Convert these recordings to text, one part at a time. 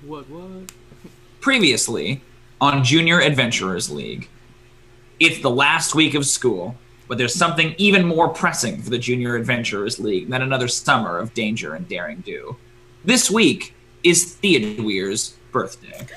What? Previously on Junior Adventurers League. It's the last week of school, but there's something even more pressing for the Junior Adventurers League than another summer of danger and daring do. This week is Theodûir's birthday.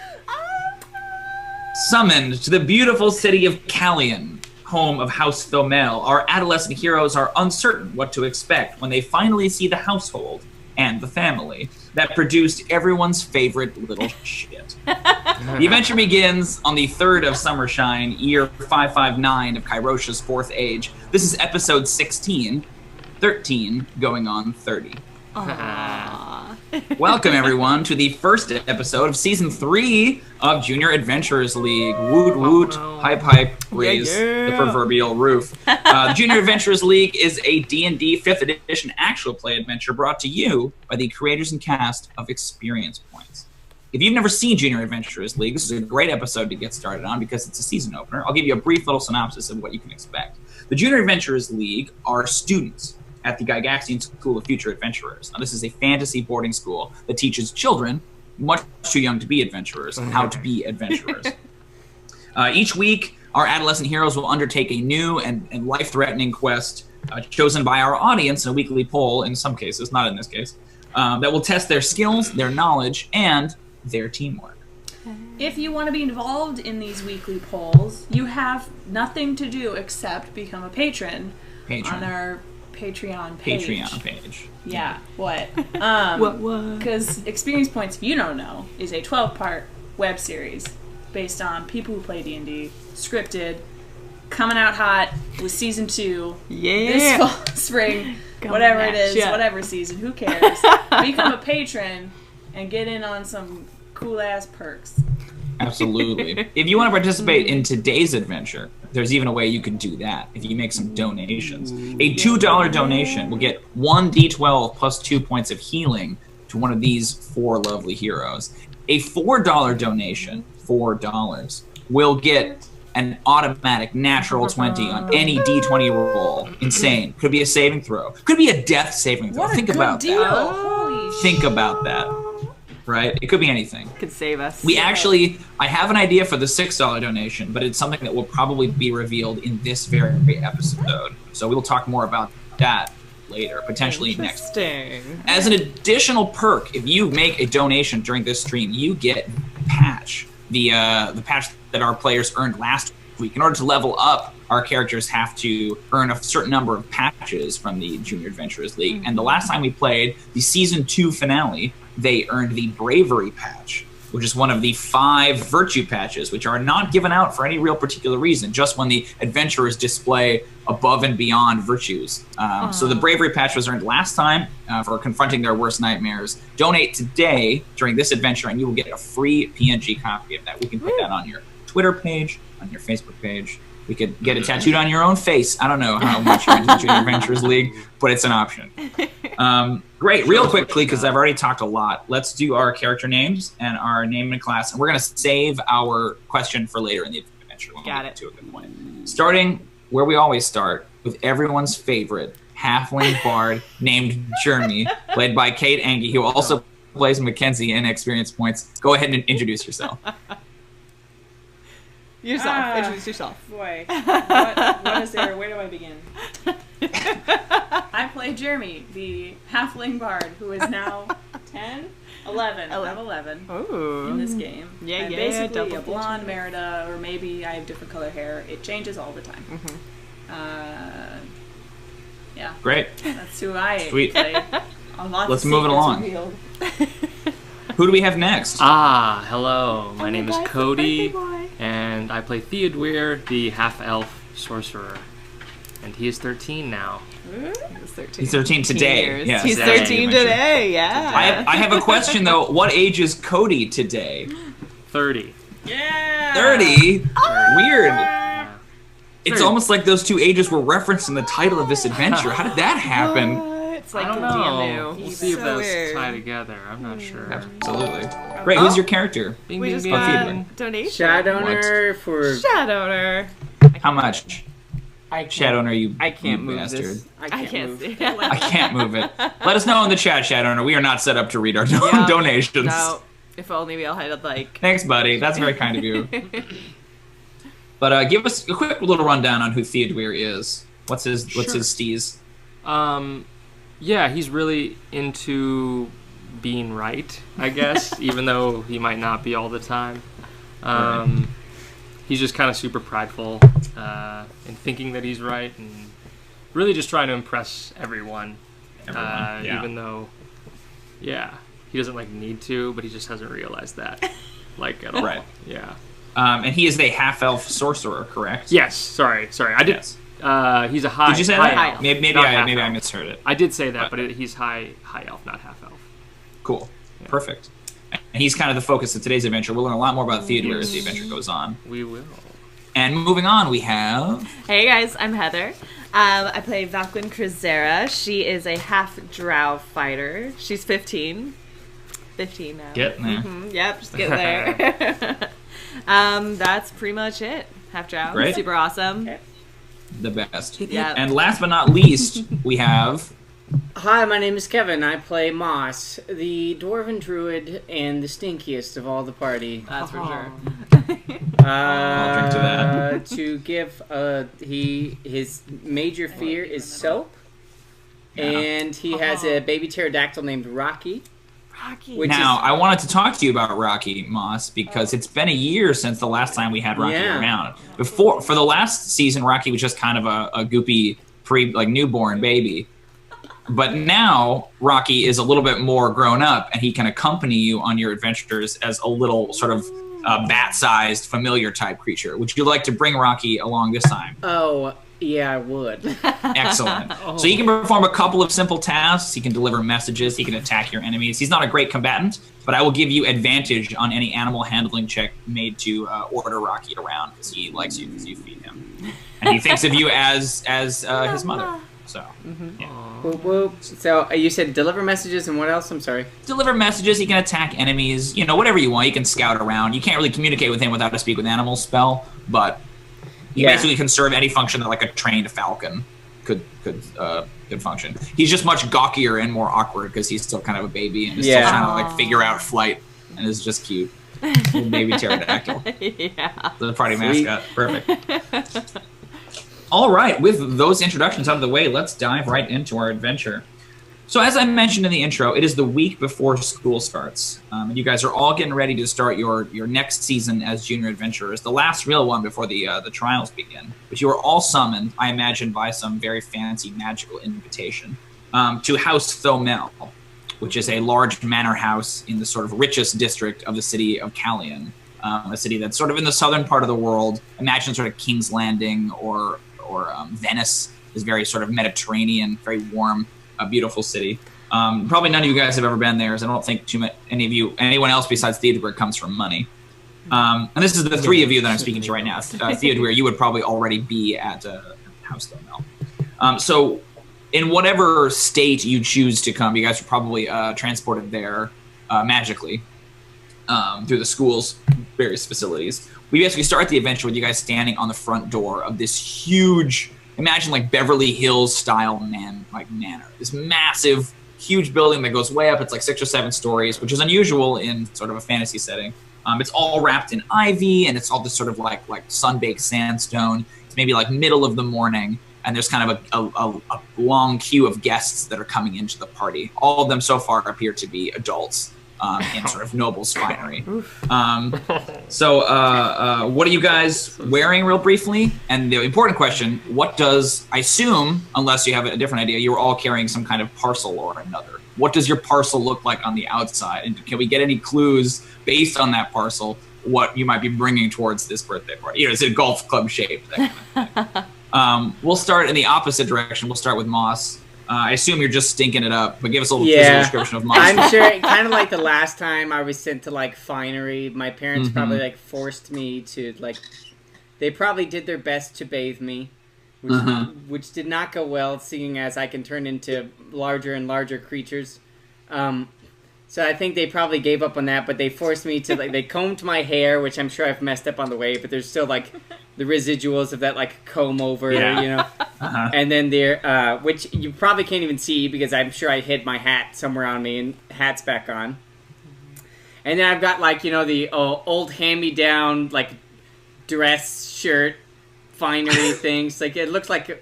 Summoned to the beautiful city of Callian, home of House Thomel, our adolescent heroes are uncertain what to expect when they finally see the household and the family that produced everyone's favorite little shit. The adventure begins on the 3rd of Summershine, year 559 of Kairosha's 4th age. This is episode 16, 13 going on 30. Aww. Welcome, everyone, to the first episode of Season 3 of Junior Adventurers League. Woot woot, hype hype, raise the proverbial roof. The Junior Adventurers League is a D&D 5th edition actual play adventure brought to you by the creators and cast of Experience Points. If you've never seen Junior Adventurers League, this is a great episode to get started on because it's a season opener. I'll give you a brief little synopsis of what you can expect. The Junior Adventurers League are students at the Gygaxian School of Future Adventurers. Now, this is a fantasy boarding school that teaches children, much too young to be adventurers, how to be adventurers. Each week, our adolescent heroes will undertake a new and life-threatening quest chosen by our audience in a weekly poll, in some cases, not in this case, that will test their skills, their knowledge, and their teamwork. If you want to be involved in these weekly polls, you have nothing to do except become a patron. On our Patreon page. Yeah, what? What? Because Experience Points, if you don't know, is a 12-part web series based on people who play D&D, scripted, coming out hot with season 2 this fall, spring, whatever it is, whatever season, who cares? Become a patron and get in on some cool-ass perks. Absolutely. If you want to participate in today's adventure, there's even a way you can do that if you make some donations. A $2 donation will get 1d12 plus 2 points of healing to one of these 4 lovely heroes. A $4 donation, $4, will get an automatic natural 20 on any d20 roll. Insane. Could be a saving throw. Could be a death saving throw. Think about that. Holy Think about that. Right? It could be anything. Could save us. I have an idea for the $6 donation, but it's something that will probably be revealed in this very episode. So we'll talk more about that later, potentially next. As an additional perk, if you make a donation during this stream, you get Patch, the patch that our players earned last week. In order to level up, our characters have to earn a certain number of patches from the Junior Adventurers League. And the last time we played the Season 2 finale, they earned the Bravery patch, which is one of the 5 virtue patches, which are not given out for any real particular reason, just when the adventurers display above and beyond virtues. So the Bravery patch was earned last time for confronting their worst nightmares. Donate today during this adventure, and you will get a free PNG copy of that. We can put that on your Twitter page, on your Facebook page. We could get it tattooed on your own face. I don't know how much you're into the Junior Adventurers League, but it's an option. Great. Real quickly, because I've already talked a lot, let's do our character names and our name and class. And we're going to save our question for later in the adventure when we get to a good point. Starting where we always start, with everyone's favorite halfling bard named Jrmi, played by Enge, who also plays Mackenzie in Experience Points. Go ahead and introduce yourself. Introduce yourself. Boy, what is there? Where do I begin? I play Jrmi, the halfling bard, who is now 10? 11. I'm 11 in this game. I'm basically a blonde Merida, or maybe I have different color hair. It changes all the time. Yeah. Great. That's who I Sweet. play. Let's move it along. Who do we have next? Hello. My name is Cody, and I play Theodûir, the half-elf sorcerer. And he is 13 now. He's 13 today. Yes. He's 13 today, yeah. I have a question, though. What age is Cody today? 30. Yeah! 30? Weird. Yeah. It's almost like those two ages were referenced in the title of this adventure. How did that happen? It's like DMU. We'll see if those tie together. I'm not sure. Absolutely. Great. Who's your character? We just got donation. Shadowner for... Shadowner. How much? Shadowner, you I can't move bastard. this. I can't move it. I can't move it. Let us know in the chat, Shadowner. We are not set up to read our donations. No. If only we all had like. Thanks, buddy. That's very kind of you. But give us a quick little rundown on who Theodûir is. What's his steez? Yeah, he's really into being right, I guess, even though he might not be all the time. He's just kind of super prideful in thinking that he's right and really just trying to impress everyone. Even though, he doesn't like need to, but he just hasn't realized that, like, at all. Right. Yeah. And he is a half-elf sorcerer, correct? Yes. Sorry. I did. Yes. He's a high. Did you say high that? elf. Maybe I misheard it. I did say that, but he's high elf, not half elf. Cool. Yeah. Perfect. And he's kind of the focus of today's adventure. We'll learn a lot more about Theodûir as the adventure goes on. We will. And moving on, we have... Hey guys, I'm Heather. I play Valqwyn Cruzera. She is a half-drow fighter. She's 15. 15 now. Getting there. Yep, just getting there. That's pretty much it. Half-drow. Great. Super awesome. Okay. The best. Yep. And last but not least, we have... Hi, my name is Kevin. I play Moss, the dwarven druid and the stinkiest of all the party. That's for sure. I'll drink to that. To give, his major fear is soap, and he has a baby pterodactyl named Rocky. Rocky. Now, I wanted to talk to you about Rocky, Moss, because it's been a year since the last time we had Rocky around. For the last season, Rocky was just kind of a goopy, newborn baby. But now, Rocky is a little bit more grown up, and he can accompany you on your adventures as a little sort of bat-sized, familiar-type creature. Would you like to bring Rocky along this time? Oh, yeah, I would. Excellent. So he can perform a couple of simple tasks. He can deliver messages. He can attack your enemies. He's not a great combatant, but I will give you advantage on any animal handling check made to order Rocky around, because he likes you because you feed him. And he thinks of you as his mother. So, yeah. Whoop, whoop. So you said deliver messages and what else? I'm sorry. Deliver messages. He can attack enemies. Whatever you want. He can scout around. You can't really communicate with him without a speak with animals spell, but he basically can serve any function that like a trained falcon could function. He's just much gawkier and more awkward because he's still kind of a baby and is still trying to figure out flight and is just cute. Little baby pterodactyl. Yeah. The party mascot. Perfect. All right, with those introductions out of the way, let's dive right into our adventure. So as I mentioned in the intro, it is the week before school starts. And you guys are all getting ready to start your next season as junior adventurers, the last real one before the trials begin. But you are all summoned, I imagine, by some very fancy magical invitation to House Thomel, which is a large manor house in the sort of richest district of the city of Callian, a city that's sort of in the southern part of the world. Imagine sort of King's Landing or Venice is very sort of Mediterranean, very warm, a beautiful city. Probably none of you guys have ever been there, as I don't think anyone else besides Theodûir comes from money. And this is the three of you that I'm speaking to right now. Theodûir, you would probably already be at House Thomel. So in whatever state you choose to come, you guys are probably transported there magically through the school's various facilities. We basically start the adventure with you guys standing on the front door of this huge, imagine like Beverly Hills style manor. This massive, huge building that goes way up. It's like 6 or 7 stories, which is unusual in sort of a fantasy setting. It's all wrapped in ivy, and it's all this sort of like sun-baked sandstone. It's maybe like middle of the morning, and there's kind of a long queue of guests that are coming into the party. All of them so far appear to be adults. In sort of noble's finery. So what are you guys wearing real briefly? And the important question, I assume, unless you have a different idea, you're all carrying some kind of parcel or another. What does your parcel look like on the outside? And can we get any clues based on that parcel what you might be bringing towards this birthday party? Is it golf club shaped? That kind of thing. We'll start in the opposite direction. We'll start with Moss. I assume you're just stinking it up, but give us a little physical description of Moss. I'm sure, kind of like the last time I was sent to, like, finery. My parents probably, like, forced me to, like... They probably did their best to bathe me, which did not go well, seeing as I can turn into larger and larger creatures. So I think they probably gave up on that, but they forced me to, like, they combed my hair, which I'm sure I've messed up on the way, but there's still, like, the residuals of that, like, comb over, you know? And then there, which you probably can't even see because I'm sure I hid my hat somewhere on me, and hat's back on. And then I've got like, the old hand-me-down like dress shirt finery things. Like it looks like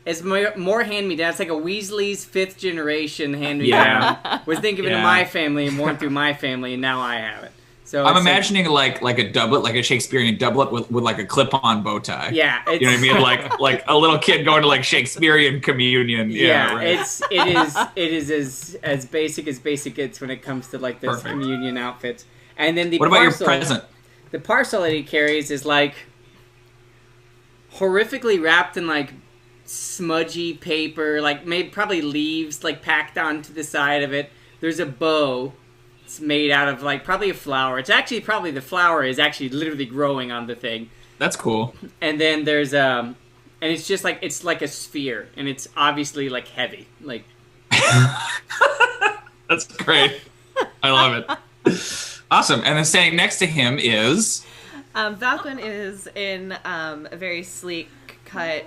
it's more hand-me-down. It's like a Weasley's 5th generation hand-me-down. Was thinking of my family and worn through my family, and now I have it. So I'm imagining like a doublet, like a Shakespearean doublet with like a clip-on bow tie. Yeah, you know what I mean, like a little kid going to like Shakespearean communion. Yeah, right. it is as basic gets when it comes to like this communion outfits. And then what about your present? The parcel that he carries is like horrifically wrapped in like smudgy paper, like maybe probably leaves like packed onto the side of it. There's a bow. It's made out of like probably a flower. It's actually probably the flower is actually literally growing on the thing. That's cool. And then there's and it's just like it's like a sphere, and it's obviously like heavy. Like that's great. I love it. Awesome. And then standing next to him is Valqwyn is in a very sleek cut,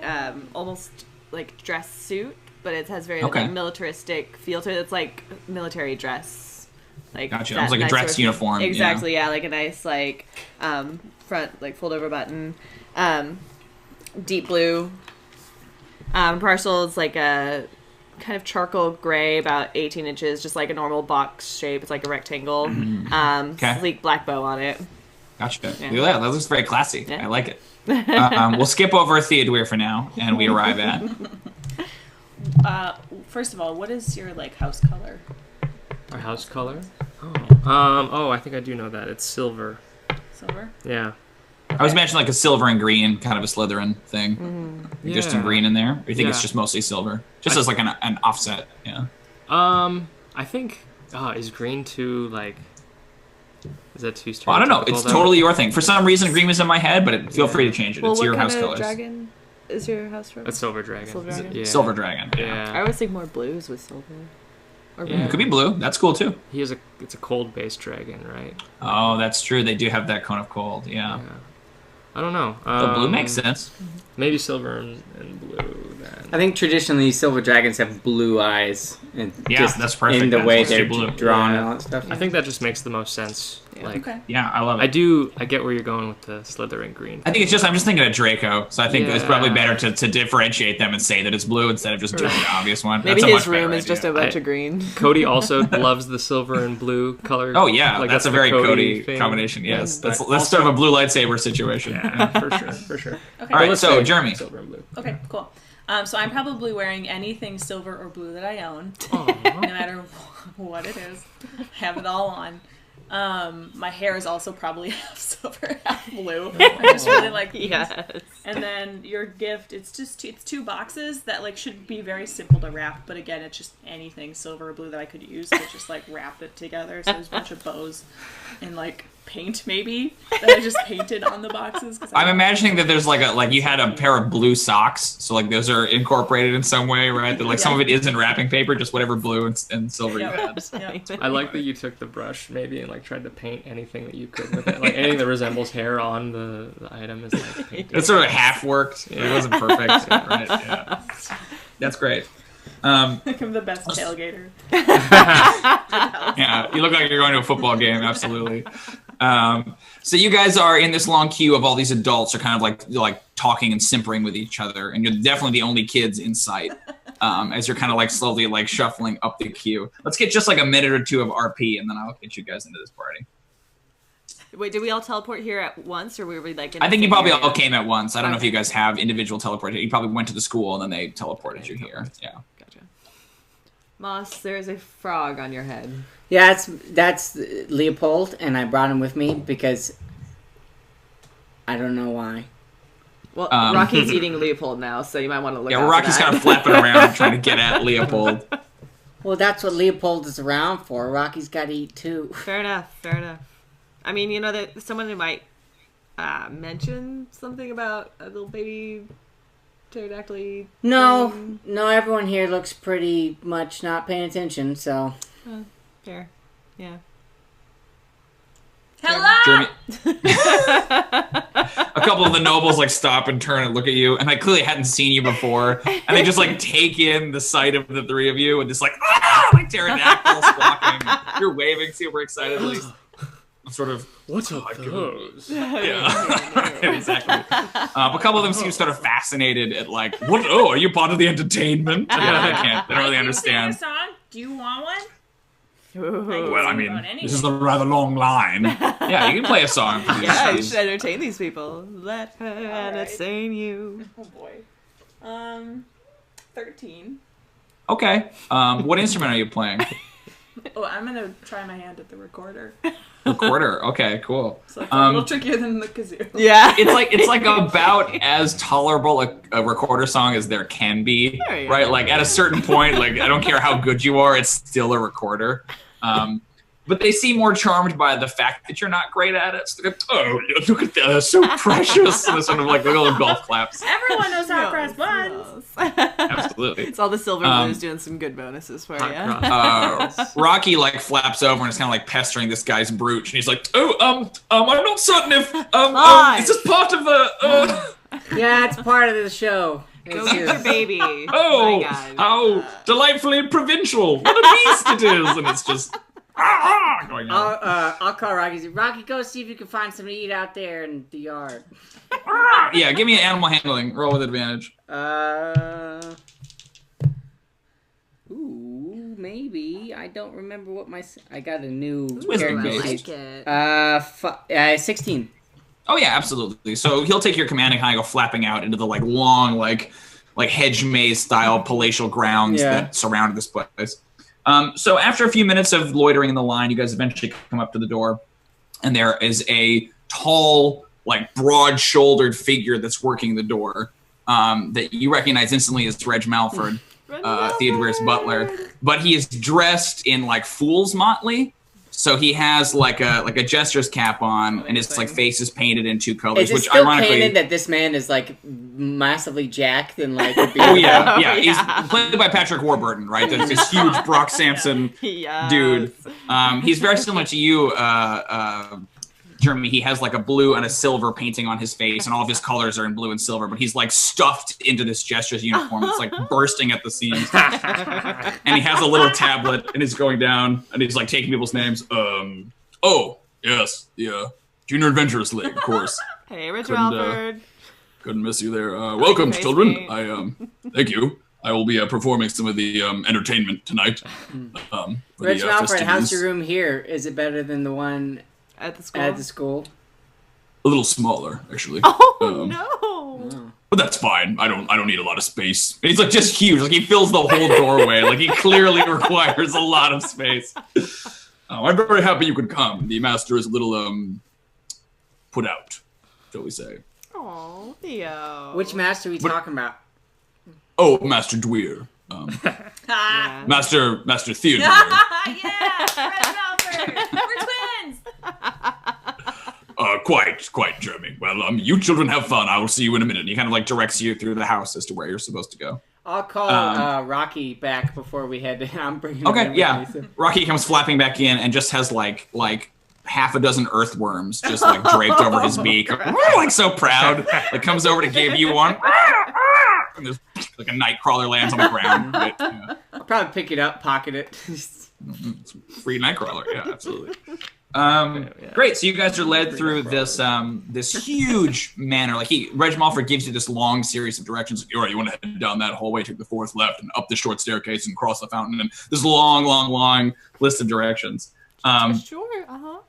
almost like dress suit, but it has very like, militaristic feel to it. It's like military dress. Like gotcha. It was like a dress uniform. Exactly, yeah, like a nice like front like fold over button. Deep blue. Parcel is like a kind of charcoal gray, about 18 inches, just like a normal box shape. It's like a rectangle. Sleek black bow on it. Gotcha. Yeah, that looks very classy. Yeah. I like it. We'll skip over Theodûir for now, and we arrive at. First of all, what is your like house color? Our house color? Oh, I think I do know that. It's silver. Silver? Yeah. Okay. I was mentioning like a silver and green, kind of a Slytherin thing. Mm-hmm. Yeah. Just in green in there? Or you think it's just mostly silver? Just as like an offset, yeah. I think, is green too, like, is that too stereotypical? I don't know. It's totally your thing. For some reason, green was in my head, but feel free to change it. It's your house colors. What kind of dragon is your house from? A silver dragon. Silver dragon? Yeah. Silver dragon, yeah. I always think more blues with silver. It could be blue. That's cool too. It's a cold-based dragon, right? Oh, that's true. They do have that cone of cold. Yeah. I don't know. The blue makes sense. Maybe silver and blue. Then. I think traditionally silver dragons have blue eyes, and that's perfect. In the way they're drawn and all that stuff. I think that just makes the most sense. Yeah. Like, I love it. I get where you're going with the Slytherin green. I think I'm just thinking of Draco, so I think it's probably better to differentiate them and say that it's blue instead of just doing the obvious one. Maybe his room is just a bunch of green. Cody also loves the silver and blue color. Oh yeah, like, that's a very Cody combination. Yes, that's sort of a blue lightsaber situation. Yeah, for sure. Okay. All right, so Jrmi. Silver and blue. Okay, cool. So I'm probably wearing anything silver or blue that I own, no matter what it is. I have it all on. My hair is also probably half silver, half blue. I just really like these. Yes. And then your gift, it's 2 boxes that like should be very simple to wrap, but again, it's just anything silver or blue that I could use to just like wrap it together. So there's a bunch of bows and like paint maybe that I just painted on the boxes. I'm imagining that there's like you had a pair of blue socks, so like those are incorporated in some way, right? That like some of it isn't wrapping paper, just whatever blue and silver you had. I like that you took the brush maybe and like tried to paint anything that you could with it, like anything that resembles hair on the item is like painted. It sort of half worked. It wasn't perfect, right? Yeah, that's great. I'm the best tailgater. Yeah, you look like you're going to a football game. Absolutely. So you guys are in this long queue of all these adults are kind of like talking and simpering with each other, and you're definitely the only kids in sight as you're kind of like slowly like shuffling up the queue. Let's get just like a minute or two of RP, and then I'll get you guys into this party. Wait, did we all teleport here at once, or were we like? I think you probably all came at once. I don't know if you guys have individual teleportation. You probably went to the school and then they teleported you here. Yeah. Gotcha. Moss, there is a frog on your head. Yeah, that's Leopold, and I brought him with me because I don't know why. Well, Rocky's eating Leopold now, so you might want to look. Yeah, Rocky's kind of flapping around trying to get at Leopold. Well, that's what Leopold is around for. Rocky's got to eat too. Fair enough. I mean, you know that someone who might mention something about a little baby pterodactyl. No, everyone here looks pretty much not paying attention. So. Fair. Yeah. Hello! A couple of the nobles like stop and turn and look at you, and I clearly hadn't seen you before, and they just like take in the sight of the three of you, and just like pterodactyls walking. You're waving super excitedly. Sort of, what's up those? Yeah, exactly. A couple of them seem sort of fascinated at like, what? Oh, are you part of the entertainment? Yeah, they don't really understand. Sing a song? Do you want one? Well, I mean, this is a rather long line. Yeah, you can play a song. Yeah, you should entertain these people. Let her entertain you. Oh boy. 13. Okay. What instrument are you playing? Oh, I'm gonna try my hand at the recorder. Recorder. Okay, cool. So it's a little trickier than the kazoo. Yeah, it's like about as tolerable a recorder song as there can be, right? Like at a certain point, like I don't care how good you are, it's still a recorder. But they seem more charmed by the fact that you're not great at it. So they're like, oh, look at that, that's so precious. And it's sort of like little golf claps. Everyone knows how to press buttons. Absolutely. It's all the silver blues doing some good bonuses for you. Rocky like flaps over and is kind of like pestering this guy's brooch, and he's like, I'm not certain if is this part of the Yeah, it's part of the show. Go get your baby. Oh, how delightfully provincial! What a beast it is, and it's just going on. I'll call Rocky. Rocky, go see if you can find something to eat out there in the yard. Yeah, give me an animal handling. Roll with advantage. Ooh, maybe. I don't remember what I got a new Wisdom character. based. 16. Oh yeah, absolutely. So he'll take your command and kind of go flapping out into the like long, like hedge maze style palatial grounds that surround this place. So after a few minutes of loitering in the line, you guys eventually come up to the door, and there is a tall, like broad-shouldered figure that's working the door that you recognize instantly as Reg Malford, Theodûir's butler. But he is dressed in like fool's motley. So he has like a jester's cap on, and his like face is painted in two colors. Is it which still ironically, canon that this man is like massively jacked and like? Oh yeah. He's played by Patrick Warburton, right? There's this huge Brock Samson dude. He's very similar to you, Jrmi. He has like a blue and a silver painting on his face, and all of his colors are in blue and silver. But he's like stuffed into this jester's uniform. It's like bursting at the seams. And he has a little tablet, and he's going down, and he's like taking people's names. Oh yes, the Junior Adventurers League, of course. Hey, Rich Malford. Couldn't miss you there. Welcome, children. Thank you. I will be performing some of the entertainment tonight. Rich Malford, how's your room here? Is it better than the one at the school? At the school? A little smaller, actually. Oh no! But that's fine. I don't need a lot of space. He's like just huge. Like he fills the whole doorway. Like he clearly requires a lot of space. I'm very happy you could come. The master is a little put out, shall we say? Oh, Theo. Which master are we talking about? Oh, Master Dwyer. Master Theodûir. Yeah, Red Malford. We're twins. Quite, Jrmi. Well, you children have fun. I will see you in a minute. And he kind of like directs you through the house as to where you're supposed to go. I'll call Rocky back before we head. I'm bringing. Okay, yeah. Rocky comes flapping back in and just has like half a dozen earthworms just like draped over his beak, like so proud. Like comes over to give you one. And there's like a nightcrawler lands on the ground. Right? Yeah. I'll probably pick it up, pocket it. Free nightcrawler, yeah, absolutely. Great. So you guys are led through this huge manor. Like Reg Malford gives you this long series of directions. All right, you want to head down that hallway, take the fourth left, and up the short staircase and cross the fountain. And this long list of directions. Sure.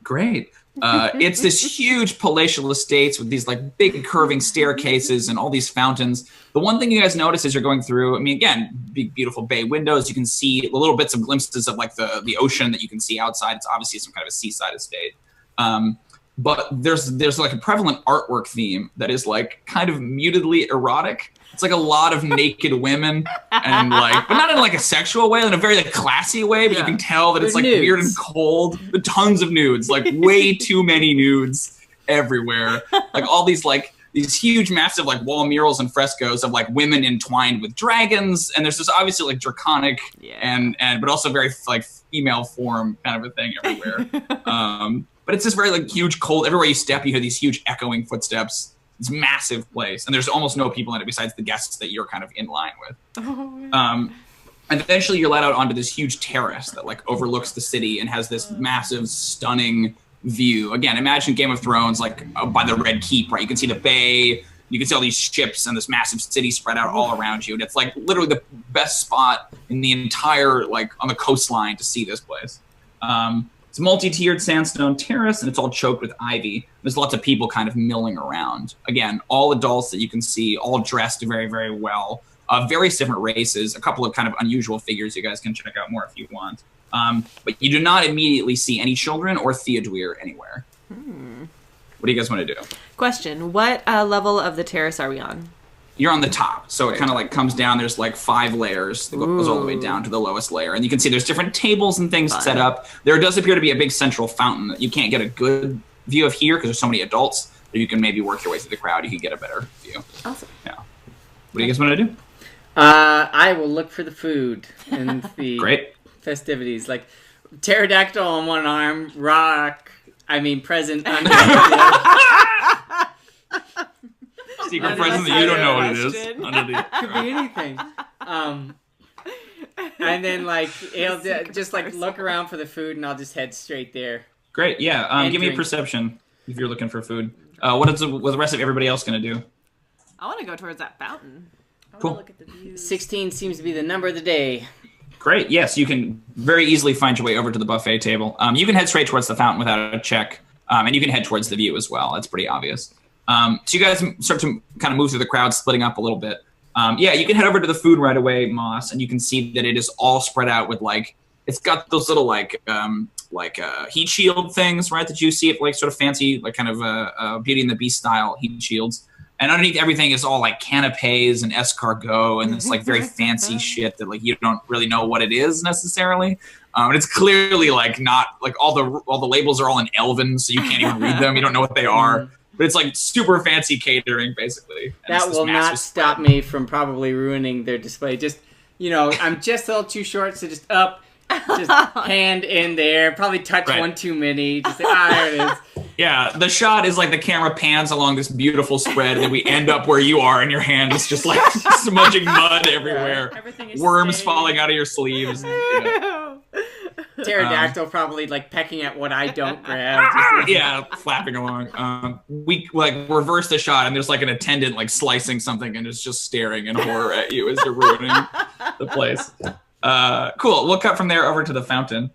Great. It's this huge palatial estates with these like big curving staircases and all these fountains. The one thing you guys notice as you're going through, I mean, again, big, beautiful bay windows. You can see little bits of glimpses of like the ocean that you can see outside. It's obviously some kind of a seaside estate. But there's like a prevalent artwork theme that is like kind of mutedly erotic. It's like a lot of naked women and like, but not in like a sexual way, in a very like classy way, but you can tell that it's like nudes. Weird and cold. Tons of nudes, like way too many nudes everywhere. Like all these huge, massive like wall murals and frescoes of like women entwined with dragons. And there's this obviously like draconic and but also very like female form kind of a thing everywhere. But it's this very like huge, cold, everywhere you step, you hear these huge echoing footsteps. It's a massive place, and there's almost no people in it besides the guests that you're kind of in line with. And eventually you're led out onto this huge terrace that like overlooks the city and has this massive, stunning view. Again, imagine Game of Thrones, like by the Red Keep, right? You can see the bay, you can see all these ships and this massive city spread out all around you. And it's like literally the best spot in the entire, like on the coastline to see this place. It's a multi-tiered sandstone terrace and it's all choked with ivy. There's lots of people kind of milling around. Again, all adults that you can see, all dressed very, very well. Various different races, a couple of kind of unusual figures you guys can check out more if you want. But you do not immediately see any children or Theodûir anywhere. What do you guys want to do? Question, what level of the terrace are we on? You're on the top, so it kind of like comes down. There's like 5 layers that goes all the way down to the lowest layer. And you can see there's different tables and things set up. There does appear to be a big central fountain that you can't get a good view of here because there's so many adults. But you can maybe work your way through the crowd. You can get a better view. Awesome. Yeah. What do you guys want to do? I will look for the food and the Great. festivities. Like pterodactyl on one arm, present under Secret present that you don't know what it is. Underneath. could be anything. And then like it'll just like look around for the food, and I'll just head straight there. Great. Yeah. Give me a perception if you're looking for food. What is the rest of everybody else going to do? I want to go towards that fountain. I Cool. want to look at the views. 16 seems to be the number of the day. Great. Yes, you can very easily find your way over to the buffet table. You can head straight towards the fountain without a check, and you can head towards the view as well. That's pretty obvious. So you guys start to kind of move through the crowd, splitting up a little bit. Yeah, you can head over to the food right away, Moss, and you can see that it is all spread out with like it's got those little like heat shield things, right? That you see it like sort of fancy, like kind of Beauty and the Beast style heat shields. And underneath everything is all like canapes and escargot and this like very fancy shit that like you don't really know what it is necessarily. And it's clearly like not like all the labels are all in Elven, so you can't even read them. You don't know what they are. But it's like super fancy catering, basically. And that will not stop me from probably ruining their display. Just I'm just a little too short, so just hand in there. Probably touch one too many. Just there it is. Yeah, the shot is like the camera pans along this beautiful spread, and then we end up where you are, and your hand is just like smudging mud everywhere. Worms falling out of your sleeves. Pterodactyl probably like pecking at what I don't grab. Yeah, flapping along. We like reverse the shot, and there's like an attendant like slicing something, and is just staring in horror at you as you're ruining the place. Cool. We'll cut from there over to the fountain.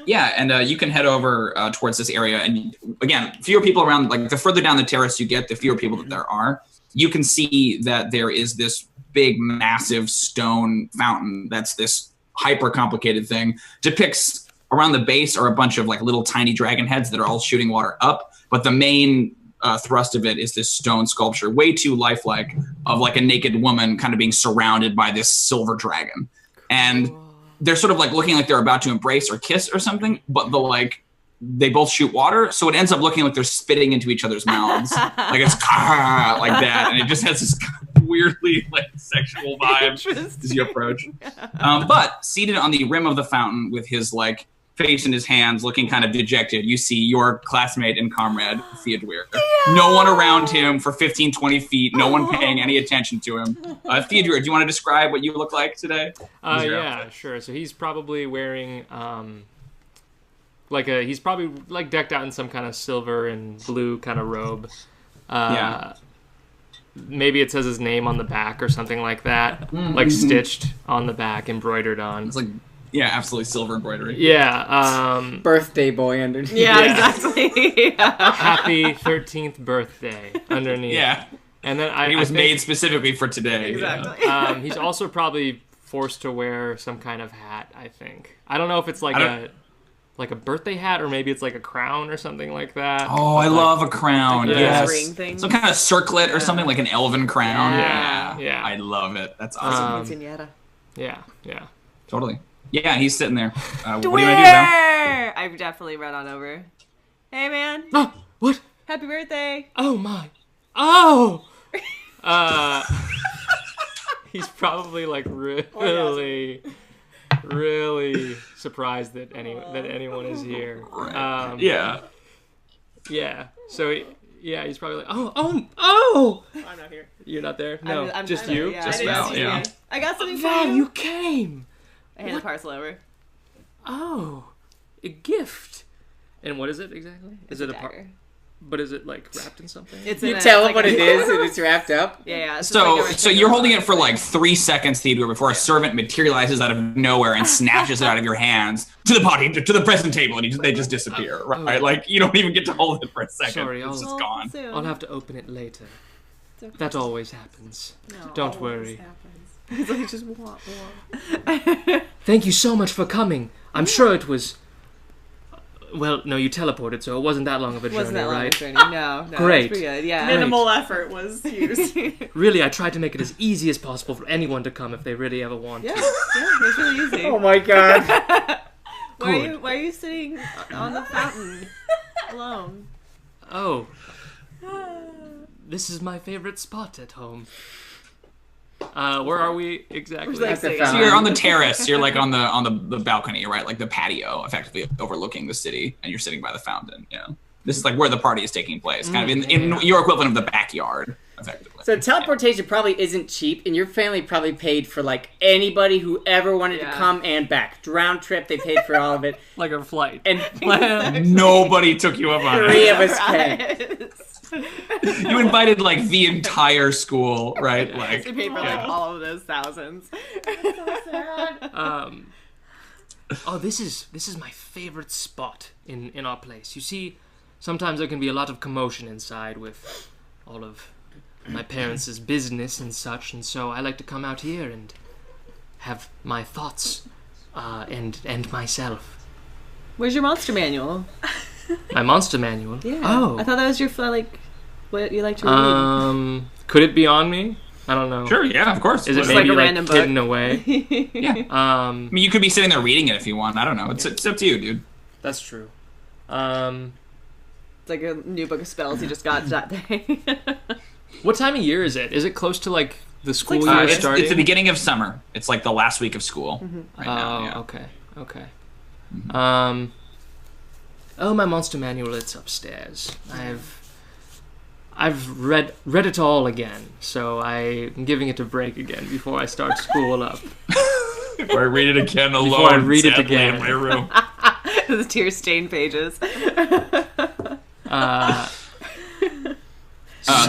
Yeah, and you can head over towards this area, and again, fewer people around. Like the further down the terrace you get, the fewer people that there are. You can see that there is this big, massive stone fountain. That's this hyper complicated thing. Depicts around the base are a bunch of like little tiny dragon heads that are all shooting water up, but the main thrust of it is this stone sculpture, way too lifelike, of like a naked woman kind of being surrounded by this silver dragon. And they're sort of like looking like they're about to embrace or kiss or something, but they both shoot water, so it ends up looking like they're spitting into each other's mouths. Like it's like that, and it just has this weirdly like sexual vibe as you approach. But seated on the rim of the fountain with his like face in his hands, looking kind of dejected, you see your classmate and comrade, Theodûir. Yeah. No one around him for 15, 20 feet, no one paying any attention to him. Theodûir, do you want to describe what you look like today? Yeah, sure. So he's probably wearing, he's probably like decked out in some kind of silver and blue kind of robe. Yeah. Maybe it says his name on the back or something like that, like stitched on the back, embroidered on. It's like, yeah, absolutely silver embroidery. Yeah. Birthday boy underneath. Yeah, exactly. Happy 13th birthday underneath. Yeah. And then he was made specifically for today. Exactly. Yeah. He's also probably forced to wear some kind of hat, I think. I don't know if it's like a birthday hat, or maybe it's like a crown or something like that. Oh, I love a crown. Like yes. ring thing. Some kind of circlet or something, like an elven crown. Yeah. I love it. That's awesome. Yeah. Totally. Yeah, he's sitting there. What do you want to do now? I've definitely run on over. Hey, man. Oh, what? Happy birthday. Oh, my. Oh! He's probably like really surprised that anyone is here. Yeah. Yeah. So Yeah, he's probably like, oh! I'm not here. You're not there? No, I'm just there, you? yeah. Just I Val, didn't yeah. see you. I got something for Val, you. you came! I hand the parcel over. Oh, a gift. And what is it exactly? It's is it a a dagger. But is it like wrapped in something? You tell him what it is, and it's wrapped up. Yeah. So you're holding it for like 3 seconds, Theodûir, before a servant materializes out of nowhere and snatches it out of your hands to the present table, and they just disappear. Right? Like you don't even get to hold it for a second. Sorry, it's just gone. I'll have to open it later. Okay. That always happens. No, Don't worry. It's like just want. Thank you so much for coming. I'm sure it was. Well, no, you teleported, so it wasn't that long of a journey, Wasn't that long right? of a journey? No. Great. Pretty good. Yeah. Minimal effort was used. Really, I tried to make it as easy as possible for anyone to come if they really ever want Yeah. to. Yeah. It was really easy. Oh my god. Why are you sitting on the fountain alone? Oh. This is my favorite spot at home. Where are we exactly? We're like At the sitting- So you're on the terrace. You're like on the balcony, right? Like the patio, effectively overlooking the city, and you're sitting by the fountain. Yeah. This is like where the party is taking place, kind of in your equivalent of the backyard, effectively. So teleportation probably isn't cheap, and your family probably paid for like anybody who ever wanted to come and back. Round trip, they paid for all of it. Like a flight. And Nobody took you up on it. 3 of us paid. You invited like the entire school, right? Like We paid for like all of those thousands. This is my favorite spot in our place. You see, sometimes there can be a lot of commotion inside with all of my parents' business and such, and so I like to come out here and have my thoughts and myself. Where's your monster manual? My monster manual. Yeah. Oh. I thought that was your what you like to read. Could it be on me? I don't know. Sure, yeah, of course. Is it Just maybe like a random book. hidden away? Yeah. I mean, you could be sitting there reading it if you want. I don't know. It's up to you, dude. That's true. It's like a new book of spells you just got that day. What time of year is it? Is it close to like the school like year It's starting? the beginning of summer. It's like the last week of school right now. Yeah. Okay. My monster manual. It's upstairs. I've read it all again, so I'm giving it a break again before I start school up. Or I read it again alone. Before I read it sadly, again. in my room. The tear-stained pages.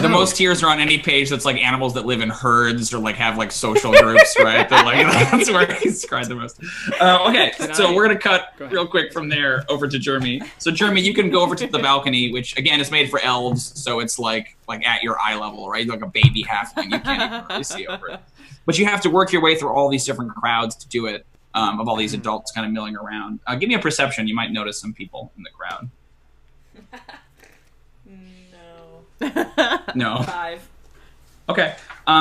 The most tears are on any page that's like animals that live in herds or like have like social groups, right? They're like, that's where he's cried the most. Okay, so we're gonna cut real quick from there over to Jrmi. So Jrmi, you can go over to the balcony, which again is made for elves, so it's like at your eye level, right? Like a baby halfling, you can't even really see over it. But you have to work your way through all these different crowds to do it. Of all these adults kind of milling around. Give me a perception. You might notice some people in the crowd. No. 5. Okay.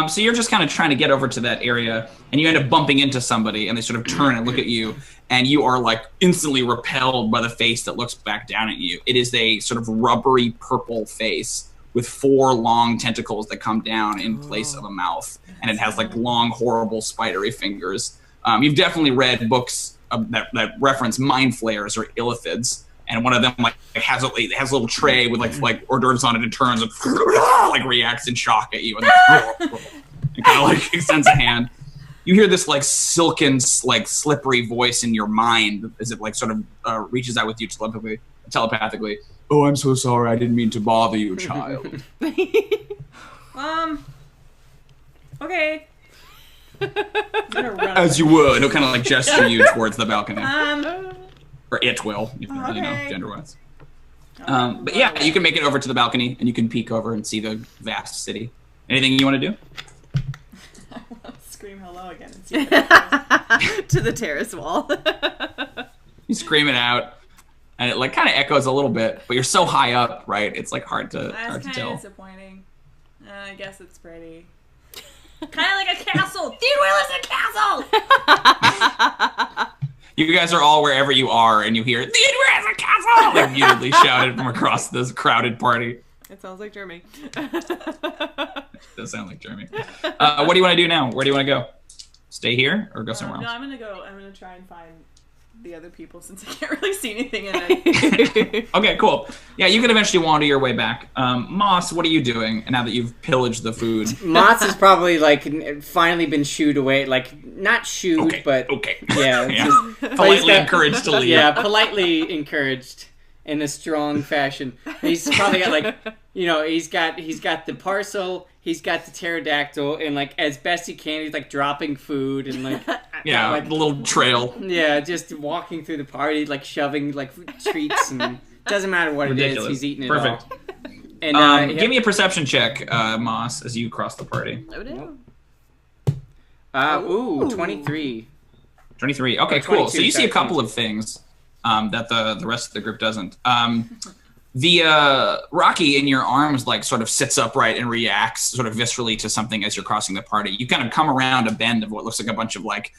So you're just kind of trying to get over to that area, and you end up bumping into somebody, and they sort of turn and look at you, and you are like instantly repelled by the face that looks back down at you. It is a sort of rubbery purple face with 4 long tentacles that come down in place of a mouth, and it has like long, horrible, spidery fingers. You've definitely read books that reference mind flayers or illithids. And one of them has a little tray with like hors d'oeuvres on it and turns and like reacts in shock at you and kind of like extends a hand. You hear this like silken, like slippery voice in your mind as it like sort of reaches out with you telepathically. Oh, I'm so sorry. I didn't mean to bother you, child. Okay. I'm gonna run As you would. It'll kind of like gesture you towards the balcony. Or it will, gender-wise. But yeah, you can make it over to the balcony, and you can peek over and see the vast city. Anything you want to do? I want to scream hello again and see if it goes. To the terrace wall. You scream it out, and it like kind of echoes a little bit, but you're so high up, right? It's like hard to That's kind tell. of disappointing. I guess it's pretty. Kind of like a castle. Theodûir lives in a castle! You guys are all wherever you are, and you hear, Theodûir has a castle! Like mutely shouted from across this crowded party. It sounds like Jrmi. It does sound like Jrmi. What do you want to do now? Where do you want to go? Stay here or go somewhere No, else? I'm gonna go. I'm gonna try and find the other people since I can't really see anything in it. Okay, cool. Yeah, you can eventually wander your way back. Moss, what are you doing now that you've pillaged the food? Moss has probably like finally been shooed away, like not shooed, but politely encouraged to leave. Yeah, politely encouraged in a strong fashion. He's probably got like, he's got the parcel, he's got the pterodactyl, and like as best he can, he's like dropping food and like like the little trail. Yeah, just walking through the party, like shoving like treats, and doesn't matter what Ridiculous. it is, he's eating it Perfect. all. And give me a perception check, Moss, as you cross the party. Oh, ooh, 23. 23. Okay, Or cool. 22, So you see a couple 22. of things that the rest of the group doesn't. The Rocky in your arms like sort of sits upright and reacts sort of viscerally to something as you're crossing the party. You kind of come around a bend of what looks like a bunch of like,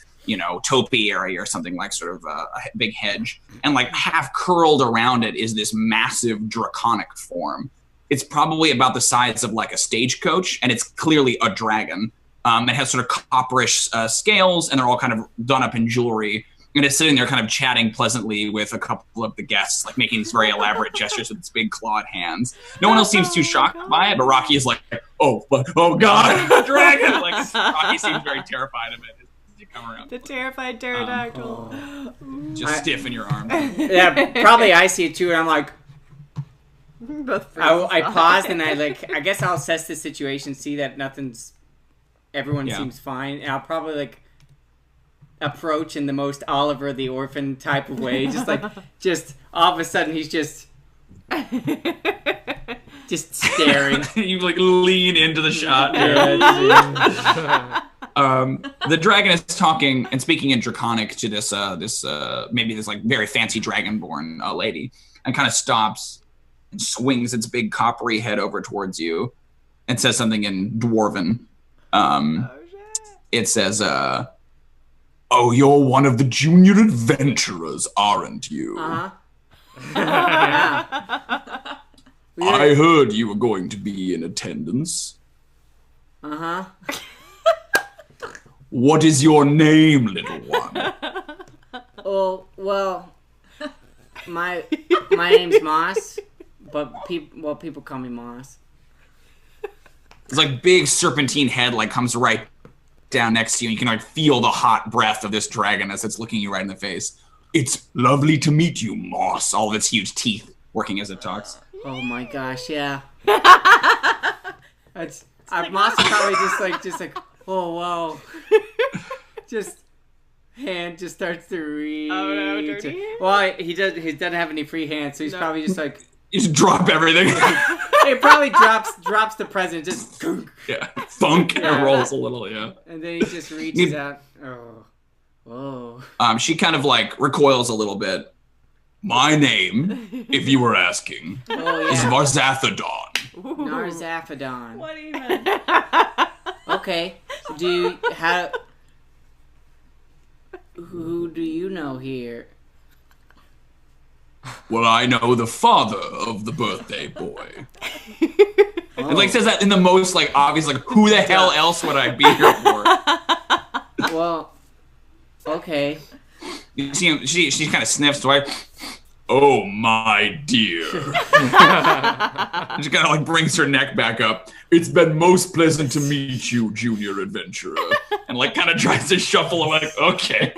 topiary or something, like sort of a big hedge. And like half curled around it is this massive draconic form. It's probably about the size of like a stagecoach, and it's clearly a dragon. It has sort of copperish scales, and they're all kind of done up in jewelry. And it's sitting there kind of chatting pleasantly with a couple of the guests, like making these very elaborate gestures with its big clawed hands. No one else seems too shocked by it, but Rocky is like, oh God, dragon! Like, Rocky seems very terrified of it as you come around. The terrified pterodactyl. Just stiff in your arms. Yeah, probably I see it too, and I'm like, Both I paused and I guess I'll assess the situation, see that everyone seems fine, and I'll probably like approach in the most Oliver the Orphan type of way, just all of a sudden he's just staring. You like lean into the shot. The dragon is talking and speaking in Draconic to this maybe this like very fancy dragonborn lady, and kind of stops and swings its big coppery head over towards you and says something in Dwarven. It says, oh, you're one of the junior adventurers, aren't you? Yeah. I heard you were going to be in attendance. What is your name, little one? Oh, well, my name's Moss, but people call me Moss. It's like big serpentine head like comes right down next to you, and you can like feel the hot breath of this dragon as it's looking you right in the face. It's lovely to meet you, Moss. All of its huge teeth working as it talks. Oh my gosh, yeah. Moss is probably just like, oh wow. Hand just starts to reach. Oh no, dirty. Well, he doesn't have any free hands, so he's probably just like, You just drop everything. it probably drops the present, just Yeah, funk, and it rolls a little, yeah. and then he just reaches out. Oh, whoa. She kind of like recoils a little bit. My name, if you were asking, is Varzathodon. Narzaphodon. What even? Okay. Who do you know here? Well, I know the father of the birthday boy. It like says that in the most like obvious, like who the hell else would I be here for? Well, okay. You see him, she kind of sniffs away. Oh my dear. She kind of like brings her neck back up. It's been most pleasant to meet you, junior adventurer. And like kind of tries to shuffle away. Okay.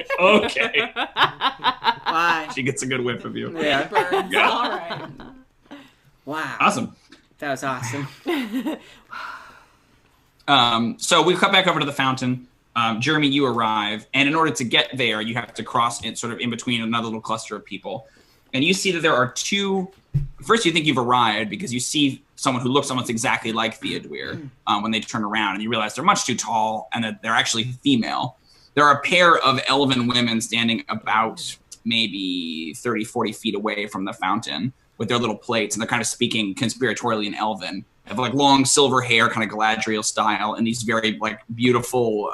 Bye. She gets a good whiff of you. Yeah. Burns. Yeah. All right. Wow. Awesome. That was awesome. So we cut back over to the fountain. Jrmi, you arrive, and in order to get there, you have to cross it sort of in between another little cluster of people. And you see that there are two. First, you think you've arrived because you see someone who looks almost exactly like Theodûir when they turn around, and you realize they're much too tall and that they're actually female. There are a pair of elven women standing about maybe 30, 40 feet away from the fountain with their little plates, and they're kind of speaking conspiratorially in Elven. They have like long silver hair, kind of Galadriel style, and these very like beautiful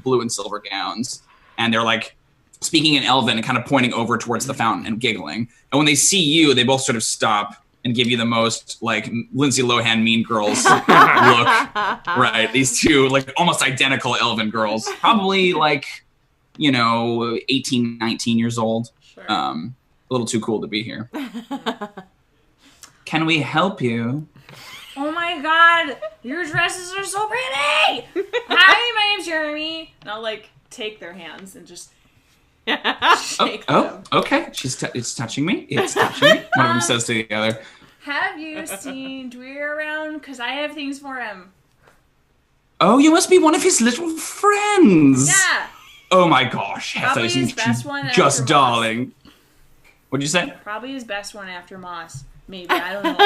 blue and silver gowns. And they're like speaking in Elven and kind of pointing over towards the fountain and giggling. And when they see you, they both sort of stop and give you the most like Lindsay Lohan Mean Girls look. Right, these two like almost identical Elven girls, probably like 18, 19 years old. Sure. A little too cool to be here. Can we help you? Oh my god, your dresses are so pretty! Hi, my name's Jrmi. And I'll take their hands and just shake them. Okay. It's touching me. It's touching me. One of them says to the other. Have you seen Dwyer around? Because I have things for him. Oh, you must be one of his little friends. Yeah. Oh my gosh, Probably Heather, his best one after just Moss. darling. What'd you say? Probably his best one after Moss. Maybe, I don't know.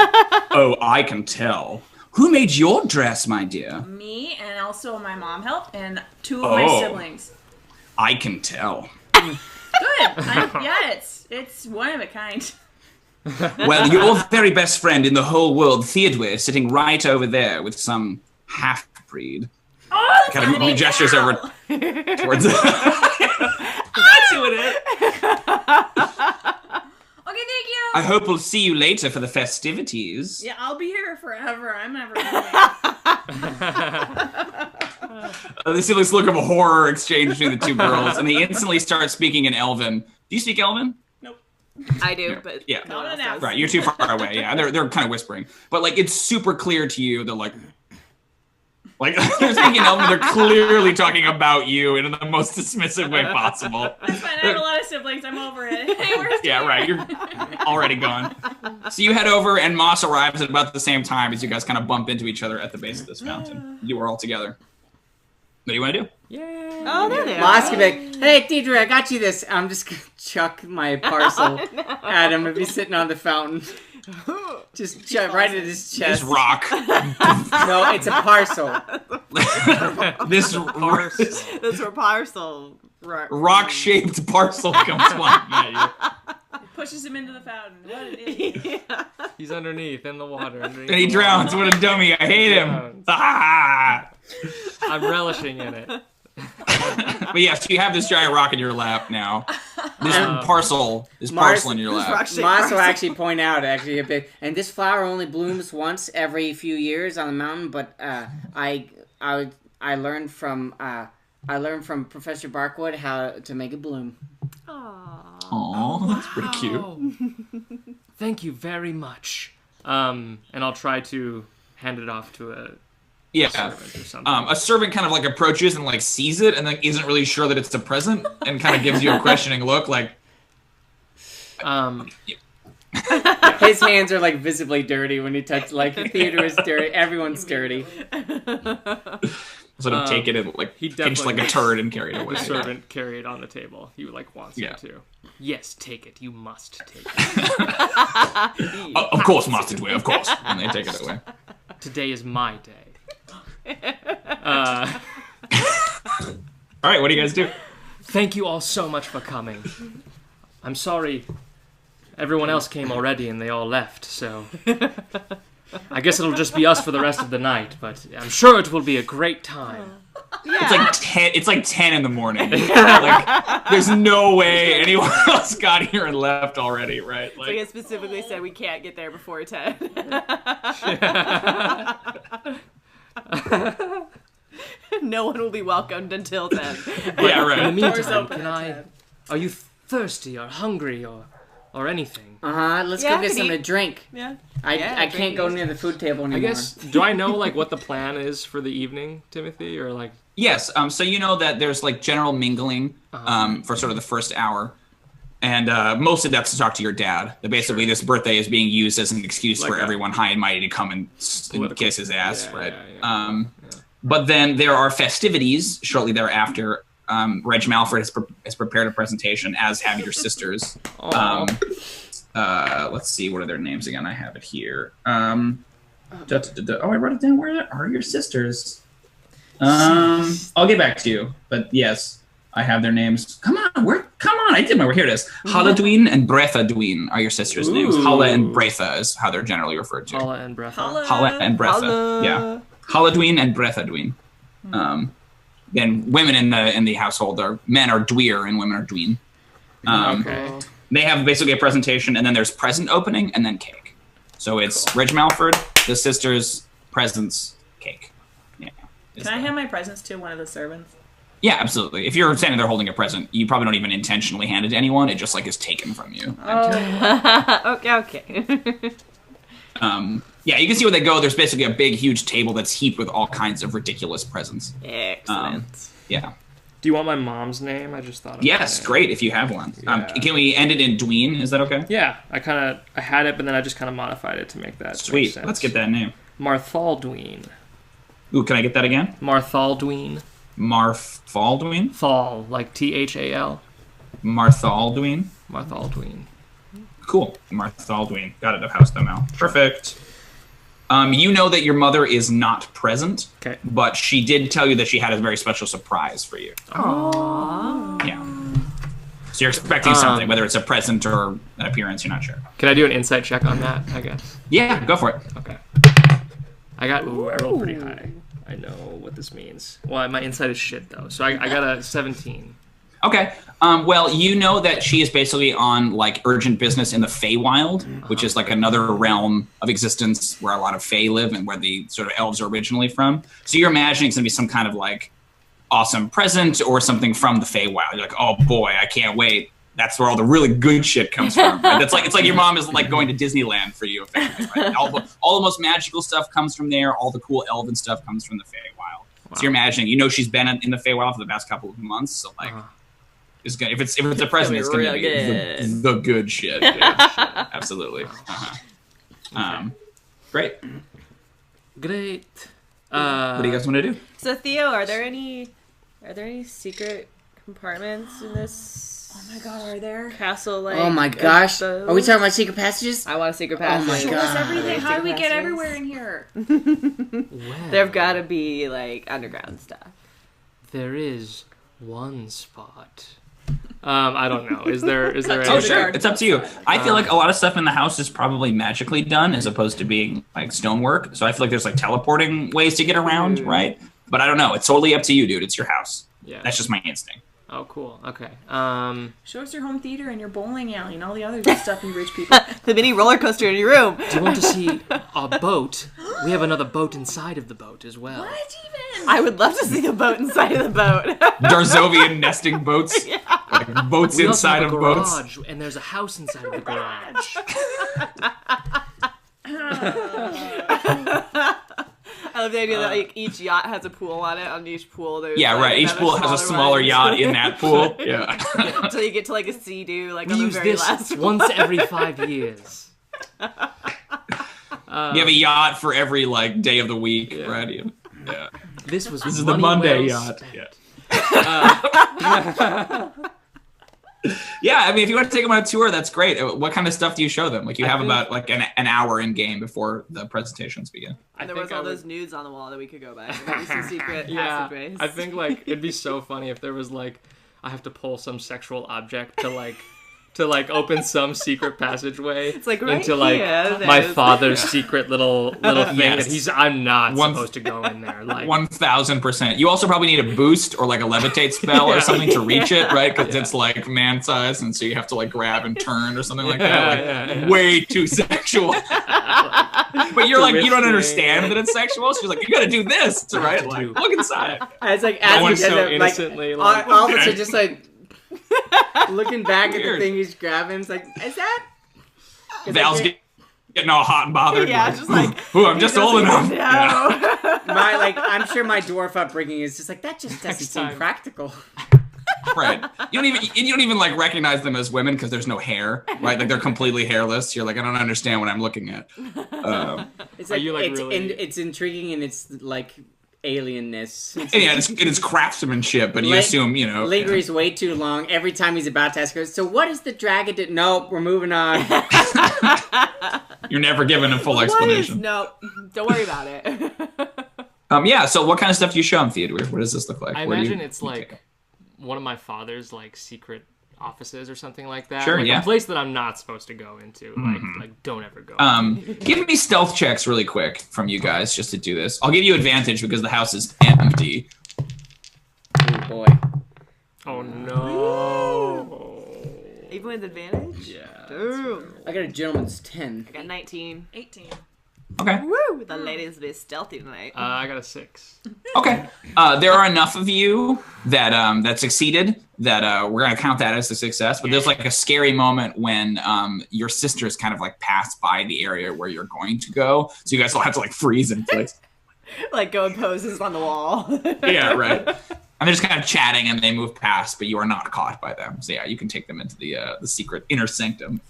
Oh, I can tell. Who made your dress, my dear? Me, and also my mom helped, and 2 of my siblings. I can tell. Good. It's one of a kind. Well, your very best friend in the whole world, Theodûir, sitting right over there with some half-breed. Oh, that's Kind of gestures over towards. That's who it is. Okay, thank you. I hope we'll see you later for the festivities. Yeah, I'll be here forever. I'm never leaving. They see this look of horror exchange between the two girls, and they instantly start speaking in Elven. Do you speak Elven? Nope. I do, but yeah. no one else does. Right, you're too far away. Yeah, they're kind of whispering, but it's super clear to you. They're like they're speaking Elven. They're clearly talking about you in the most dismissive way possible. That's fine. I have a lot of siblings. I'm over it. Yeah, right. You're already gone. So you head over, and Moss arrives at about the same time as you guys kind of bump into each other at the base of this fountain. You are all together. What do you want to do? Yeah. Oh, there they are. Moss can be like, hey, Theodûir, I got you this. I'm just going to chuck my parcel at him and be sitting on the fountain. Just right at his chest. This rock. No, it's a parcel. This That's where parcel. rock-shaped parcel comes flying at you. Pushes him into the fountain. What an idiot. He's underneath in the water. And he drowns. What a dummy. I hate him. Ah! I'm relishing in it. But yes, you have this giant rock in your lap now. This parcel in your lap. Moss will actually point out a bit, and this flower only blooms once every few years on the mountain. But I learned from Professor Barkwood how to make it bloom. Aww, that's pretty cute. Thank you very much. And I'll try to hand it off to a servant or something. A servant kind of approaches and sees it and isn't really sure that it's a present and kind of gives you a questioning look His hands are visibly dirty when he touches. Theodûir's dirty. Everyone's dirty. Sort of take it and he pinch like a turd and carry it away. The servant carry it on the table. He wants him to. Yes, take it. You must take it. Of course, Master Dwyer, of course. And they take it away. Today is my day. All right, what do you guys do? Thank you all so much for coming. I'm sorry everyone else came already and they all left, so I guess it'll just be us for the rest of the night, but I'm sure it will be a great time. Yeah. It's like 10 in the morning. There's no way anyone else got here and left already, right? It specifically said we can't get there before 10. No one will be welcomed until 10. Yeah, right. In the meantime, are you thirsty or hungry or anything? Let's go get something to drink. Yeah. I can't go near the food table anymore. I guess, do I know what the plan is for the evening, Timothy, or Yes, so you know that there's general mingling for sort of the first hour. And most of that's to talk to your dad. That basically this birthday is being used as an excuse for everyone high and mighty to come and kiss his ass, right? Yeah. But then there are festivities shortly thereafter. Reg Malford has prepared a presentation, as have your sisters. Let's see, what are their names again? I have it here. I wrote it down. Where are your sisters? I'll get back to you. But yes, I have their names. Come on, I did my work. Here it is. Halladwyn and Brethadwyn are your sisters' names. Halla and Bretha is how they're generally referred to. Halla and Bretha. Halla and Bretha. Yeah. Halladwyn and Brethadwyn. Then women in the household men are Dwyer and women are Dwyn. Okay. They have basically a presentation, and then there's present opening, and then cake. So it's Reg Malford, the sisters, presents, cake. Yeah. Can I hand my presents to one of the servants? Yeah, absolutely. If you're standing there holding a present, you probably don't even intentionally hand it to anyone. It just like is taken from you. Oh. okay. Yeah, you can see where they go. There's basically a big, huge table that's heaped with all kinds of ridiculous presents. Excellent. Yeah. Do you want my mom's name? I just thought of Yes, great if you have one. Yeah. Can we end it in Dween? Is that okay? Yeah, I had it, but then I just kind of modified it to make that Sweet. make sense. Let's get that name. Marthaldween. Ooh, can I get that again? Marthaldween. Marthaldween? Thal, like Thal. Marthaldween? Marthaldween. Cool. Marthaldween. Got it. I've housed them out. Perfect. You know that your mother is not present, okay, but she did tell you that she had a very special surprise for you. Aww. Yeah. So you're expecting something, whether it's a present or an appearance, you're not sure. Can I do an insight check on that, I guess? Yeah, go for it. Okay. I rolled pretty high. I know what this means. Well, my insight is shit, though. So I got a 17. Okay. Well, you know that she is basically on like urgent business in the Feywild, which is like another realm of existence where a lot of Fey live and where the sort of elves are originally from. So you're imagining it's going to be some kind of like awesome present or something from the Feywild. You're like, oh boy, I can't wait. That's where all the really good shit comes from. Right? It's like your mom is like going to Disneyland for you. Effectively, right? All the most magical stuff comes from there. All the cool elven stuff comes from the Feywild. Wow. So you're imagining, she's been in the Feywild for the past couple of months. So like, it's gonna, if it's a present, it's gonna be the good shit. Yeah, absolutely. Great. What do you guys want to do? So Theo, are there any secret compartments in this? Oh my god, are there? Castle, like... Oh my gosh. Are we talking about secret passages? I want a secret passage. Oh my Show god. us everything. How do we get everywhere in here? There've got to be, like, underground stuff. There is one spot. I don't know. Is there Oh, sure. It's up to you. I feel like a lot of stuff in the house is probably magically done as opposed to being, like, stonework. So I feel like there's, like, teleporting ways to get around, right? But I don't know. It's totally up to you, dude. It's your house. Yeah. That's just my instinct. Oh, cool. Okay. Show us your home theater and your bowling alley and all the other good stuff, you rich people. The mini roller coaster in your room. Do you want to see a boat? We have another boat inside of the boat as well. What even? I would love to see the boat inside of the boat. Darzovian nesting boats. Yeah. Like boats we inside also of have a boats. garage, and there's a house inside of the garage. I love the idea that like each yacht has a pool on it. On each pool, there's Right. Each pool has a smaller yacht in that pool. Yeah. Until you get to like a sea-doo, like We on the use very this last once every 5 years. You have a yacht for every like day of the week, right? Yeah. This is the Monday well yacht. spent. Yeah, I mean, if you want to take them on a tour, that's great. What kind of stuff do you show them? Like, you have about like an hour in game before the presentations begin. And there was all those nudes on the wall that we could go by. Maybe some secret passageways. I think like it'd be so funny if there was like I have to pull some sexual object to open some secret passageway. It's like right into like here, my father's secret little thing Yes. that I'm not supposed to go in there. Like 1000%. You also probably need a boost or like a levitate spell or something to reach it, right? Because it's like man size, and so you have to like grab and turn or something like that. Like, way too sexual. But you're like, you don't understand that it's sexual. So you're like, you got to do this, right? Like, look inside. It's like no one as so like, innocently all of us are just like looking back at the Weird. thing he's grabbing. It's like, is that? Val's getting all hot and bothered. Yeah, like, just like, ooh, I'm just old enough. No. Yeah. I'm sure my dwarf upbringing is just like that. Just doesn't seem time. practical. Right. You don't even like recognize them as women because there's no hair, right? Like they're completely hairless. You're like, I don't understand what I'm looking at. It's Are like, you, like, it's, really- it's intriguing in its like alienness. And yeah, it's craftsmanship, but you assume, lingers way too long. Every time he's about to ask her, so what is the dragon do? Nope, we're moving on. You're never given a full explanation. No, don't worry about it. Yeah. So what kind of stuff do you show him, Theodûir? What does this look like? I Where do imagine you it's take like it? one of my father's like secret offices or something like that. Sure, like yeah. a place that I'm not supposed to go into. Like don't ever go. Give me stealth checks really quick from you guys just to do this. I'll give you advantage because the house is empty. Oh boy. Oh no. Even with advantage? Yeah. Ooh. I got a gentleman's 10. I got 19. 18. Okay. Woo! The ladies be stealthy tonight. I got a 6. Okay. There are enough of you that succeeded that we're gonna count that as a success. But there's like a scary moment when your sisters kind of like pass by the area where you're going to go, so you guys all have to like freeze in place. Like go and poses on the wall. Yeah, right. And they're just kind of chatting, and they move past, but you are not caught by them. So yeah, you can take them into the secret inner sanctum.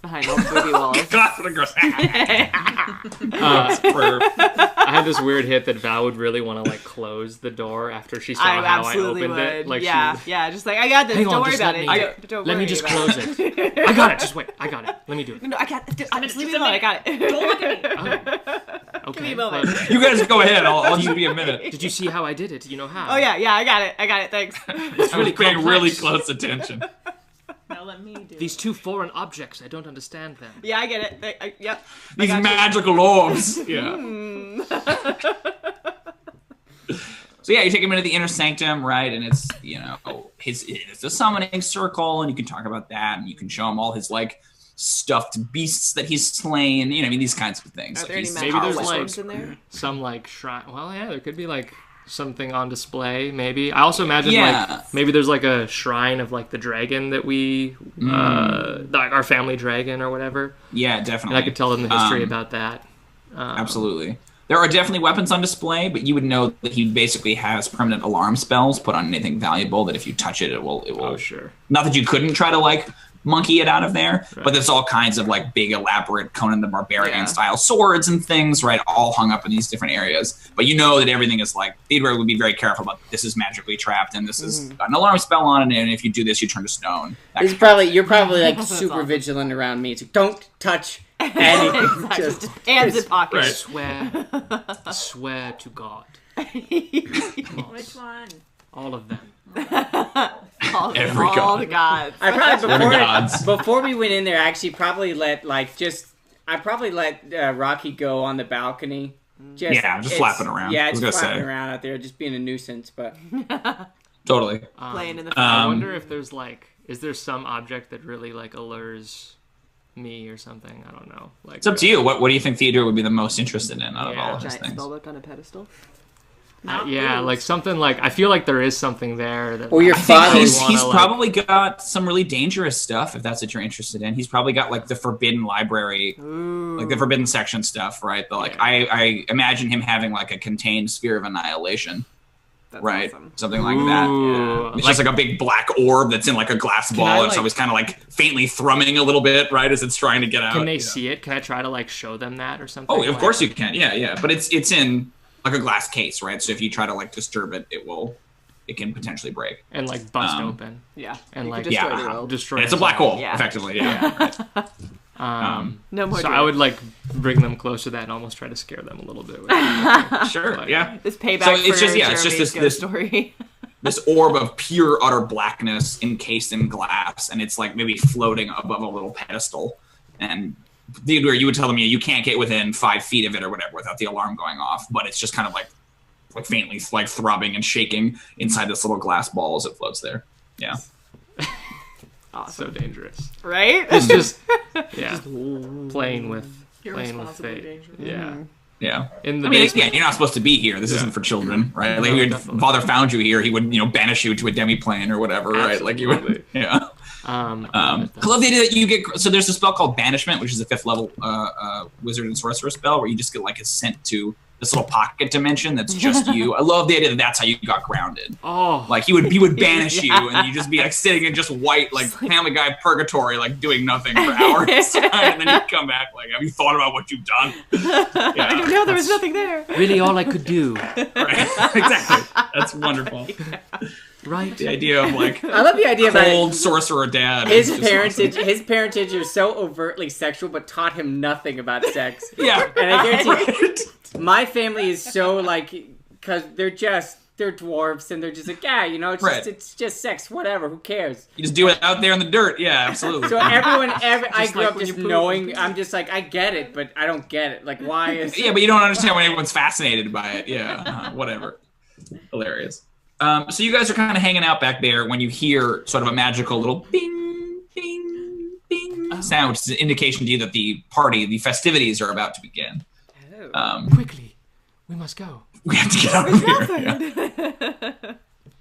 Behind all booby walls. I had this weird hit that Val would really want to like close the door after she saw how I opened it. Like, just like I got this. Don't worry about it. Let me just close it. I got it. Just wait. I got it. Let me do it. No, I got it. Just leave me alone. I got it. Don't look at me. Okay. Give me a moment. You guys go ahead. I'll give you a minute. Did you see how I did it? You know how? Oh yeah, I got it. Thanks. It's really paying really close attention. Now let me do These two foreign objects, I don't understand them. Yeah, I get it. Yep. These magical orbs. Yeah. So yeah, you take him into the inner sanctum, right? And it's it's a summoning circle, and you can talk about that, and you can show him all his like stuffed beasts that he's slain. These kinds of things. Are there any maybe there's like in there? Some like shrine. Well, yeah, there could be like something on display. Maybe I also imagine like maybe there's like a shrine of like the dragon that we like our family dragon or whatever. Yeah, definitely. And I could tell them the history about that. Absolutely. There are definitely weapons on display, but you would know that he basically has permanent alarm spells put on anything valuable that if you touch it, it will. Oh, sure. Not that you couldn't try to like monkey it out of there, but there's all kinds of like big elaborate Conan the Barbarian style swords and things, right, all hung up in these different areas. But you know that everything is like Theodûir would be very careful about this is magically trapped and this is got an alarm spell on it, and if you do this you turn to stone. You're probably like super vigilant around me, so don't touch anything. Just hands in pocket. Swear to God. Which one? All of them. all the gods. I probably before we went in there, I actually probably let Rocky go on the balcony. Just flapping around. Yeah, just flapping around out there, just being a nuisance. But totally playing in the. I wonder if there's is there some object that really like allures me or something? I don't know. Like it's up to you. What do you think Theodûir would be the most interested in out of all of his things? Spellbook on a pedestal. Like something like I feel like there is something there that. Well, your father. He's probably got some really dangerous stuff if that's what you're interested in. He's probably got like the forbidden library, like the forbidden section stuff, right? I imagine him having like a contained sphere of annihilation. That's awesome. Something like that. Yeah. It's just like a big black orb that's in like a glass ball. It's always kind of like faintly thrumming a little bit, right, as it's trying to get out. Can they see it? Can I try to like show them that or something? Oh, of course you can. Yeah. But it's in like a glass case, right? So if you try to like disturb it, it can potentially break and like bust open. Yeah, and like destroy. And it's a black hole, effectively. Yeah. Right. No more. So I would like bring them close to that and almost try to scare them a little bit. Sure. Like, yeah. This payback. So it's just Jrmi's it's just this story. This orb of pure utter blackness encased in glass, and it's like maybe floating above a little pedestal. And Theodûir, you would tell them you can't get within 5 feet of it or whatever without the alarm going off, but it's just kind of like faintly like throbbing and shaking inside this little glass ball as it floats there. Yeah. Awesome. So dangerous. Right? It's just playing with fate. Dangerous. Yeah. Yeah. Basement. You're not supposed to be here. This isn't for children, right? Like, if your father found you here, he would, banish you to a demiplane or whatever, right? Like, you would, yeah. I love the idea that you get. So there's a spell called Banishment, which is a 5th level wizard and sorcerer spell, where you just get like sent to this little pocket dimension that's just you. I love the idea that that's how you got grounded. Oh, like he would banish you, and you just be like sitting in just white, like Family Guy purgatory, like doing nothing for hours, and then you come back like, have you thought about what you've done? Yeah, I didn't know there was nothing there. Really, all I could do. Right, exactly. That's wonderful. Right. The idea of like I love the idea of old sorcerer dad. His parentage is so overtly sexual, but taught him nothing about sex. Yeah, and I guarantee my family is so like because they're dwarves and they're just like it's just sex, whatever. Who cares? You just do it out there in the dirt. Yeah, absolutely. So I grew up just knowing. I'm just like I get it, but I don't get it. Like why is? Yeah, but you don't understand when everyone's fascinated by it. Yeah, whatever. Hilarious. So you guys are kind of hanging out back there when you hear sort of a magical little bing, bing, bing sound, which is an indication to you that the festivities are about to begin. Quickly, we must go. We have to get out of here. Yeah.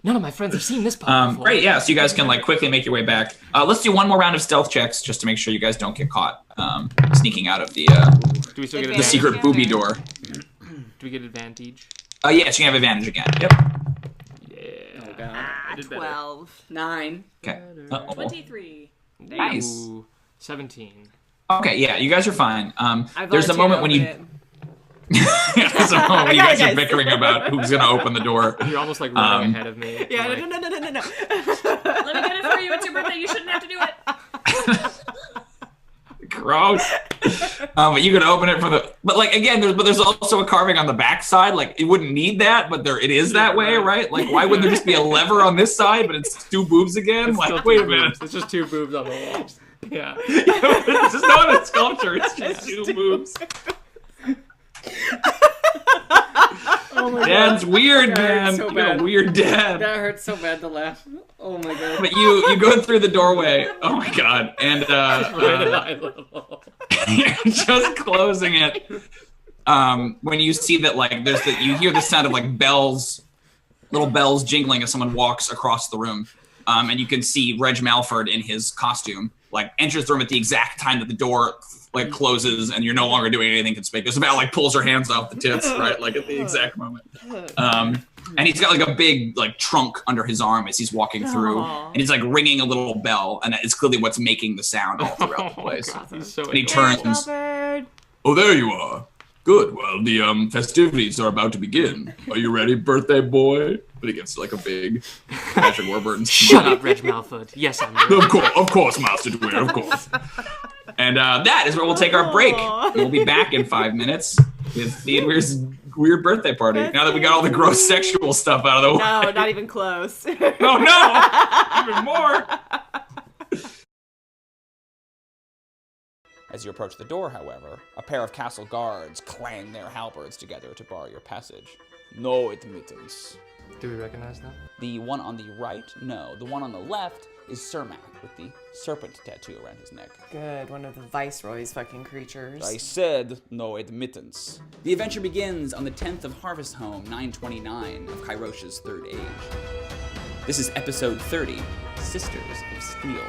None of my friends have seen this part before. Great, yeah, so you guys can like quickly make your way back. Let's do one more round of stealth checks just to make sure you guys don't get caught sneaking out of the do we still get the secret booby door. Do we get advantage? Yes, you have advantage again. Yep. Yeah. Oh god. I did better. 12. 9. Okay. 23. Nice. Ooh, 17. Okay, yeah, you guys are fine. There's a moment when you... There's a moment when you guys are bickering about who's going to open the door. You're almost like running ahead of me. Yeah, like, no. Let me get it for you. It's your birthday. You shouldn't have to do it. Gross. But you could open it for the... But like, again, there's also a carving on the back side. Like, it wouldn't need that, but it is that way, right? Like, why wouldn't there just be a lever on this side, but it's 2 boobs again? It's Like, wait a minute. It's just 2 boobs on the walls. Yeah. It's just not a sculpture. It's just 2 boobs. Oh my Dad's weird, man. so You got a bad. weird dad. That hurts so bad to laugh. Oh my god. But you go through the doorway. Oh my god. And Right at eye level. you're just closing it. When you see that, like, you hear the sound of like bells, little bells jingling as someone walks across the room. And you can see Reg Malford in his costume, like, enters the room at the exact time that the door like closes, and you're no longer doing anything conspicuous. About like pulls her hands off the tits, right? Like at the exact moment. And he's got like a big like trunk under his arm as he's walking through, and he's like ringing a little bell, and it's clearly what's making the sound all throughout the place. He's so And he turns. Oh, there you are. Good. Well, the festivities are about to begin. Are you ready, birthday boy? But he gives like a big Patrick Warburton smile. Shut up, Reg Malford. Yes, I'm ready. Of course, Master Dwyer, of course. And that is where we'll take our break. We'll be back in 5 minutes with Theodûir's weird birthday party. Now that we got all the gross sexual stuff out of the way. No, not even close. Oh no! Even more! As you approach the door, however, a pair of castle guards clang their halberds together to bar your passage. No admittance. Do we recognize them? The one on the right? No. The one on the left is Cermak with the serpent tattoo around his neck. Good, one of the Viceroy's fucking creatures. I said no admittance. The adventure begins on the 10th of Harvest Home, 929 of Kairosha's Third Age. This is episode 30, Sisters of Steel.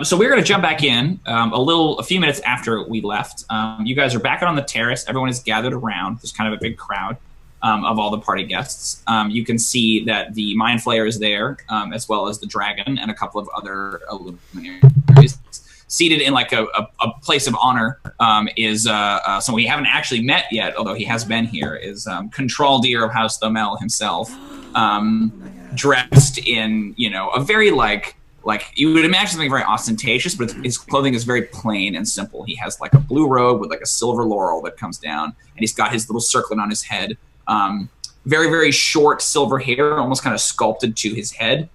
So we're going to jump back in a few minutes after we left. You guys are back out on the terrace. Everyone is gathered around. There's kind of a big crowd of all the party guests. You can see that the Mind Flayer is there, as well as the dragon and a couple of other luminaries. Seated in like a place of honor is someone we haven't actually met yet, although he has been here, is Control-Deer of House Thomel himself, dressed in, a very like you would imagine something very ostentatious, but his clothing is very plain and simple. He has like a blue robe with like a silver laurel that comes down, and he's got his little circlet on his head. Very, very short silver hair, almost kind of sculpted to his head,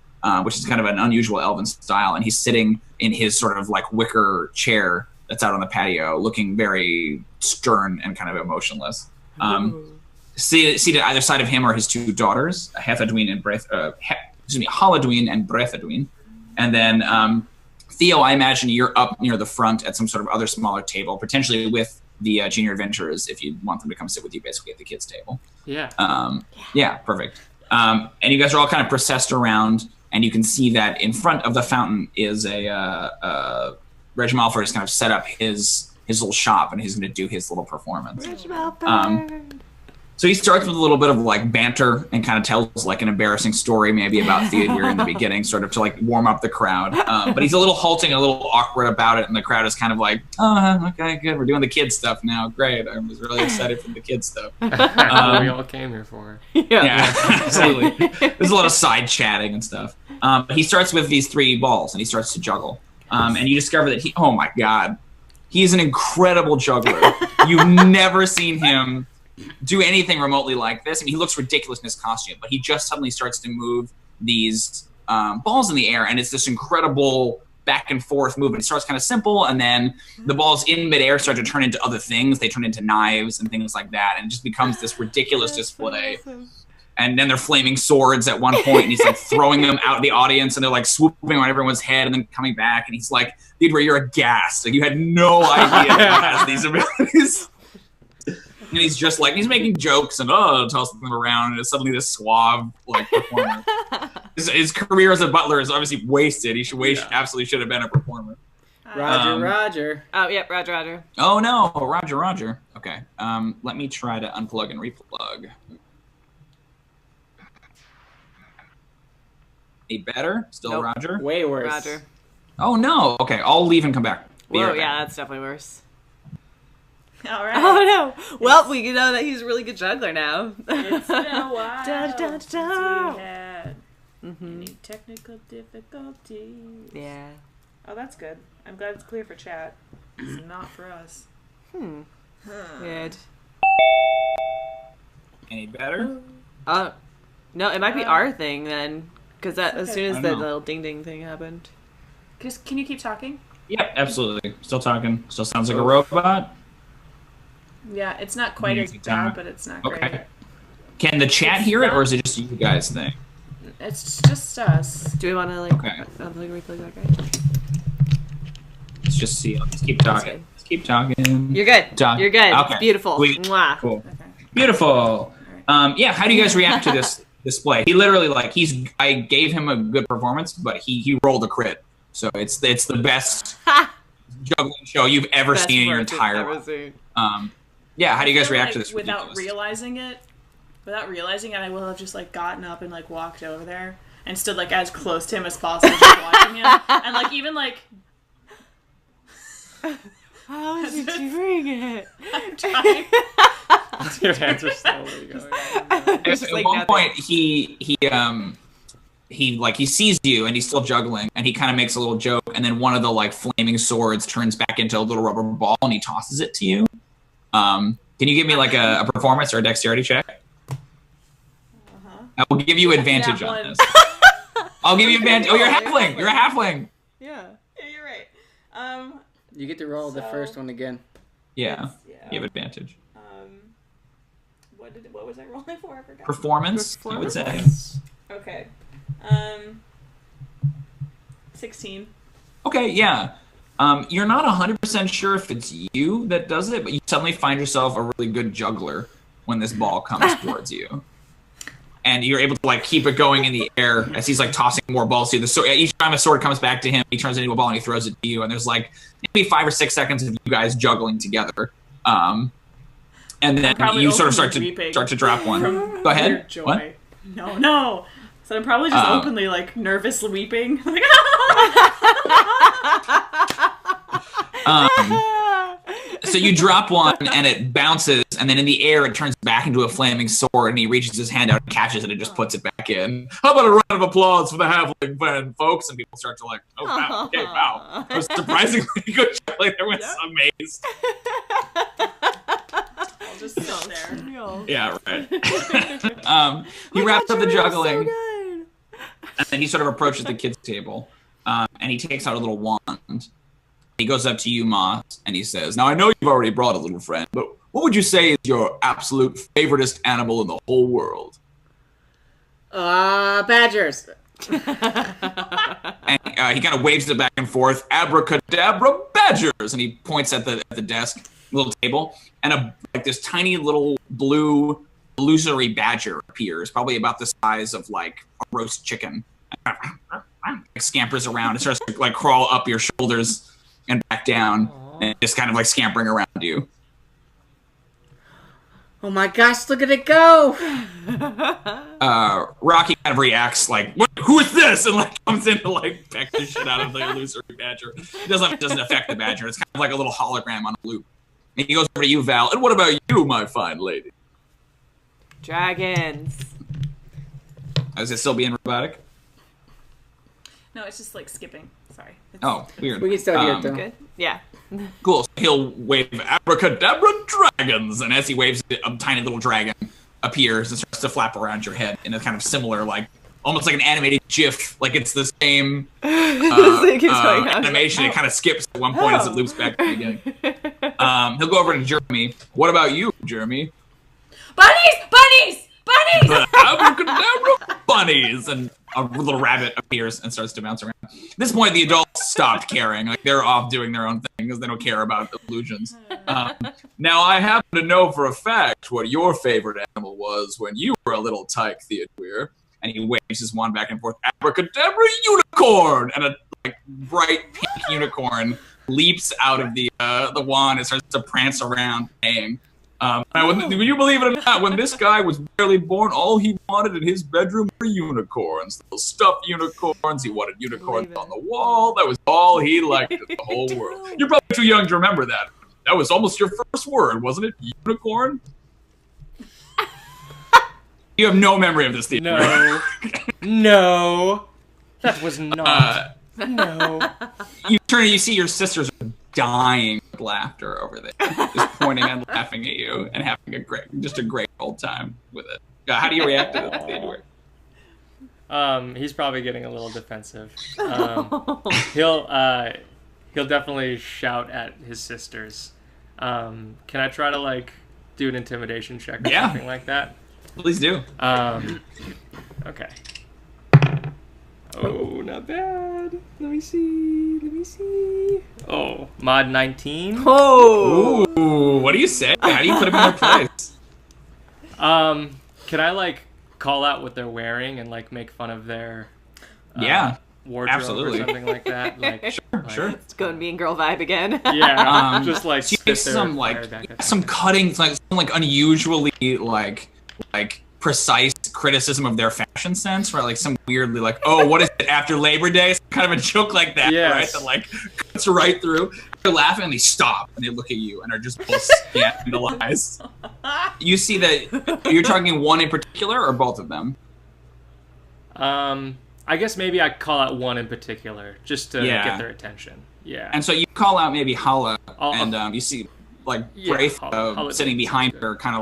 which is kind of an unusual elven style. And he's sitting in his sort of like wicker chair that's out on the patio, looking very stern and kind of emotionless. Seated either side of him are his 2 daughters, Haladwyn and Haladwyn and Brethadwyn. And then, Theo, I imagine you're up near the front at some sort of other smaller table, potentially with the junior adventurers, if you want them to come sit with you, basically at the kids' table. Yeah. Yeah, perfect. And you guys are all kind of processed around, and you can see that in front of the fountain is Reg Malford has kind of set up his little shop, and he's going to do his little performance. Reg Malford. So he starts with a little bit of like banter and kind of tells like an embarrassing story maybe about Theodûir in the beginning, sort of to like warm up the crowd. But he's a little halting, a little awkward about it, and the crowd is kind of like, oh, okay, good. We're doing the kids stuff now. Great. I was really excited for the kids stuff. We all came here for. Yeah, absolutely. There's a lot of side chatting and stuff. He starts with these 3 balls, and he starts to juggle. And you discover that oh my God, he's an incredible juggler. You've never seen him do anything remotely like this. I mean, he looks ridiculous in his costume, but he just suddenly starts to move these balls in the air, and it's this incredible back and forth movement. It starts kind of simple, and then the balls in midair start to turn into other things. They turn into knives and things like that, and it just becomes this ridiculous display. And then they're flaming swords at one point, and he's like throwing them out of the audience, and they're like swooping on everyone's head and then coming back. And he's like, Theodûir, you're aghast. Like, you had no idea he has these abilities. And he's just like, he's making jokes and tossing them around, and it's suddenly this suave like performer. His career as a butler is obviously wasted. He absolutely should have been a performer. Roger. Oh, yep, Roger. Oh no, Roger. Okay. Let me try to unplug and replug. Any better? Still nope. Roger? Way worse. Roger. Oh no. Okay, I'll leave and come back. Whoa, yeah, that's definitely worse. All right. Oh no. Well, we know that he's a really good juggler now. It's been a while since we had Mm-hmm. any technical difficulties. Yeah. Oh, that's good. I'm glad it's clear for chat. It's not for us. Weird. Any better? No, it might be our thing then, because as soon as the know. little ding ding thing happened. Can you keep talking? Yep, absolutely. Still talking. Still sounds like a robot. Yeah, it's not quite as bad, but it's not great. Okay. Can the chat hear it, or is it just you guys thing? It's just us. Do we want to like replay that guy? Let's just see. Let's keep talking. Let's keep talking. You're good. You're good. Okay. Beautiful. Mwah. Cool. Okay. Beautiful. Yeah. How do you guys react to this display? He literally I gave him a good performance, but he rolled a crit. So it's the best juggling show you've ever seen in your entire life. Yeah. How do you guys react to this? Without realizing it, I will have just like gotten up and like walked over there and stood like as close to him as possible, just watching him, and like even like. How is he doing it? I'm trying. Your hands are slowly going. At one point, he sees you and he's still juggling, and he kind of makes a little joke, and then one of the like flaming swords turns back into a little rubber ball, and he tosses it to you. Can you give me like a performance or a dexterity check? I will give you advantage on this. I'll give you advantage. Oh, you're a halfling. You're a halfling. Yeah, you're right. You get to roll the first one again. Yeah, you have advantage. What was I rolling for? I forgot. Performance, I would say. Okay. 16. Okay, yeah. You're not 100% sure if it's you that does it, but you suddenly find yourself a really good juggler when this ball comes towards you. And you're able to like keep it going in the air as he's like tossing more balls to you. Each time a sword comes back to him, he turns it into a ball and he throws it to you. And there's like maybe 5 or 6 seconds of you guys juggling together. And then you sort of start to drop one. Go ahead. Joy. What? No. So I'm probably just openly like nervous weeping. Like, so you drop one and it bounces, and then in the air it turns back into a flaming sword, and he reaches his hand out and catches it and just puts it back in. How about a round of applause for the halfling fan, folks? And people start to like, oh wow, okay, wow. That was surprisingly good. Like everyone's amazed. I'll just sit there. Yeah, right. He wraps up the juggling, and then he sort of approaches the kids' table, and he takes out a little wand. He goes up to you, Moss, and he says, now I know you've already brought a little friend, but what would you say is your absolute favoriteest animal in the whole world? Badgers. And he kind of waves it back and forth, abracadabra badgers, and he points at the desk, little table, and this tiny little blue illusory badger appears, probably about the size of like a roast chicken. It scampers around and starts to like crawl up your shoulders and back down, and just kind of like scampering around you. Oh my gosh, look at it go! Rocky kind of reacts like, who is this? And like comes in to like peck the shit out of the illusory badger. It doesn't affect the badger. It's kind of like a little hologram on a loop. And he goes over to you, Val. And what about you, my fine lady? Dragons. Is it still being robotic? No, it's just like skipping. Sorry. Weird. We can still hear it though. Good. Yeah. Cool. So he'll wave abracadabra dragons, and as he waves, a tiny little dragon appears and starts to flap around your head in a kind of similar, like almost like an animated GIF. Like it's the same animation. It kind of skips at one point as it loops back to the beginning. He'll go over to Jrmi. What about you, Jrmi? Bunnies! Bunnies! The abracadabra bunnies! And a little rabbit appears and starts to bounce around. At this point, the adults stopped caring. Like, they're off doing their own thing because they don't care about illusions. Now, I happen to know for a fact what your favorite animal was when you were a little tyke, Theodûir. And he waves his wand back and forth. Abracadabra unicorn! And a bright pink unicorn leaps out of the wand and starts to prance around, paying. Would you believe it or not, when this guy was barely born, all he wanted in his bedroom were unicorns. Little stuffed unicorns. He wanted unicorns on the wall. That was all he liked in the whole world. You're probably too young to remember that. That was almost your first word, wasn't it? Unicorn? You have no memory of this, Steve. No. No. That was not. No. You turn and you see your sisters are dying with laughter over there. Just pointing and laughing at you and having a great old time with it. How do you react to this, Theodûir? He's probably getting a little defensive. He'll definitely shout at his sisters. Can I try to do an intimidation check or something like that? Please do. Okay. Oh, not bad. Let me see. Oh, mod 19. Oh. Ooh, what do you say? How do you put him in their place? Can I call out what they're wearing and make fun of their wardrobe absolutely. or something like that? Sure. It's going Mean Girl vibe again. Yeah. Just so you some cutting, some unusually precise criticism of their fashion sense, right? Some weirdly oh, what is it after Labor Day? Some kind of a joke like that, yes. Right? That cuts right through. They're laughing and they stop and they look at you and are just both scandalized. You see that you're talking one in particular or both of them? I guess maybe I call out one in particular just to get their attention. Yeah. And so you call out maybe Hala, and you see Braith sitting behind her, kind of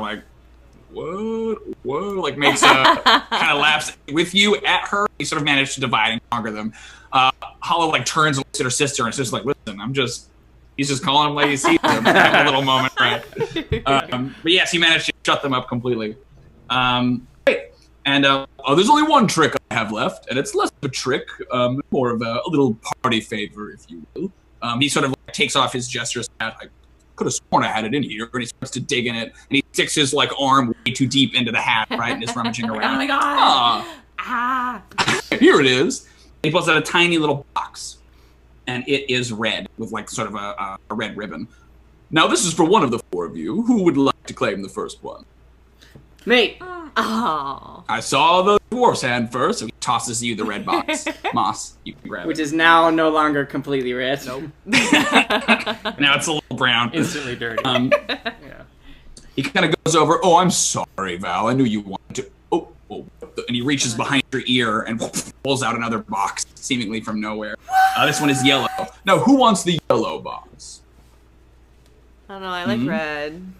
what? Makes kind of laughs with you at her. You sort of manage to divide and conquer them. Hala turns and looks at her sister and says listen, he's just calling them like he sees them. Have a little moment, right? But yes, you managed to shut them up completely. Great. And there's only one trick I have left, and it's less of a trick, more of a little party favor, if you will. He sort of takes off his jester's hat. I could have sworn I had it in here, and he starts to dig in it, and he sticks his arm way too deep into the hat, right, and is rummaging around. Oh my god! Here it is. He pulls out a tiny little box, and it is red with sort of a red ribbon. Now this is for one of the four of you. Who would like to claim the first one? Mate. Oh. I saw the dwarf's hand first, so he tosses you the red box. Moss, you can grab it. Which is now no longer completely red. Nope. Now it's a little brown. Instantly dirty. Yeah. He kind of goes over, oh, I'm sorry, Val. I knew you wanted to. Oh. And he reaches behind your ear and pulls out another box, seemingly from nowhere. This one is yellow. Now, who wants the yellow box? I don't know, I like red.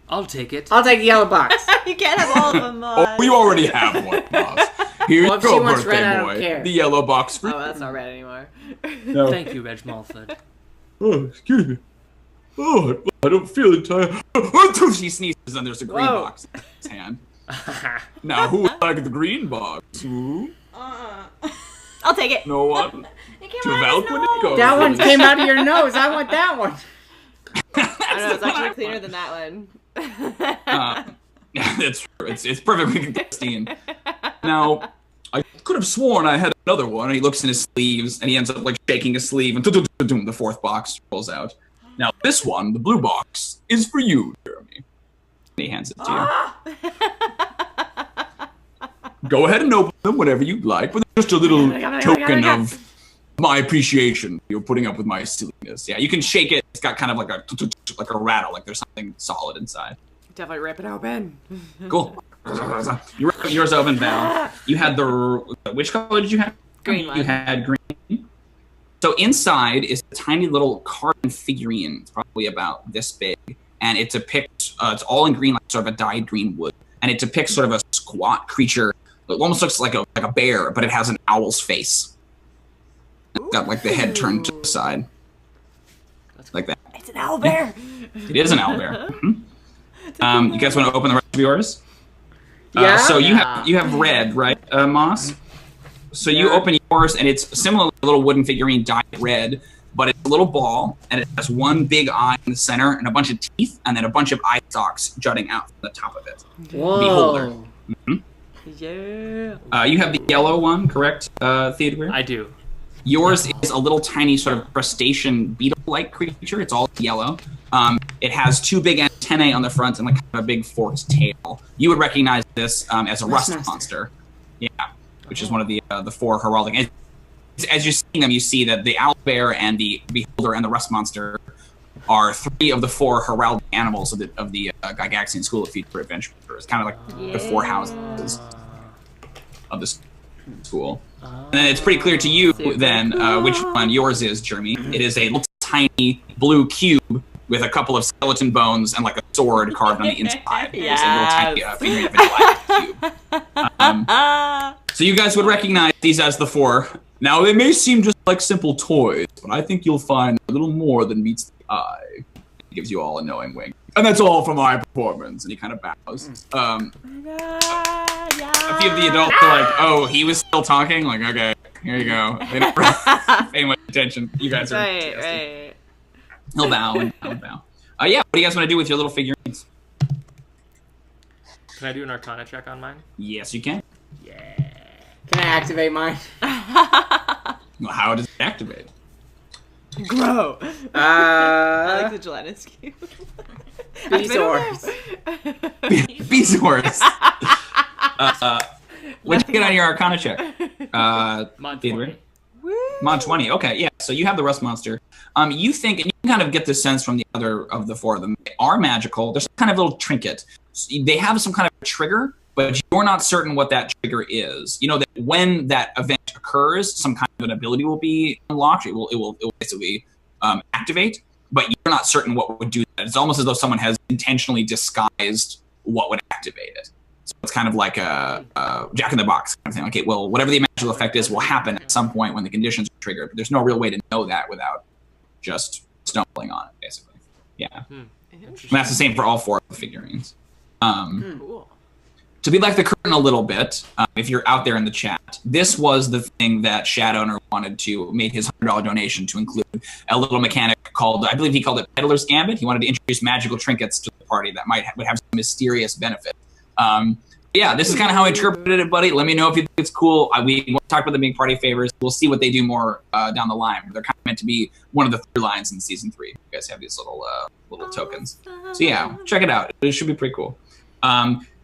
I'll take it. I'll take the yellow box. You can't have all of them, Moss. Oh, you already have one, Moss. Here you go, birthday red, boy. The yellow box for you. Oh, that's not red anymore. No. Thank you, Reg Malford. Oh, excuse me. Oh, I don't feel it. She sneezes and there's a green box in his hand. Now, who would like the green box? Who? I'll take it. No one? To Valqwyn it goes. That one came out of your nose. I want that one. I know, it's actually cleaner than that one. Yeah, that's true. It's perfectly pristine. Now, I could have sworn I had another one. He looks in his sleeves, and he ends up shaking his sleeve, and the fourth box rolls out. Now, this one, the blue box, is for you, Jrmi. And he hands it to you. Go ahead and open them whenever you'd like, with just a little token of my appreciation. You're putting up with my silliness. Yeah, you can shake it. It's got kind of like a rattle, like there's something solid inside. Definitely rip it open. Cool. You rip yours open, Val. You had which color did you have? Green one. You had green. So inside is a tiny little carbon figurine. It's probably about this big, and it depicts. It's all in green, like sort of a dyed green wood, and it depicts sort of a squat creature. It almost looks like a bear, but it has an owl's face. It's got the head turned to the side, like that. It's an owl bear. It is an owl bear. Mm-hmm. You guys want to open the rest of yours? So you have red, right, Moss? So you open yours, and it's similar to a little wooden figurine dyed red, but it's a little ball, and it has one big eye in the center, and a bunch of teeth, and then a bunch of eye stalks jutting out from the top of it. Whoa. Beholder. Yeah. You have the yellow one, correct, Theodûir? I do. Yours is a little tiny sort of crustacean beetle-like creature. It's all yellow. It has two big antennae on the front and like kind of a big forked tail. You would recognize this as a rust monster. Yeah, which is one of the four heraldic. As you're seeing them, you see that the owlbear and the beholder and the rust monster are three of the four heraldic animals of the Gygaxian School of Future Adventurers. Kind of like the four houses of the school. And then it's pretty clear to you then which one yours is, Jrmi. It is a little tiny blue cube with a couple of skeleton bones and like a sword carved on the inside. It's a little tiny figurine of a black cube. So you guys would recognize these as the four. Now, they may seem just like simple toys, but I think you'll find a little more than meets the eye. He gives you all a knowing wink. And that's all for my performance. And he kind of bows. A few of the adults are like, oh, he was still talking? Like, okay, here you go. They don't really pay much attention. You guys are Right. He'll bow and bow. Yeah, what do you guys want to do with your little figurines? Can I do an Arcana check on mine? Yes, you can. Yeah. Can I activate mine? Well, how does it activate? Grow. I like the gelatinous cube. Bezoars. Bezoars. What'd you get on your Arcana check? Mod 20. Mod 20. Okay, yeah. So you have the rust monster. You think, and you can kind of get the sense from the other of the four of them, they are magical. There's some kind of little trinket. So they have some kind of trigger, but you're not certain what that trigger is. You know that when that event occurs, some kind of an ability will be unlocked. It will basically activate, but you're not certain what would do that. It's almost as though someone has intentionally disguised what would activate it. So it's kind of like a Jack in the Box kind of thing. Okay, well, whatever the magical effect is will happen at some point when the conditions are triggered, but there's no real way to know that without just stumbling on it, basically. Yeah. And that's the same for all four of the figurines. Cool. To be like the curtain a little bit, if you're out there in the chat, this was the thing that Shadowner wanted to make his $100 donation to include a little mechanic called, I believe he called it Peddler's Gambit. He wanted to introduce magical trinkets to the party that would have some mysterious benefit. Yeah, this is kind of how I interpreted it, buddy. Let me know if you think it's cool. We won't talk about the big party favors. We'll see what they do more down the line. They're kind of meant to be one of the through lines in season 3. You guys have these little tokens. So yeah, check it out. It should be pretty cool.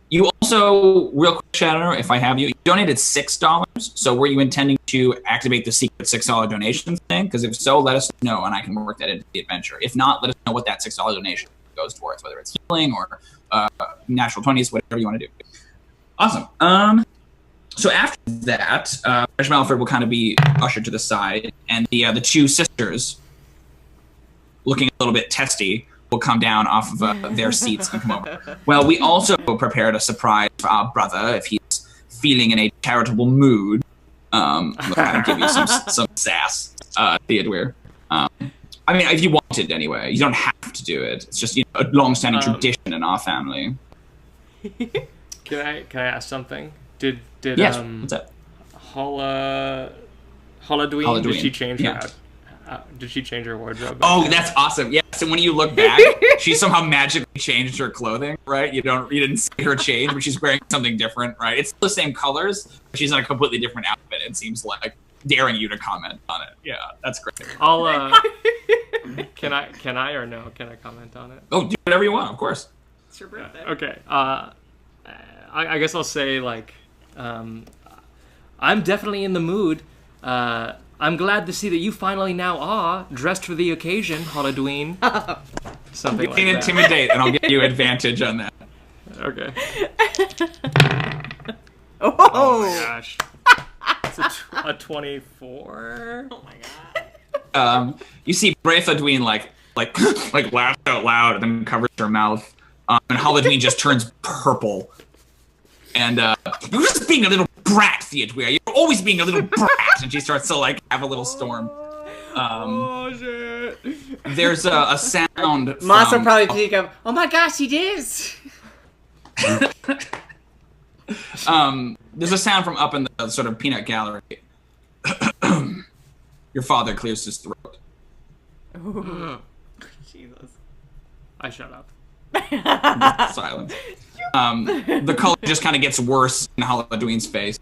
You also, real quick, Shadow, if I have you, donated $6. So were you intending to activate the secret $6 donation thing? Because if so, let us know, and I can work that into the adventure. If not, let us know what that $6 donation goes towards, whether it's healing or natural 20s, whatever you want to do. Awesome. So after that, Regiment Alfred will kind of be ushered to the side, and the two sisters, looking a little bit testy, will come down off of their seats and come over. Well, we also prepared a surprise for our brother if he's feeling in a charitable mood. We'll kind of give you some sass, Theodûir. I mean, if you wanted anyway, you don't have to do it. It's just a long-standing tradition in our family. Can I ask something? Did yes, what's up? Halfling, did she change her? Did she change her wardrobe? Oh, that's awesome! Yeah. So when you look back, she somehow magically changed her clothing, right? You didn't see her change, but she's wearing something different, right? It's still the same colors, but she's in a completely different outfit. It seems like daring you to comment on it. Yeah, that's great. I'll. Can I or no? Can I comment on it? Oh, do whatever you want, of course. It's your birthday. Okay. I guess I'll say I'm definitely in the mood. I'm glad to see that you finally now are dressed for the occasion, Halfling. Something like that. Intimidate, and I'll give you advantage on that. Okay. Oh my gosh. It's a 24. Oh my god. You see Halfling like laughs out loud and then covers her mouth. And Halfling just turns purple. And you're just being a little brat, Theodûir. You're always being a little brat. And she starts to have a little storm. Oh shit! There's a sound. Moss will probably pick up. Oh my gosh, he is. There's a sound from up in the sort of peanut gallery. Your father clears his throat. Jesus. I shut up. Silence. The color just kind of gets worse in Halfling's face.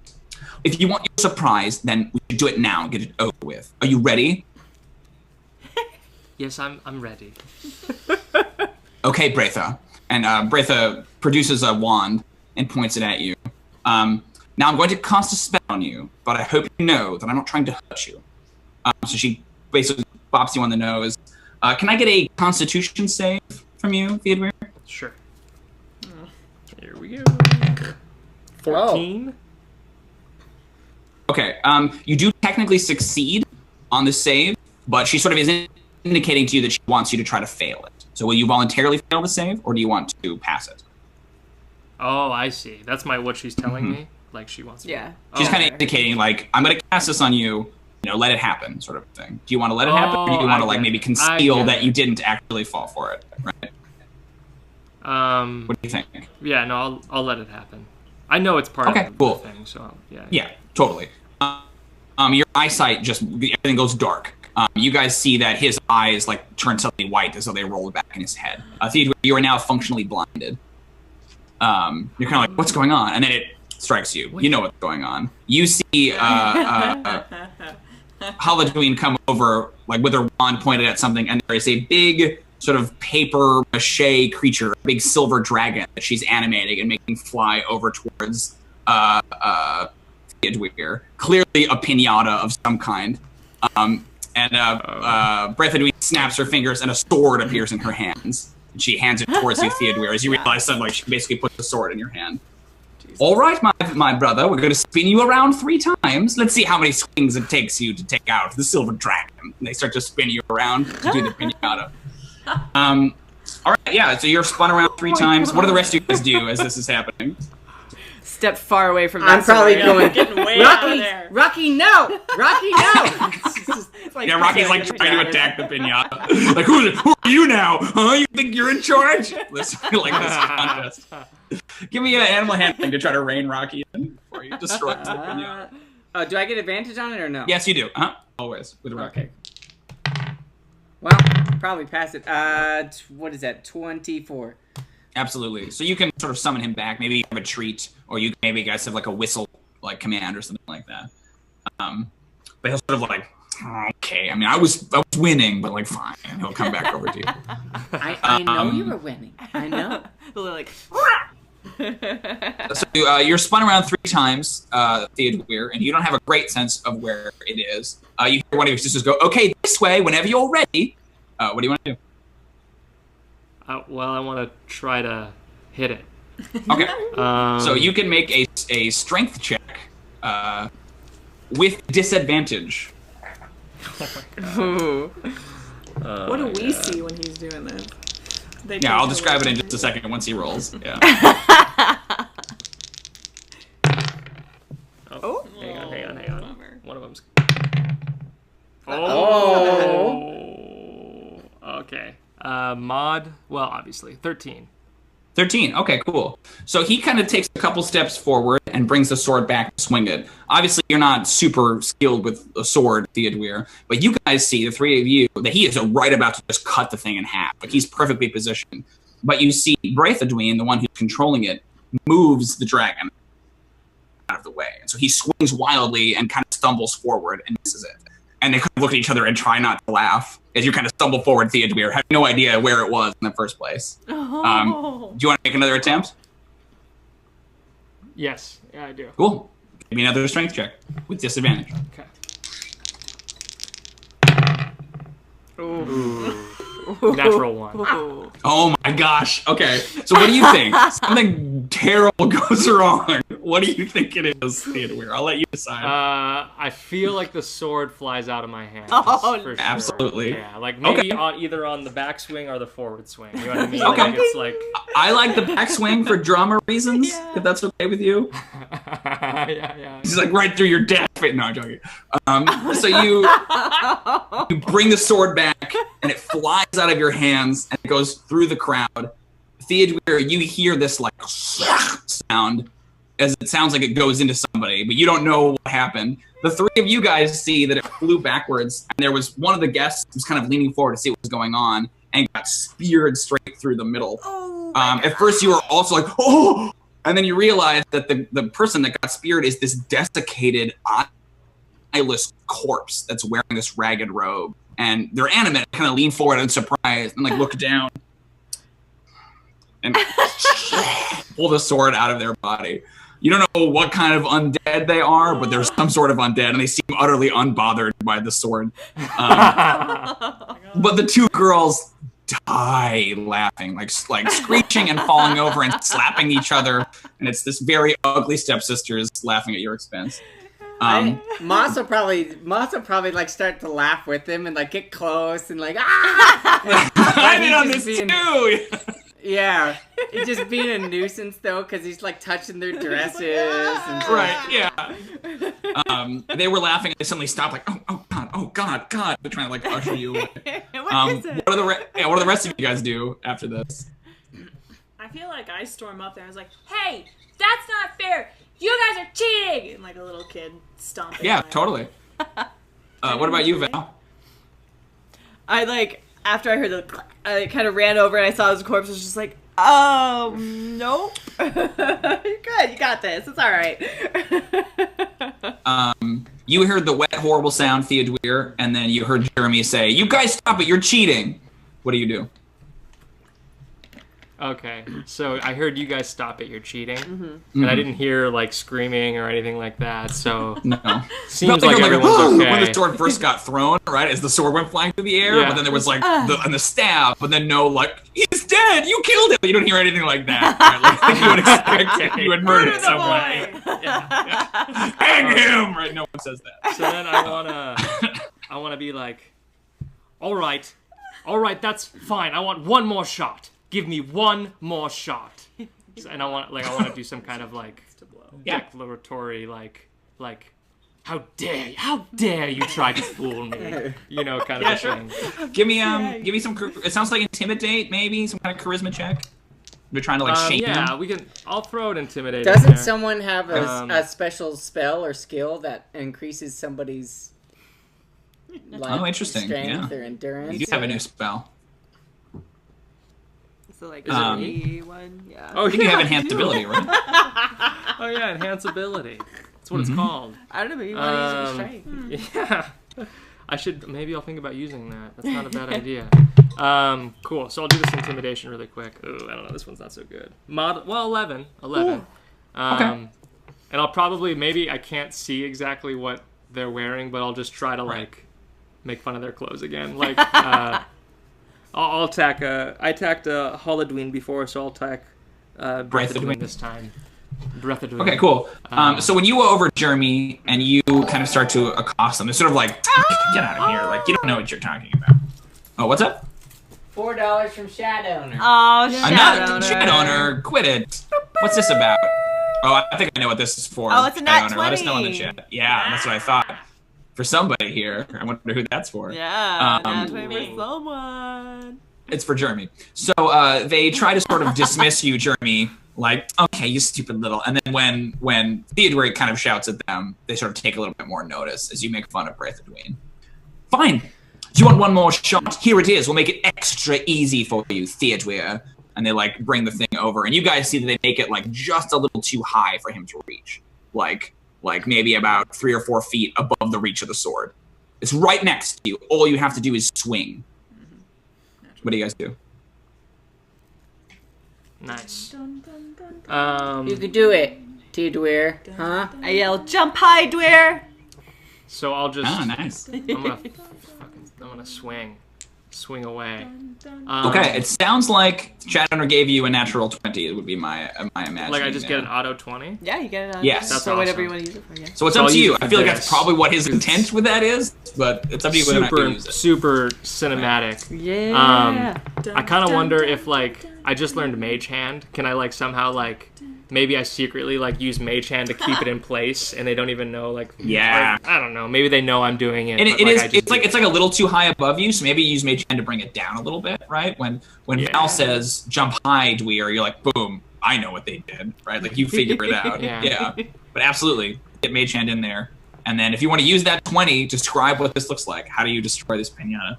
If you want your surprise, then we should do it now and get it over with. Are you ready? Yes, I'm ready. Okay, Bretha. And Bretha produces a wand and points it at you. Now I'm going to cast a spell on you, but I hope you know that I'm not trying to hurt you. So she basically bops you on the nose. Can I get a Constitution save from you, Theodûir? Sure. Here we go. 14. Okay, you do technically succeed on the save, but she sort of is indicating to you that she wants you to try to fail it. So will you voluntarily fail the save, or do you want to pass it? Oh, I see. That's what she's telling me? Like, she wants to... Yeah. She's kind of indicating, like, I'm going to cast this on you, let it happen, sort of thing. Do you want to let it happen, or do you want to, maybe conceal that you didn't actually fall for it, right? What do you think? Yeah, no, I'll let it happen. I know it's part of the thing, so yeah. Yeah, totally. Your eyesight everything goes dark. You guys see that his eyes turn suddenly white as though they rolled back in his head. Theodûir, you are now functionally blinded. You're kind of like, what's going on? And then it strikes you. You know what's going on. You see Halfling come over with her wand pointed at something, and there is a big sort of paper mache creature, a big silver dragon that she's animating and making fly over towards Theodûir. Clearly a pinata of some kind. Bretha snaps her fingers and a sword appears in her hands. And she hands it towards you, Theodûir, as you realize suddenly she basically puts the sword in your hand. Jesus. All right, my brother, we're going to spin you around 3 times. Let's see how many swings it takes you to take out the silver dragon. And they start to spin you around to do the pinata. All right, yeah, so you're spun around 3 times. God. What do the rest of you guys do as this is happening? Step far away from that. I'm probably going, getting way out of there. Rocky, no! Rocky, no! Yeah, Rocky's trying to attack the pinata. Who are you now? Huh? You think you're in charge? This contest. Give me an animal handling to try to rein Rocky in before you destroy the pinata. Do I get advantage on it or no? Yes, you do. Always with Rocky. Okay. Well, probably pass it. What is that? 24. Absolutely. So you can sort of summon him back. Maybe you have a treat, or maybe you guys have a whistle command or something like that. But he'll sort of okay. I mean, I was winning, but fine. And he'll come back over to you. I know you were winning. I know. So you're spun around 3 times, Theodûir, and you don't have a great sense of where it is. You hear one of your sisters go, "Okay, this way. Whenever you're ready." What do you want to do? Well, I want to try to hit it. Okay. So you can make a strength check with disadvantage. Oh what do we see when he's doing this? I'll describe it in just a second once he rolls. Yeah. Hang on. One of them's... Okay. Mod, well, obviously, 13. 13, okay, cool. So he kind of takes a couple steps forward and brings the sword back to swing it. Obviously, you're not super skilled with a sword, Theodûir, but you guys see, the 3 of you, that he is right about to just cut the thing in half. He's perfectly positioned. But you see Theodûir, the one who's controlling it, moves the dragon out of the way. And so he swings wildly and kind of stumbles forward and misses it. And they kind of look at each other and try not to laugh as you kind of stumble forward, Theodûir, having no idea where it was in the first place. Do you want to make another attempt? Yes, yeah, I do. Cool. Give me another strength check with disadvantage. Okay. Ooh. Natural 1. Oh my gosh. Okay. So what do you think? Something terrible goes wrong. What do you think it is, Theodûir? I'll let you decide. I feel like the sword flies out of my hand. Oh, for sure. Absolutely. Yeah, maybe either on the backswing or the forward swing. You know what I mean? Okay. It's I like the backswing for drama reasons, if that's okay with you. yeah. He's right through your death. No, I'm joking. So you bring the sword back, and it flies out of your hands, and it goes through the crowd. Theodûir, you hear this sound as it sounds like it goes into somebody, but you don't know what happened. The three of you guys see that it flew backwards, and there was one of the guests who was kind of leaning forward to see what was going on, and got speared straight through the middle. At first, you were also like, oh! And then you realize that the person that got speared is this desiccated, eyeless corpse that's wearing this ragged robe. And they're animate, kind of lean forward in surprise, and like look down. And pull the sword out of their body. You don't know what kind of undead they are, but there's some sort of undead, and they seem utterly unbothered by the sword. But the two girls die laughing, like screeching and falling over and slapping each other, and it's this very ugly stepsisters laughing at your expense. Moss will probably like start to laugh with him and like get close and like I did on this too. Yeah, he's just being a nuisance though, because he's like touching their dresses. And right, yeah. They were laughing and they suddenly stopped, like, oh God. They're trying to like usher you away. What do the rest of you guys do after this? I feel like I storm up there. I was like, hey, that's not fair. You guys are cheating! And like a little kid stomping. Yeah, totally. What about you, Val? After I heard I kind of ran over and I saw his corpse. I was just like, oh, nope. You're good. You got this. It's all right. You heard the wet, horrible sound, Theodûir, and then you heard Jrmi say, you guys stop it. You're cheating. What do you do? Okay, so I heard you guys stop it. You're cheating, and I didn't hear like screaming or anything like that. So no, seems like everyone's okay. When the sword first got thrown, right, as the sword went flying through the air, but then there was like the stab, but then no, like he's dead. You killed him. You don't hear anything like that. Right? Like, you would expect you would murder someone. Hang him. Right? No one says that. So then I wanna be like, all right, that's fine. I want one more shot. Give me one more shot, and I want to do some kind of like declaratory like how dare you try to fool me, kind of thing. Give me some. It sounds like intimidate, maybe some kind of charisma check. We're trying to like shame him. Yeah, we can. I'll throw it intimidate. Doesn't someone have a special spell or skill that increases somebody's interesting. strength or endurance? You do have a new spell. So like one, yeah. Oh, I think you have enhanced ability, right? Oh yeah, enhanced ability. That's what it's called. I don't know, maybe you want to use your strength. Yeah. Maybe I'll think about using that. That's not a bad idea. Cool. So I'll do this intimidation really quick. Ooh, I don't know. This one's not so good. 11. Okay. And I'll probably, maybe I can't see exactly what they're wearing, but I'll just try to like make fun of their clothes again. Like, I'll attack. I attacked Halfling before, so I'll attack Breath of Dwayne this time. Breath of Dwayne. Okay, cool. So when you go over Jrmi and you kind of start to accost them, they're sort of like, get out of here. Like, you don't know what you're talking about. Oh, what's up? $4 from Shadowner. Oh, I'm not Shadowner. Quit it. What's this about? Oh, I think I know what this is for. Oh, it's a nat 20. Let us know in the chat. Yeah, that's what I thought. For somebody here. I wonder who that's for. Yeah, nat 20 for someone. It's for Jrmi. So they try to sort of dismiss you, Jrmi, like, okay, you stupid little. And then when Theodûir kind of shouts at them, they sort of take a little bit more notice as you make fun of Breath of Dwayne. Fine. Do you want one more shot? Here it is. We'll make it extra easy for you, Theodûir. And they like bring the thing over, and you guys see that they make it like just a little too high for him to reach, like maybe about 3 or 4 feet above the reach of the sword. It's right next to you. All you have to do is swing. What do you guys do? Nice. You could do it, Theodûir, huh? I yell, jump high, Dwyer! So I'll just. Ah, nice. I'm gonna swing away. Okay, it sounds like Shadowner gave you a natural 20. It would be my imagining. Like I just get an auto 20? Yeah, you get it on. Yes. That's so awesome. whatever you want to use it for, yeah. So it's up to you. I feel like that's probably what his intent with that is, but it's up to you whether or not you use it. Super cinematic. Yeah. I kind of wonder if like I just learned Mage Hand. Can I like somehow like maybe I secretly like use Mage Hand to keep it in place and they don't even know like yeah. I don't know. Maybe they know I'm doing it. And but, it's like a little too high above you, so maybe you use Mage Hand to bring it down a little bit, right? When Val says jump high, Dwyer, you're like boom. I know what they did, right? Like, you figure it out. Yeah. But absolutely, get Mage Hand in there. And then if you want to use that 20, describe what this looks like. How do you destroy this pinata?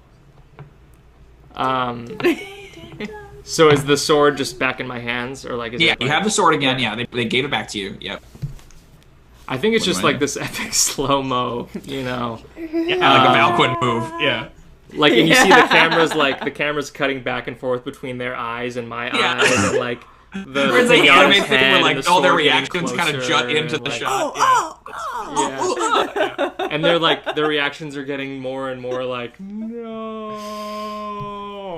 So is the sword just back in my hands, or like? Is you have the sword again. Yeah, they gave it back to you. Yep. I think it's just like this epic slow-mo, you know. Yeah, like a Valqwyn move. Yeah. Like, and you see the camera's cutting back and forth between their eyes and my eyes, and like it's like anime thing where like all their reactions kind of jut into the shot. And they're like, their reactions are getting more and more like, no,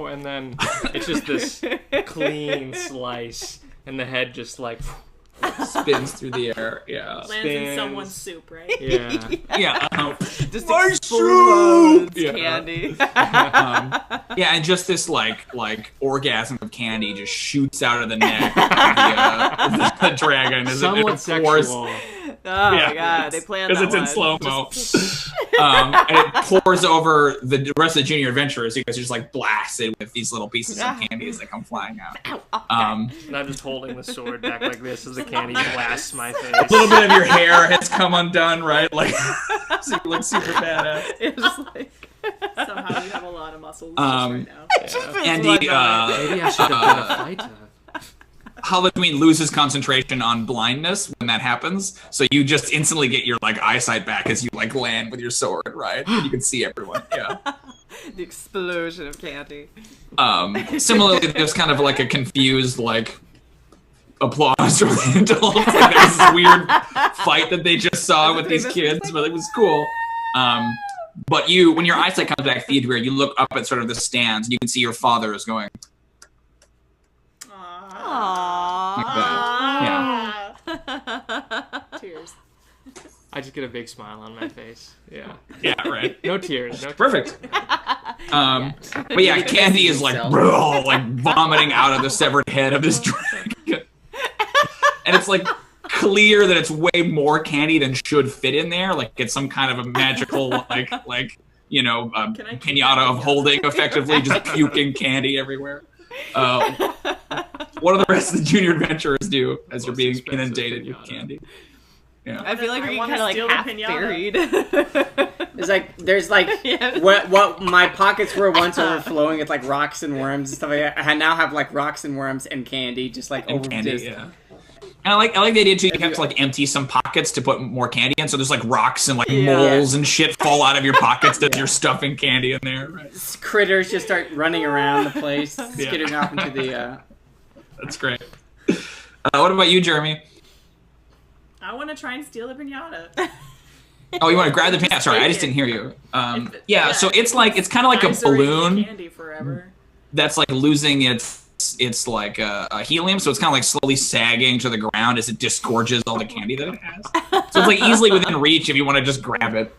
and then it's just this clean slice, and the head just like spins through the air. Yeah, lands in someone's soup, right? Yeah. Just my explodes soup! candy. And just this like orgasm of candy just shoots out of the neck of the dragon as somewhat it pours. sexual. Oh my god, they planned that because it's in slow-mo. And it pours over the rest of the junior adventurers. You guys are just like blasted with these little pieces of candy as they come flying out. And I'm just holding the sword back like this as the candy blasts my face. A little bit of your hair has come undone, right? Like, so you look super badass. It was like somehow you have a lot of muscles right now. And maybe I should have been a fighter. Halfling loses concentration on blindness when that happens, so you just instantly get your like eyesight back as you like land with your sword, right? You can see everyone. Yeah. The explosion of candy. Similarly, there's kind of like a confused like applause from the adults. Like, there's this weird fight that they just saw with these kids, but it was cool. But when your eyesight comes back, Theodûir, you look up at sort of the stands, and you can see your father is going. Aww. Like that. Yeah. Tears. I just get a big smile on my face. Yeah. Yeah, right. No tears. No tears. Perfect. But yeah, candy is like vomiting out of the severed head of this dragon. And it's like clear that it's way more candy than should fit in there. Like it's some kind of a magical pinata of holding, effectively just puking candy everywhere. What do the rest of the junior adventurers do as you're being inundated with candy? Yeah. I feel like we're kind of like half buried. It's like there's like what my pockets were once overflowing with like rocks and worms and stuff like that. I now have like rocks and worms and candy, just like over candy. just, Yeah. And I like the idea too. You have to like empty some pockets to put more candy in, so there's like rocks and like moles and shit fall out of your pockets that you're stuffing candy in there. Right? Critters just start running around the place, skittering off into the. That's great. What about you, Jrmi? I want to try and steal the pinata. Oh, you want to grab the pinata? Sorry, I just didn't hear you. So it's kind of like a balloon. Candy forever. That's like losing its like a helium, so it's kind of like slowly sagging to the ground as it disgorges all the candy that it has. So it's like easily within reach if you want to just grab it.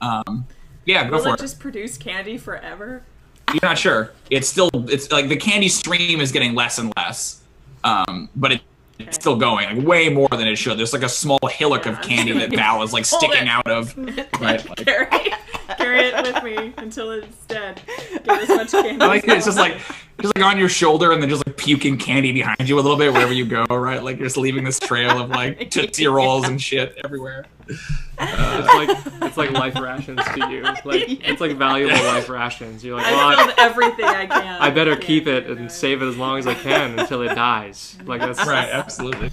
Go for it. Will it just produce candy forever? You're not sure. It's like the candy stream is getting less and less, but it's still going like way more than it should. There's like a small hillock of candy that Val is like sticking out of. Right. Like, carry it with me until it's dead. Get as much candy. I like it. It's just like on your shoulder and then just like puking candy behind you a little bit wherever you go. Right. Like you're just leaving this trail of like Tootsie Rolls and shit everywhere. It's like life rations to you. It's like valuable life rations. You're like, well, I filled everything I can. I better keep it and save it as long as I can until it dies. Like that's right. Absolutely.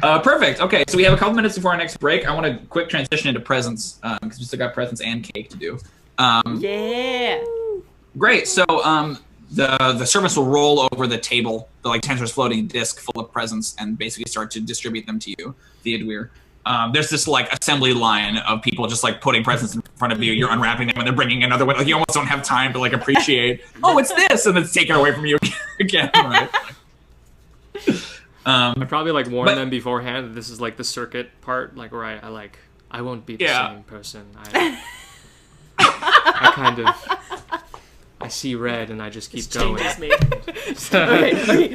Perfect. Okay, so we have a couple minutes before our next break. I want to quick transition into presents because we still got presents and cake to do. Great. So the servants will roll over the table, the like Tensor's floating disc full of presents, and basically start to distribute them to you, Theodûir. There's this like assembly line of people just like putting presents in front of you. You're unwrapping them and they're bringing another one. Like you almost don't have time to like appreciate. Oh, it's this, and it's taken away from you again. Right. I probably like warn them beforehand that this is like the circuit part, like where I won't be the same person. I kind of I see red and I just keep going. Changes me.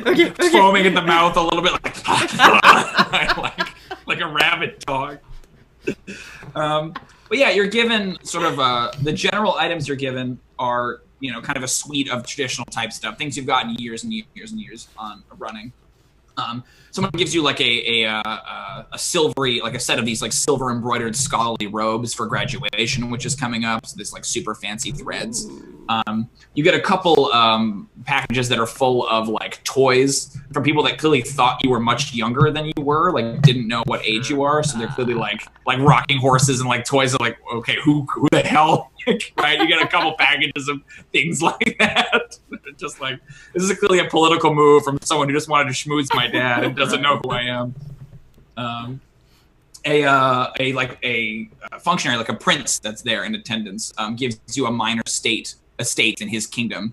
Okay. Foaming in the mouth a little bit, like a rabid dog. But yeah, you're given sort of the general items you're given are kind of a suite of traditional type stuff, things you've gotten years and years and years on running. Someone gives you like a silvery, like a set of these like silver embroidered scholarly robes for graduation, which is coming up. So there's like super fancy threads. You get a couple packages that are full of like toys from people that clearly thought you were much younger than you were, like didn't know what age you are. So they're clearly like rocking horses and like toys are like, okay, who the hell? Right? You get a couple packages of things like that. Just like, this is clearly a political move from someone who just wanted to schmooze my dad and doesn't know who I am. A functionary, like a prince that's there in attendance, gives you a minor estate in his kingdom.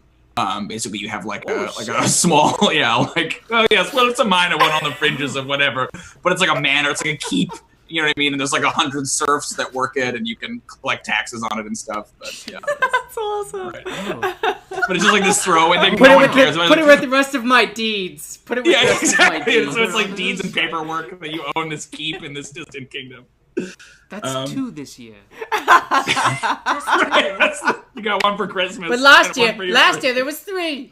Basically, you have like a small, it's a minor one on the fringes of whatever, but it's like a manor, it's like a keep. You know what I mean? And there's like 100 serfs that work it, and you can collect taxes on it and stuff. But yeah, that's awesome. Right. But it's just like this throwaway thing. Put it with the rest of my deeds. Put it with the rest of my deeds. So it's like deeds and paperwork that you own this keep in this distant kingdom. That's 2 this year. You got 1 for Christmas. But last year there was 3.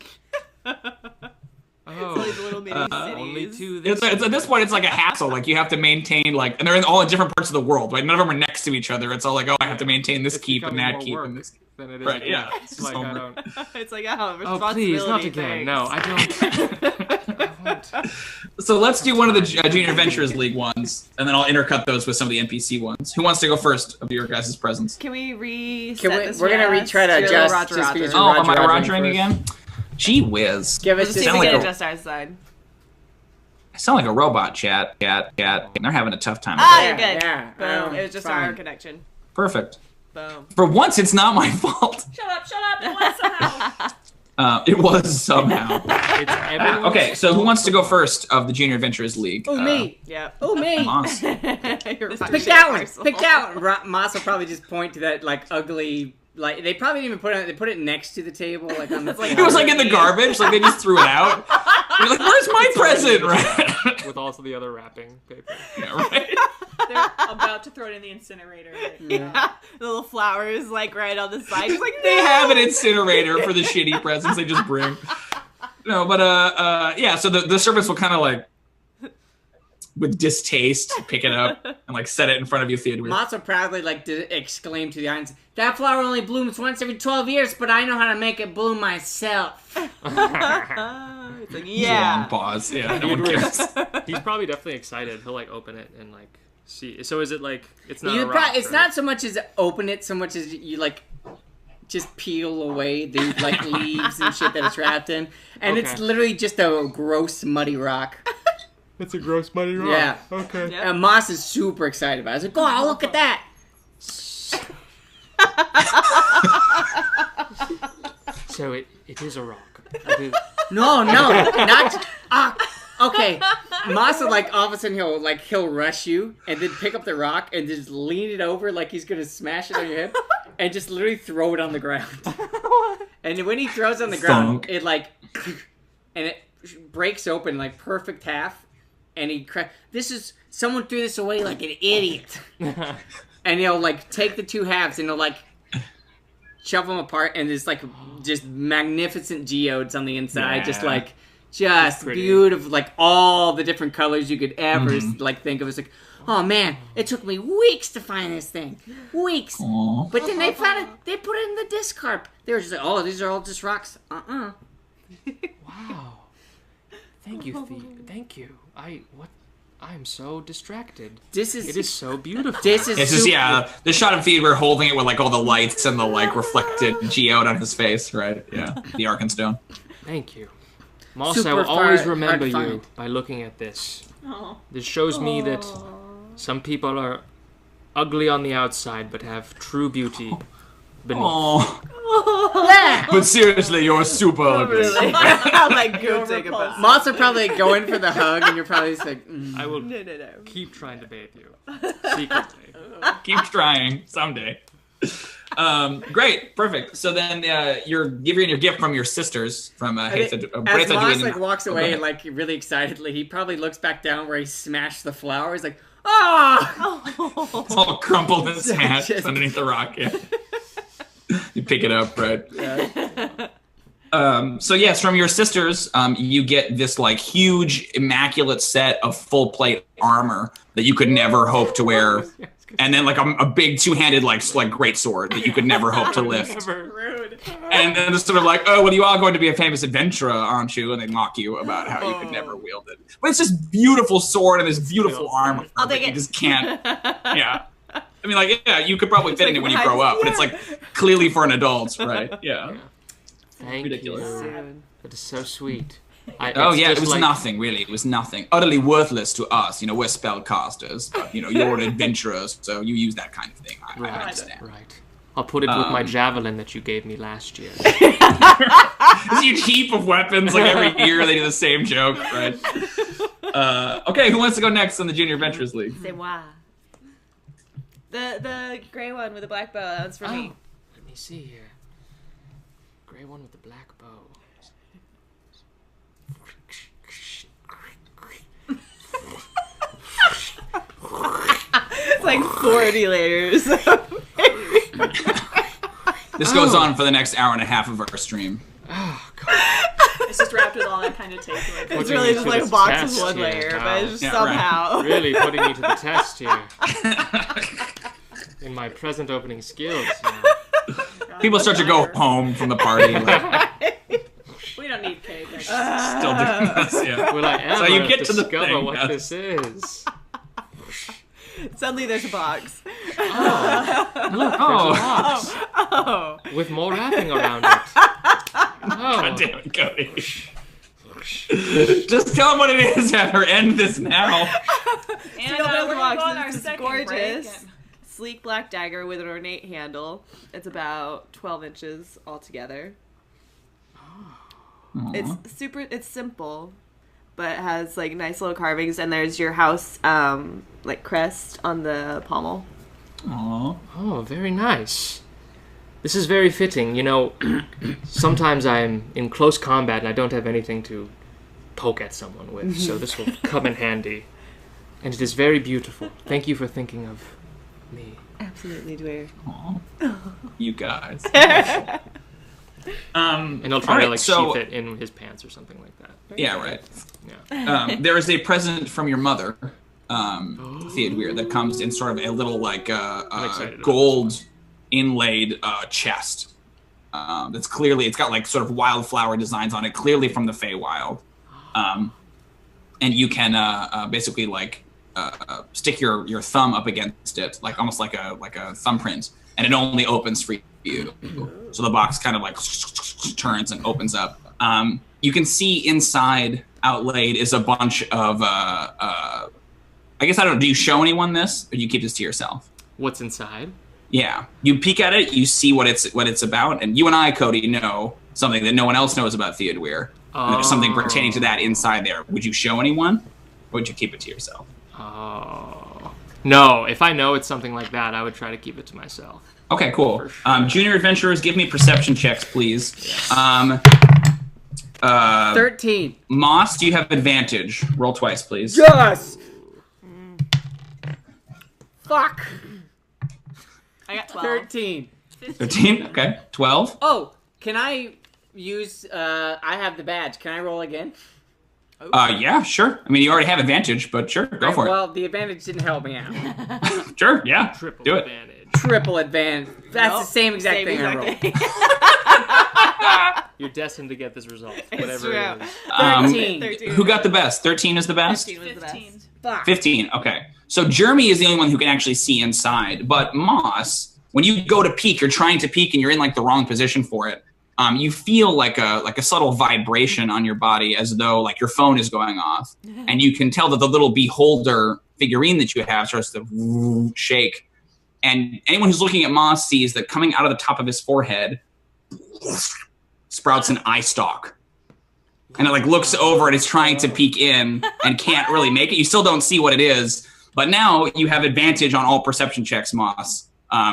Oh, it's little mini cities. Only 2 it's at this point, it's like a hassle. Like you have to maintain and they're all in different parts of the world. Right? None of them are next to each other. It's all like, I have to maintain this keep and that keep and this keep. Than it is right? Yeah. It's like I don't. It's like responsibility. Oh please, not again. Thanks. No, I don't. So let's do one of the Junior Adventurers League ones, and then I'll intercut those with some of the NPC ones. Who wants to go first of your guys' presents? Can we reset this? We're gonna retry to adjust. Roger. Am I Rogering again? Gee whiz. Give us Let's see if we can adjust our side. I sound like a robot chat. They're having a tough time. You're good. Yeah. Boom. It was just our connection. Perfect. Boom. For once, it's not my fault. Shut up. It was somehow. It was somehow. It's everyone's Okay, so who wants to go first of the Junior Adventurers League? Oh, me. Yeah. Oh, me. Moss. Pick Pick that one. Pick that one. Moss will probably just point to that like ugly. Like they probably didn't even put it. They put it next to the table, like on the. It was like in the garbage. Like they just threw it out. You're like, "Where's my present?" Right? With also the other wrapping paper. Yeah, right. They're about to throw it in the incinerator. Yeah. The little flowers like right on the side. Just like They have an incinerator for the shitty presents they just bring. No, but yeah. So the servants will kind of like, with distaste, pick it up and like set it in front of you, Theodûir. Moss will proudly like exclaim to the audience, "That flower only blooms once every 12 years, but I know how to make it bloom myself." it's like, yeah. Long pause. Yeah, no one cares. He's probably definitely excited. He'll like open it and like see. So is it like it's not? A rock, it's right? not so much as open it, so much as you like just peel away the like leaves and shit that it's wrapped in, and it's literally just a gross muddy rock. It's a gross muddy rock. Yeah. Okay. Yep. And Moss is super excited about it. He's like, "Oh, look at that!" So it is a rock. It is... No, not. Okay. Moss will like all of a sudden he'll rush you and then pick up the rock and just lean it over like he's gonna smash it on your head and just literally throw it on the ground. And when he throws it on the ground, it like and it breaks open like perfect half. And someone threw this away like an idiot. And he'll like take the 2 halves and he'll like shove them apart and there's like just magnificent geodes on the inside. Yeah. Just beautiful, like all the different colors you could ever like think of. It's like, oh man, it took me weeks to find this thing. Weeks. Aww. But then they found it, they put it in the discard. They were just like, oh, these are all just rocks. Wow. Thank you, Thank you. I'm so distracted. It is so beautiful. It's just the shot of Theodûir holding it with like all the lights and the like reflected geode on his face, right? Yeah, the Arkenstone. Thank you, Moss. I will always remember you by looking at this. Oh. This shows me that some people are ugly on the outside but have true beauty beneath. Oh. But seriously, you're super ugly. Really? I'll like go take a bath. Moss are probably going for the hug, and you're probably just like, I will No. keep trying to bathe you secretly. Keep trying someday. Great, perfect. So then you're giving your gift from your sisters from as Moss like walks away like really excitedly, he probably looks back down where he smashed the flower. He's like, oh! It's all crumpled and smashed underneath the rock. Yeah. You pick it up, right? Yeah. So yes, from your sisters, you get this like huge, immaculate set of full plate armor that you could never hope to wear, and then like a big two-handed like great sword that you could never hope to lift. Rude. And then it's sort of like, oh, well, you are going to be a famous adventurer, aren't you? And they mock you about how you could never wield it. But it's this beautiful sword and this beautiful armor. I'll take it. You just can't. Yeah. I mean, like, yeah, you could probably fit in it when you grow up, but it's like clearly for an adult, right? Yeah. Thank Ridiculous. you. That is so sweet. It was nothing, really. It was nothing. Utterly worthless to us. You know, we're spellcasters, but, you know, you're adventurers, so you use that kind of thing. I understand. Right. I'll put it with my javelin that you gave me last year. This huge heap of weapons. Like, every year they do the same joke, right? Okay, who wants to go next on the Junior Adventurers League? C'est moi. The gray one with the black bow, that one's for me. Let me see here. Gray one with the black bow. It's like 40 layers. This goes on for the next hour and a half of our stream. Oh, God. It's just wrapped with all that kind of tape. It's really just like a box with one layer, but it's just somehow. Right. Really putting me to the test here. In my present opening skills. People start to go home from the party. We don't need cake. Still doing this, yeah. Will I ever So you get to the discover thing, what yes. this is? Suddenly there's a box. Look, there's a box. Oh. With more wrapping around it. God damn it, Cody. Just tell him what it is, Heather. End this now. And So we're the going box on our is this second gorgeous, break. sleek black dagger with an ornate handle. It's about 12 inches altogether. It's simple, but it has like nice little carvings, and there's your house like crest on the pommel. Aww. Oh, very nice. This is very fitting. You know, sometimes I'm in close combat and I don't have anything to poke at someone with, so this will come in handy. And it is very beautiful. Thank you for thinking of me. Absolutely, Dwayne. Aww. You guys. And I'll try to sheath it in his pants or something like that. Yeah, right. Yeah. There is a present from your mother, Theodûir, that comes in sort of a little like gold inlaid chest. That's clearly, it's got like sort of wildflower designs on it, clearly from the Feywild. And you can basically like stick your thumb up against it, like almost like a thumbprint, and it only opens for you. So the box kind of like turns and opens up. You can see inside, outlaid, is a bunch of I guess, I don't know, do you show anyone this, or do you keep this to yourself? What's inside? Yeah, you peek at it, you see what it's about, and you and I, Cody, know something that no one else knows about Theodûir. And there's something pertaining to that inside there. Would you show anyone, or would you keep it to yourself? Oh. No, if I know it's something like that, I would try to keep it to myself. Okay, cool. Sure. Junior adventurers, give me perception checks, please. Yes. 13. Moss, do you have advantage? Roll twice, please. Yes! Fuck! I got 12. 13. 13? Okay. 12? Oh, can I use, I have the badge. Can I roll again? Yeah, sure. I mean, you already have advantage, but sure, go for Well, the advantage didn't help me out. it. Sure, yeah. Triple Do it. advantage. Triple advantage. That's the same exact thing I rolled. You're destined to get this result, It's whatever true. it is. 13. Who got the best? 13 is the best? 15 was the best. 15. Fuck. 15, okay. So Jrmi is the only one who can actually see inside, but Moss, when you go to peek, you're trying to peek and you're in like the wrong position for it. You feel like a subtle vibration on your body, as though like your phone is going off, and you can tell that the little beholder figurine that you have starts to shake. And anyone who's looking at Moss sees that coming out of the top of his forehead sprouts an eye stalk. And it like looks over and it's trying to peek in and can't really make it. You still don't see what it is, but now you have advantage on all perception checks, Moss,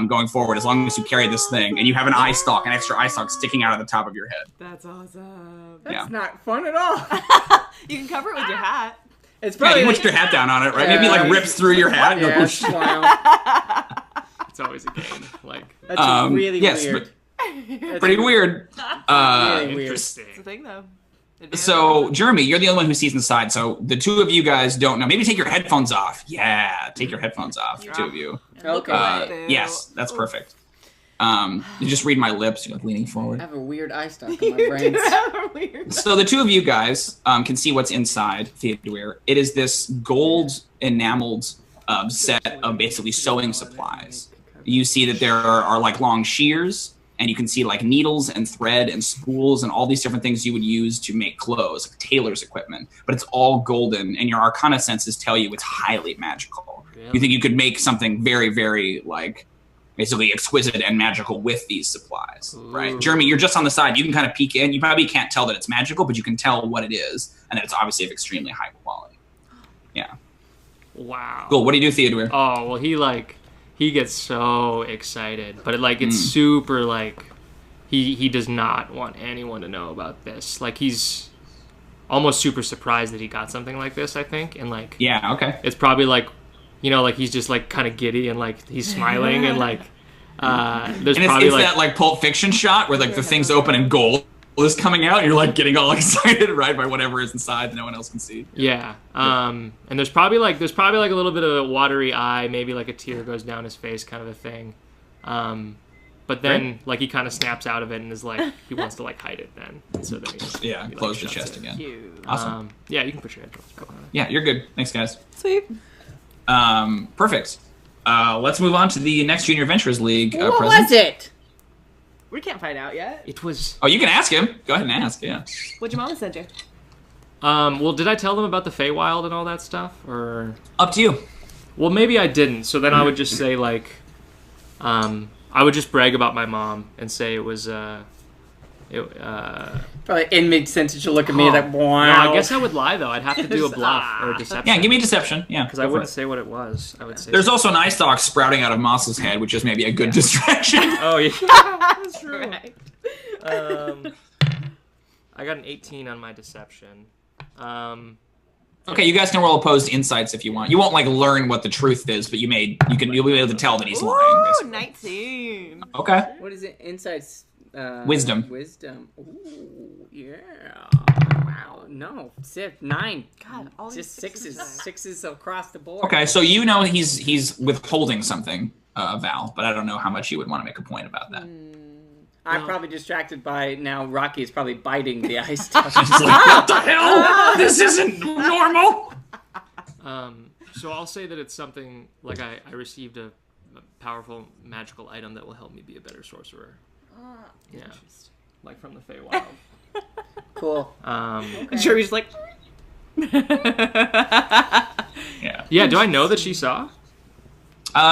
going forward, as long as you carry this thing. And you have an eye stalk, an extra eye stalk sticking out of the top of your head. That's awesome. That's not fun at all. You can cover it with your hat. It's Yeah, probably you like, put your hat down on it, right? Maybe like rips through your hat. yeah, And clown. It's always a game. Like, That's really yes, weird. Pretty weird. Interesting. It's a thing, though. So, Jrmi, you're the only one who sees inside. So the two of you guys don't know. Maybe take your headphones off. Yeah, take your headphones off, the two of you. Okay. Yes, that's perfect. You just read my lips. You're like leaning forward. I have a weird eye stalk on my brain. So the two of you guys can see what's inside Theodûir. It is this gold enameled set of basically sewing supplies. You see that there are like long shears, and you can see like needles and thread and spools and all these different things you would use to make clothes, like tailor's equipment. But it's all golden, and your Arcana senses tell you it's highly magical. Really? You think you could make something very, very like basically exquisite and magical with these supplies, right? Jrmi, you're just on the side. You can kind of peek in. You probably can't tell that it's magical, but you can tell what it is, and that it's obviously of extremely high quality. Yeah. Wow. Cool. What do you do, Theodûir? Oh, well, he gets so excited, but it's super like he does not want anyone to know about this. Like he's almost super surprised that he got something like this, I think, and like yeah, okay. It's probably like like he's just like kind of giddy and like he's smiling and like there's and probably it's that like Pulp Fiction shot where like the thing's open and gold is coming out and you're like getting all excited, right, by whatever is inside that no one else can see. Yeah. And there's probably like a little bit of a watery eye, maybe like a tear goes down his face kind of a thing. But then like he kind of snaps out of it and is like he wants to like hide it then. And so then he close the chest again. Cute. Awesome. Yeah, you can put your headphones back on. Yeah, you're good. Thanks, guys. Sweet. Perfect. Let's move on to the next Junior Adventurers League. What present. was it? We can't find out yet. It was. Oh, you can ask him. Go ahead and ask. Yeah. What'd your mama send you? Well, did I tell them about the Feywild and all that stuff, or? Up to you. Well, maybe I didn't. So then I would just say like, I would just brag about my mom and say it was Probably in mid-sentence you'll look at me like, wow. No, I guess I would lie, though. I'd have to do a bluff or a deception. Yeah, give me a deception. Yeah. Because I wouldn't say what it was. I would say... There's also an eye stalk sprouting out of Moss's head, which is maybe a good distraction. Oh, yeah. That's true. Right. I got an 18 on my deception. Okay, you guys can roll opposed insights if you want. You won't like learn what the truth is, but you'll be able to tell that he's lying. Basically. 19. Okay. What is it? Insights. Wisdom. Wisdom. Ooh, yeah. Wow. No, 9. God, all just these sixes across the board. Okay, so you know he's withholding something, Val, but I don't know how much you would want to make a point about that. I'm probably distracted by now. Rocky is probably biting the ice stuff. She's like, what the hell? This isn't normal. So I'll say that it's something like I received a powerful magical item that will help me be a better sorcerer. Yeah, like from the Feywild. Cool. Okay. Jrmi's like. Yeah. Yeah. Do I know that she saw?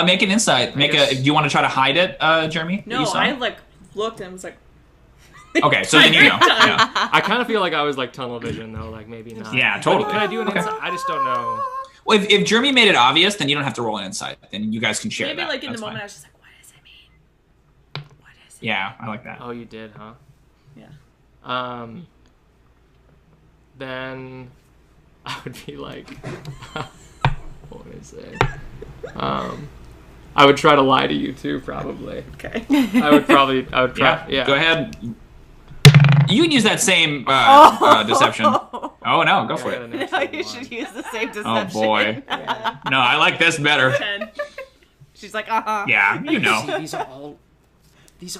Make an insight. Do you want to try to hide it, Jrmi? No, I looked and was like. Okay, so then you know. Yeah. I kind of feel like I was like tunnel vision though, like maybe not. Yeah, totally. But can I do an insight? I just don't know. Well, if Jrmi made it obvious, then you don't have to roll an insight. Then you guys can share Maybe that. like in That's the moment fine. I was just like, what does it mean? What is it? Yeah, I like that. Oh, you did, huh? Yeah. Then I would be like, what would I say? I would try to lie to you too, probably. Okay. I would try. Yeah. Go ahead. You can use that same deception. Oh no, go for it. No, you should use the same deception. Oh boy. No, I like this better. 10. She's like, Yeah, you know. See, these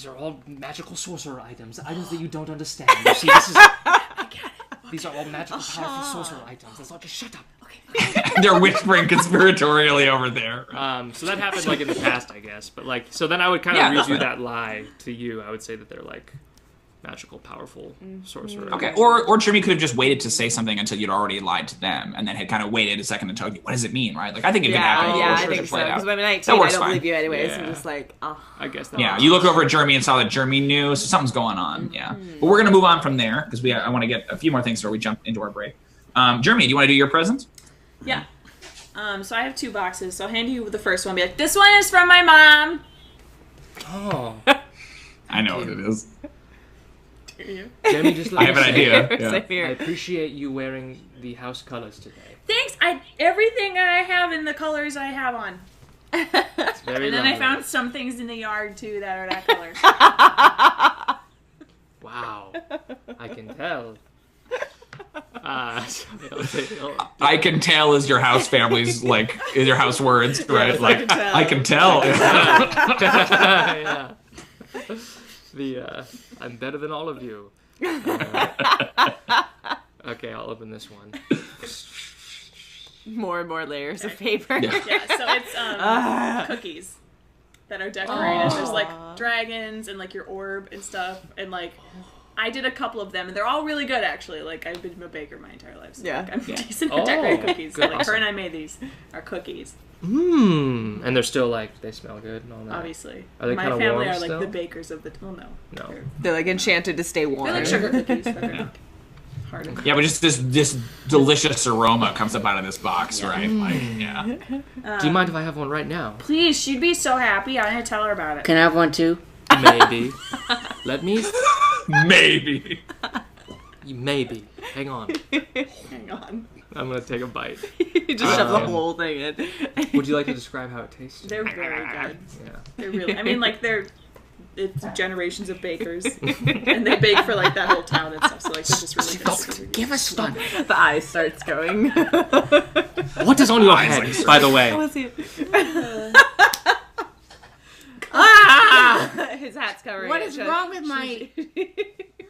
are all magical sorcerer items that you don't understand. You see, this is. I get it. These are all magical, powerful sorcerer items. That's all. Just shut up. Okay. They're whispering conspiratorially over there. So that happened like in the past, I guess. But like, so then I would kind of redo that lie to you. I would say that they're like magical, powerful sorcerer. Okay, or Jrmi could have just waited to say something until you'd already lied to them, and then had kind of waited a second to tell you, what does it mean, right? Like, I think it could happen. Yeah, Sure I think to so. play it out. Because when I'm 19, That I works don't fine. believe you anyways. Yeah. I'm just like, I guess that. Yeah, you looked over at Jrmi and saw that Jrmi knew, so something's going on. Yeah, but we're gonna move on from there because I want to get a few more things before we jump into our break. Jrmi, do you want to do your present? Yeah. So I have 2 boxes. So I'll hand you the first one. Be like, this one is from my mom. Oh. I know what it is. Jrmi, just I have an idea. Same I here. appreciate you wearing the house colors today. Thanks. Everything I have in the colors I have on. It's very And then lovely. I found some things in the yard too that are that color. Wow. I can tell. I can tell is your house family's like is your house words, right? Like I can tell. Yeah. I'm better than all of you. Okay, I'll open this one. More and more layers of paper. Yeah, so it's cookies that are decorated. There's like dragons and like your orb and stuff, and like I did a couple of them, and they're all really good actually. Like I've been a baker my entire life, so like, I'm decent at decorating cookies. So, like her and I made these are cookies. And they're still like they smell good and all that. Obviously, Are they my kinda family warm are like still? the bakers of the. Well, no. They're like enchanted to stay warm. They're like sugar cookies, but they're not hard. Yeah, but just this delicious aroma comes up out of this box, right? Like, yeah. Do you mind if I have one right now? Please, she'd be so happy. I'm gonna tell her about it. Can I have one too? Maybe. Let me. Maybe. Maybe. Hang on. Hang on. I'm gonna take a bite. You just shove the whole thing in. Would you like to describe how it tastes? They're very good. Yeah. They're really. I mean, like it's generations of bakers, and they bake for like that whole town and stuff. So like, they're just really good. Give us one. The eye starts going. What is on your head, by the way? His hat's covering. What it, is so- wrong with my?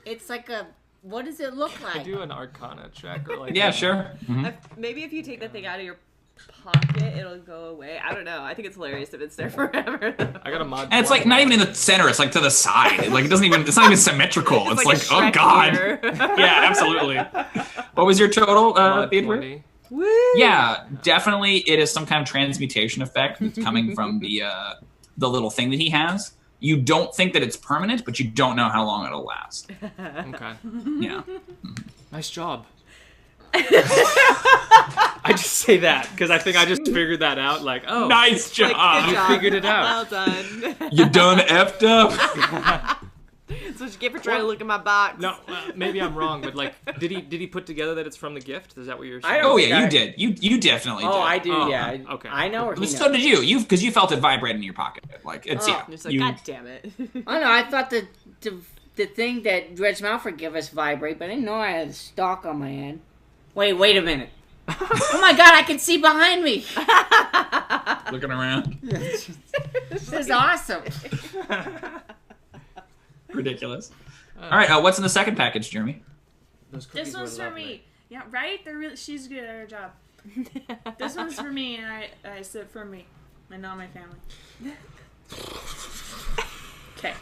It's like a. What does it look like? Do an Arcana check or like. Yeah, sure. Maybe if you take that thing out of your pocket, it'll go away. I don't know. I think it's hilarious if it's there forever. I got a mod. And it's like not even in the center, it's like to the side. Like it doesn't even it's not even symmetrical. It's like a oh Shrek god. ear. Yeah, absolutely. What was your total, mod Theodûir? 20. Woo! Yeah, definitely it is some kind of transmutation effect that's coming from the little thing that he has. You don't think that it's permanent, but you don't know how long it'll last. Okay. Yeah. Nice job. I just say that because I think I just figured that out. Like, oh, Nice job. Good you job. figured it out. Well done. You done effed up. That's what you get for trying to look at my box. No, maybe I'm wrong, but like, did he put together that it's from the gift? Is that what you're saying? I don't Oh think yeah, you I- did. You definitely did. Oh, I do. Oh, Yeah. okay. I know where he But knows. so did you. Because you felt it vibrate in your pocket. Like it's yeah. Just like, you- God damn it. Oh no, I thought the thing that Dredge Malford gave us vibrate, but I didn't know I had a stalk on my head. Wait a minute. Oh my god, I can see behind me. looking around. This is awesome. Ridiculous. All right, what's in the second package, Jrmi? Those cookies This were one's for lovely. me. Yeah, right? They're really. She's good at her job. This one's for me, and I said for me, and not my family. Okay,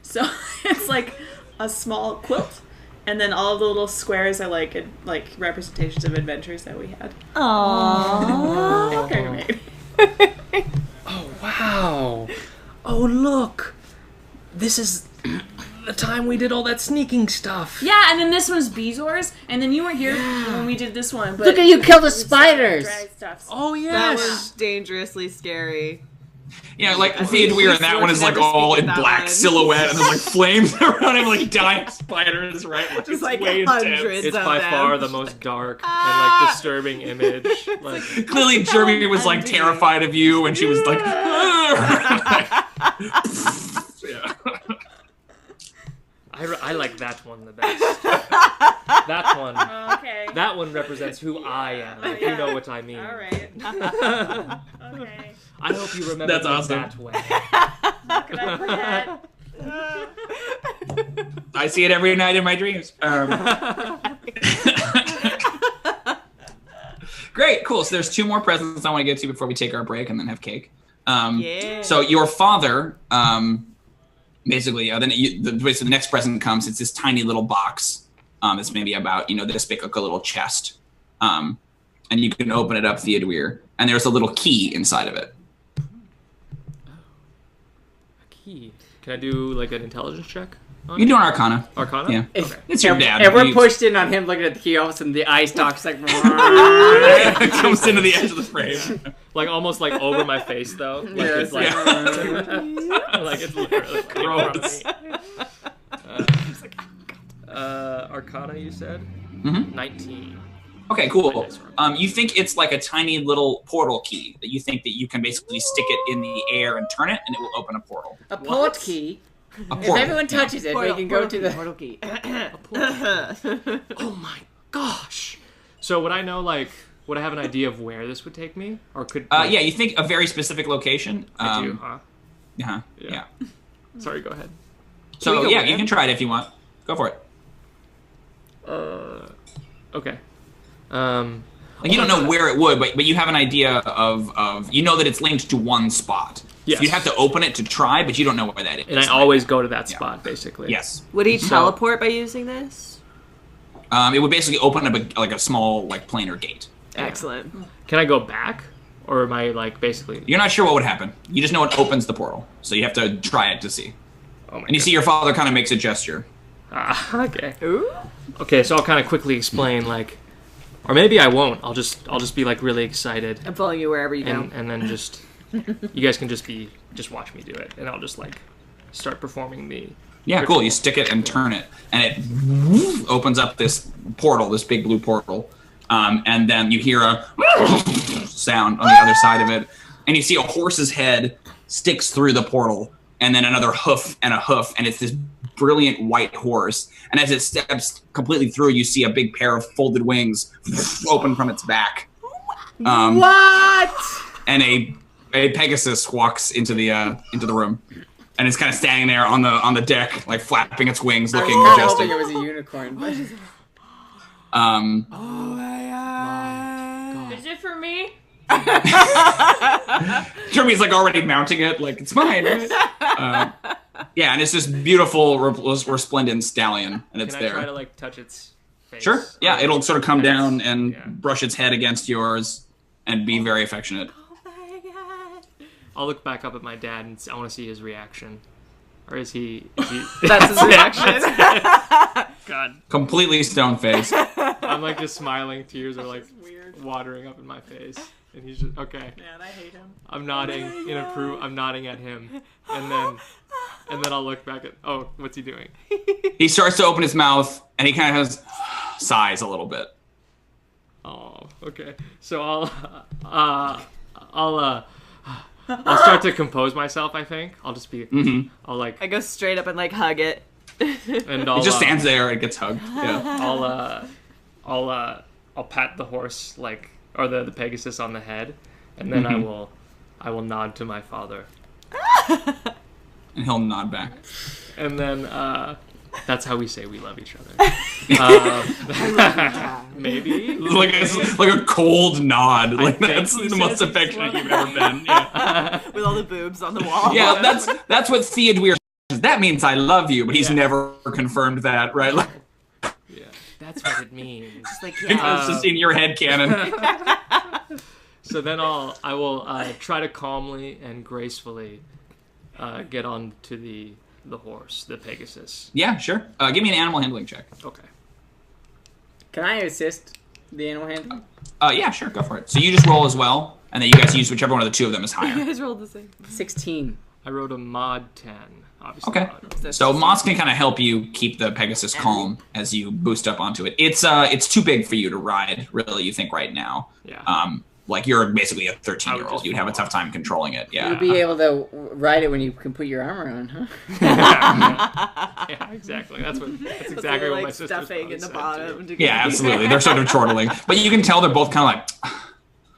so it's like a small quilt, and then all the little squares are like representations of adventures that we had. Aww. Okay, mate. Oh wow! Oh look! This is the time we did all that sneaking stuff. Yeah, and then this one's Bezor's, and then you weren't here when we did this one. But Look at you kill the spiders. Drag stuff. Oh That yes. was dangerously scary. Yeah, like Theodûir, and that one is like all in black silhouette, and there's like flames around him, like dying spiders, right? Like, Just it's like way hundreds. intense. It's of by them. far the most dark and like disturbing image. Like, Clearly, Jrmi was like Undead. terrified of you, and she was like, yeah. I like that one the best. That one. Okay. That one represents who I am. If you know what I mean. All right. Okay. I hope you remember That's me awesome. that way. How could I forget? I see it every night in my dreams. Great, cool. So there's two more presents I want to get to before we take our break and then have cake. Yeah. So your father, basically, the next present comes. It's this tiny little box. It's maybe about this big, like a little chest, and you can open it up, Theodûir, and there's a little key inside of it. Key. Can I do like an intelligence check? On You it? do an Arcana. Arcana? Yeah. Okay. It's your dad. And we're He- pushed in on him looking at the key. All of a sudden, the eye stalk's like. it comes into the edge of the frame. Like almost like over my face though. Like Yeah, it's like, like it's literally Gross. Arcana, you said? Mhm. 19. Okay, cool. You think it's like a tiny little portal key that you think that you can basically stick it in the air and turn it, and it will open a portal. A port key? If everyone touches it, we can go to the... Portal key. Oh my gosh. So would I know, like, would I have an idea of where this would take me? Or could... Like, yeah, you think a very specific location. I do, huh? Yeah. Sorry, go ahead. So, yeah, you can try it if you want. Go for it. Okay. Like, you don't know where it would, but you have an idea of you know that it's linked to one spot. Yes. So you have to open it to try, but you don't know where that is. And I always go to that spot, basically. Yes. Would he teleport by using this? It would basically open up a small, like, planar gate. Excellent. Can I go back? Or am I, like, basically... You're not sure what would happen. You just know it opens the portal. So you have to try it to see. Oh my and you see your father kind of makes a gesture. Okay. Ooh. Okay, so I'll kind of quickly explain, like... Or maybe I won't. I'll just be, like, really excited. I'm following you wherever you go. And then just... You guys can just watch me do it. And I'll just, like, start performing the... Yeah, cool. You stick it and turn it. And it opens up this portal, this big blue portal. And then you hear a sound on the other side of it. And you see a horse's head sticks through the portal. And then another hoof and a hoof. And it's this brilliant white horse. And as it steps completely through, you see a big pair of folded wings open from its back. What? And a Pegasus walks into the room. And it's kind of standing there on the deck, like flapping its wings, looking I was majestic. hoping it was a unicorn. But... Oh my god. Is it for me? Jrmi's like already mounting it, like it's mine. Right? Yeah, and it's this beautiful, resplendent stallion, and it's Can there. I try to like touch its face? Sure. Yeah, it'll sort of come down and brush its head against yours, and be very affectionate. I'll look back up at my dad and I want to see his reaction. Or is he... That's his reaction. God. Completely stone-faced. I'm like just smiling, tears are like watering up in my face. And he's just, okay. Man, I hate him. I'm nodding I'm nodding at him. And then I'll look back at, oh, what's he doing? He starts to open his mouth, and he kind of sighs a little bit. Oh, okay. So I'll start to compose myself, I think. I'll just be, I'll like... I go straight up and like hug it. And I'll... It just stands there and gets hugged. Yeah. I'll pat the horse, like, or the Pegasus on the head, and then I will nod to my father. And he'll nod back. And then, that's how we say we love each other. Maybe. Like a cold nod. Like that's the most affectionate you've ever been. Yeah. With all the boobs on the wall. Yeah, that's what Theodûir says. That means I love you, but he's never confirmed that, right? Like, yeah, that's what it means. Just like, it's just in your head canon. So then I will try to calmly and gracefully get on to the horse, the Pegasus. Yeah, sure. Give me an animal handling check. Okay. Can I assist the animal handling? Yeah, sure. Go for it. So you just roll as well, and then you guys use whichever one of the two of them is You higher. guys rolled the same. 16. I wrote a mod 10. Obviously. Okay. So Moss can kind of help you keep the Pegasus calm as you boost up onto it. It's too big for you to ride, really, you think, right now. Yeah. Like, you're basically a 13-year-old. You'd have a tough time controlling it. Yeah. You'll be able to ride it when you can put your armor on, huh? Yeah, exactly. That's exactly what my sister's stuffing in the bottom. Yeah, absolutely. They're sort of chortling. But you can tell they're both kind of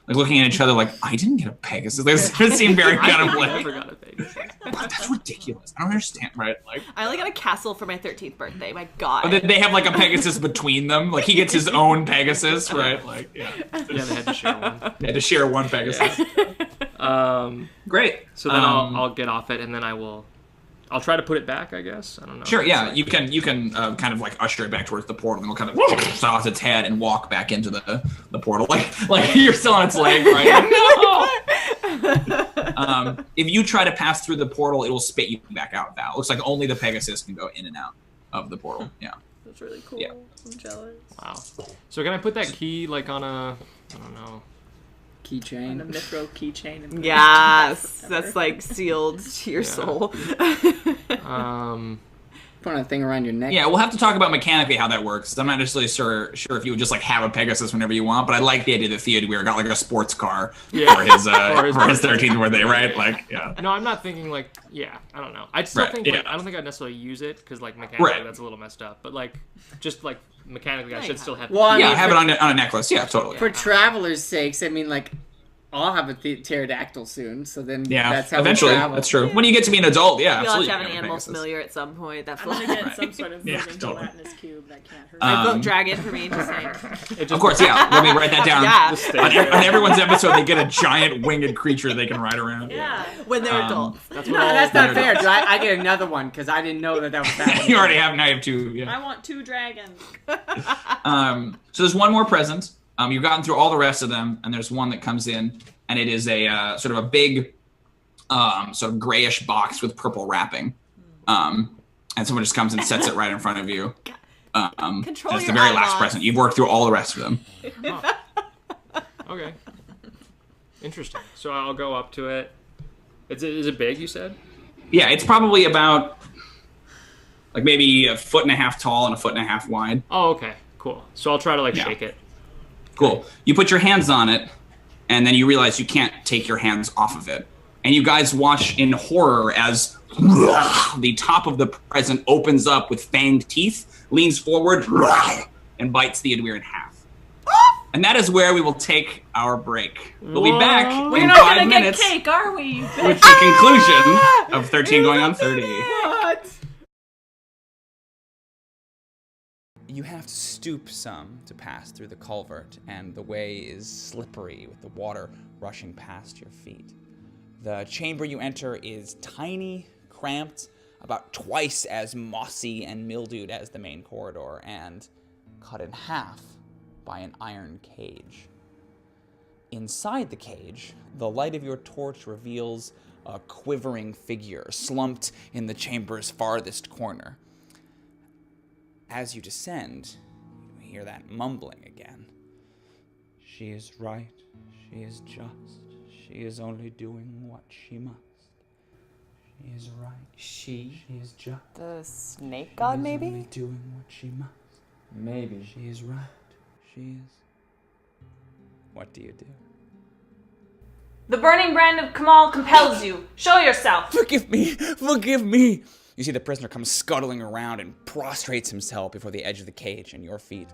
like looking at each other like, I didn't get a Pegasus. They seem very kind of like, I never got a Pegasus. that's ridiculous. I don't understand, right? Like, I only got a castle for my 13th birthday. My God. they have like a Pegasus between them. Like he gets his own Pegasus, right? Like, yeah. Yeah, they had to share one. They had to share one Pegasus. Great. So then I'll get off it, and then I'll try to put it back, I guess. I don't know. Sure, yeah. You can kind of like usher it back towards the portal, and it'll kind of toss its head and walk back into the portal. Like you're still on its leg, right? No! If you try to pass through the portal, it will spit you back out, Val. It looks like only the Pegasus can go in and out of the portal. Yeah. That's really cool. Yeah. I'm jealous. Wow. So can I put that key like on a, I don't know. Keychain. A mithril keychain. And Yes, that's like sealed to your soul. Put a thing around your neck. Yeah, we'll have to talk about mechanically how that works. I'm not necessarily sure if you would just like have a Pegasus whenever you want, but I like the idea that Theodûir got like a sports car for his 13th birthday, right? Like, yeah. No, I'm not thinking like, I don't know. I'd still think like, I don't think I'd necessarily use it because like mechanically that's a little messed up. But like, just like mechanically, I should still have. Well, have it on a necklace. Yeah, totally. For travelers' sakes, I mean, like. I'll have a pterodactyl soon, so then that's how eventually. we travel. That's true. When you get to be an adult, You'll have to have an animal familiar at some point. That's I'm gonna get some sort of moving gelatinous cube that can't hurt. I vote dragon for me, just saying. Of course, let me write that down. On everyone's episode, they get a giant winged creature they can ride around. Yeah, when they're adults. That's not fair. Do I get another one because I didn't know that was happening. You already have. Now you have 2. Yeah. I want 2 dragons. So there's one more present. You've gotten through all the rest of them, and there's one that comes in, and it is a sort of a big, sort of grayish box with purple wrapping. And someone just comes and sets it right in front of you. Control that's the very last present. You've worked through all the rest of them. Oh. Okay. Interesting. So I'll go up to it. Is it big, you said? Yeah, it's probably about like maybe 1.5 feet tall and 1.5 feet wide. Oh, okay. Cool. So I'll try to shake it. Cool. You put your hands on it, and then you realize you can't take your hands off of it. And you guys watch in horror as the top of the present opens up with fanged teeth, leans forward, and bites Theodûir in half. And that is where we will take our break. We'll be back We're in not 5 gonna minutes get cake, are we? with the conclusion of 13 going on 30. What? You have to stoop some to pass through the culvert, and the way is slippery with the water rushing past your feet. The chamber you enter is tiny, cramped, about twice as mossy and mildewed as the main corridor, and cut in half by an iron cage. Inside the cage, the light of your torch reveals a quivering figure slumped in the chamber's farthest corner. As you descend, you hear that mumbling again. She is right. She is just. She is only doing what she must. She is right. She is just. The snake god, maybe? Only doing what she must. Maybe. She is right. She is. What do you do? The burning brand of Kamal compels you. Show yourself. Forgive me! Forgive me! You see the prisoner come scuttling around and prostrates himself before the edge of the cage and your feet.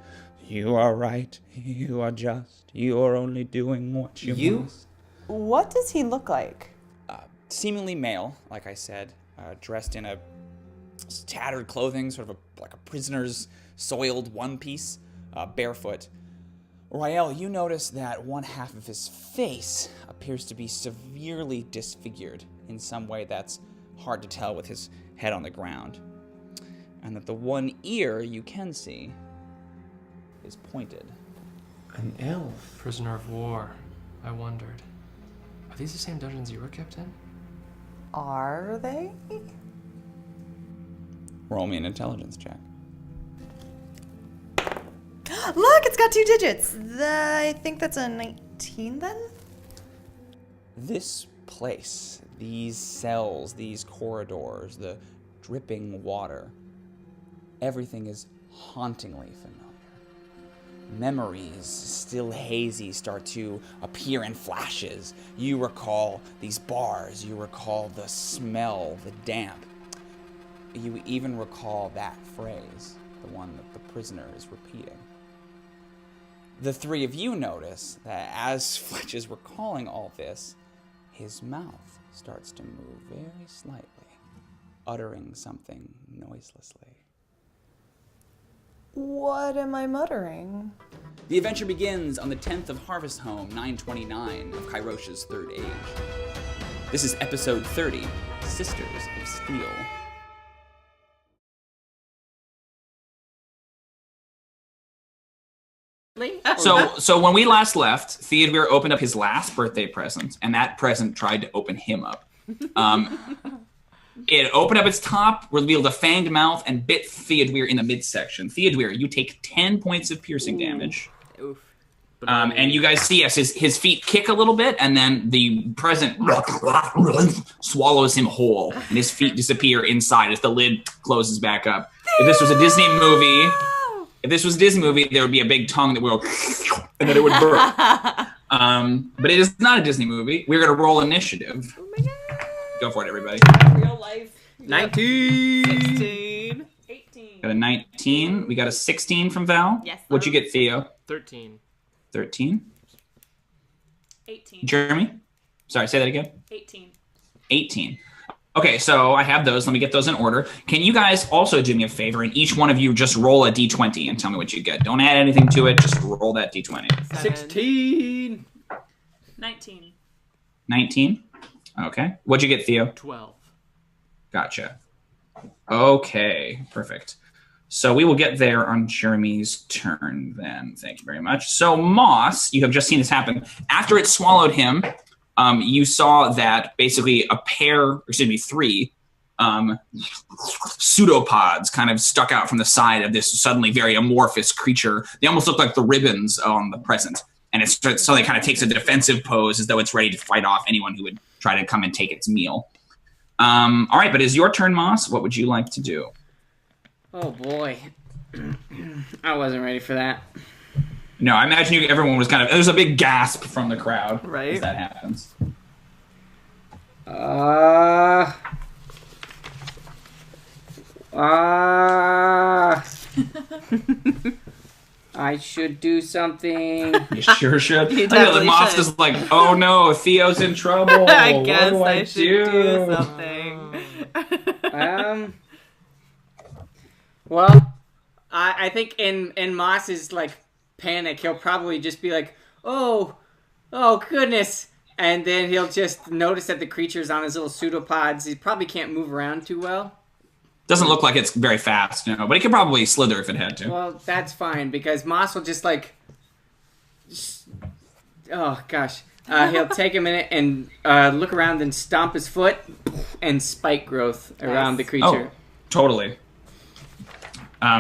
You are right. You are just. You are only doing what you must. What does he look like? Seemingly male, like I said, dressed in a tattered clothing, sort of like a prisoner's soiled one piece, barefoot. Rael, you notice that one half of his face appears to be severely disfigured in some way that's hard to tell with his head on the ground. And that the one ear you can see is pointed. An elf. Prisoner of war. I wondered. Are these the same dungeons you were kept in? Are they? Roll me an intelligence check. Look, it's got 2 digits. I think that's a 19 then? This place, these cells, these corridors, the dripping water, everything is hauntingly familiar. Memories, still hazy, start to appear in flashes. You recall these bars, you recall the smell, the damp. You even recall that phrase, the one that the prisoner is repeating. The 3 of you notice that as Fletch is recalling all this, his mouth starts to move very slightly, uttering something noiselessly. What am I muttering? The adventure begins on the 10th of Harvest Home, 929 of Kairosha's Third Age. This is episode 30, Sisters of Steel. So when we last left, Theodûir opened up his last birthday present, and that present tried to open him up. It opened up its top, revealed a fanged mouth, and bit Theodûir in the midsection. Theodûir, you take 10 points of piercing damage. Oof. And you guys see, yes, his feet kick a little bit, and then the present swallows him whole, and his feet disappear inside as the lid closes back up. If this was a Disney movie, there would be a big tongue that would go, and then it would burp. But it is not a Disney movie. We're going to roll initiative. Oh my god. Go for it, everybody. Real life. 19. 16. 18. Got a 19. We got a 16 from Val. Yes. What'd you get, Theo? 13. 13. 18. Jrmi? Sorry, say that again. 18. 18. Okay, so I have those. Let me get those in order. Can you guys also do me a favor, and each one of you just roll a d20 and tell me what you get. Don't add anything to it. Just roll that d20. 16. 19. 19. Okay. What'd you get, Theo? 12. Gotcha. Okay, perfect. So we will get there on Jrmi's turn then. Thank you very much. So Moss, you have just seen this happen. After it swallowed him, you saw that basically three pseudopods kind of stuck out from the side of this suddenly very amorphous creature. They almost look like the ribbons on the present. And it suddenly kind of takes a defensive pose as though it's ready to fight off anyone who would try to come and take its meal. All right, but it's your turn, Moss. What would you like to do? Oh boy. I wasn't ready for that. No, I imagine everyone was there's a big gasp from the crowd Right. as that happens. I should do something. You sure should. You I know the definitely Moss should. is like, oh no, Theo's in trouble. I guess what do I should do something. Well, I think in Moss's like panic, he'll probably just be like, oh goodness, and then he'll just notice that the creature's on his little pseudopods. He probably can't move around too well. Doesn't look like it's very fast, but it could probably slither if it had to. Well, that's fine because Moss will just oh gosh, he'll take a minute and look around and stomp his foot and spike growth around the creature. Oh, totally.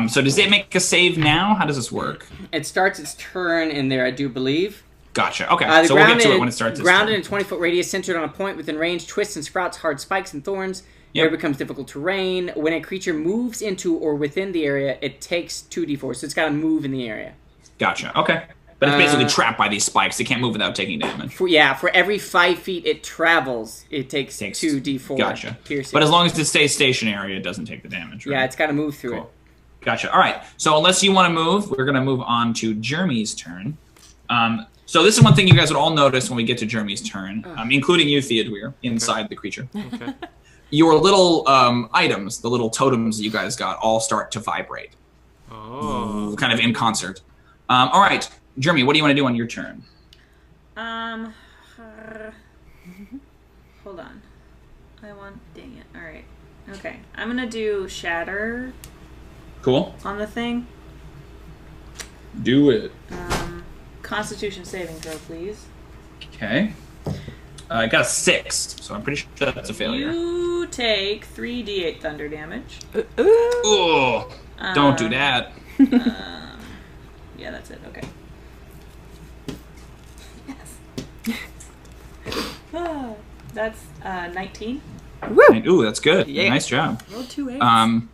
So does it make a save now? How does this work? It starts its turn in there, I do believe. Gotcha. Okay, so we'll get to it when it starts its grounded turn. in a 20-foot radius centered on a point within range, twists and sprouts hard spikes and thorns. Yep. Area becomes difficult terrain. When a creature moves into or within the area, it takes 2d4, so it's got to move in the area. Gotcha. Okay. But it's basically trapped by these spikes. It can't move without taking damage. For every 5 feet it travels, it takes 2d4. Gotcha. Piercing. But as long as it stays stationary, it doesn't take the damage, right? Yeah, it's got to move through it. Gotcha. All right. So unless you want to move, we're going to move on to Jrmi's turn. So this is one thing you guys would all notice when we get to Jrmi's turn, including you, Theodûir, inside the creature. Okay. Your little items, the little totems that you guys got, all start to vibrate. Oh. Kind of in concert. All right. Jrmi, what do you want to do on your turn? Hold on. Dang it. All right. Okay. I'm going to do Shatter Cool. on the thing. Do it. Constitution saving throw, please. Okay. I got a 6, so I'm pretty sure that's a failure. You take 3d8 thunder damage. Oh, don't do that. Yeah, that's it. Okay. Yes. That's 19. Ooh, that's good. Yeah. Nice job. Roll 2 8s.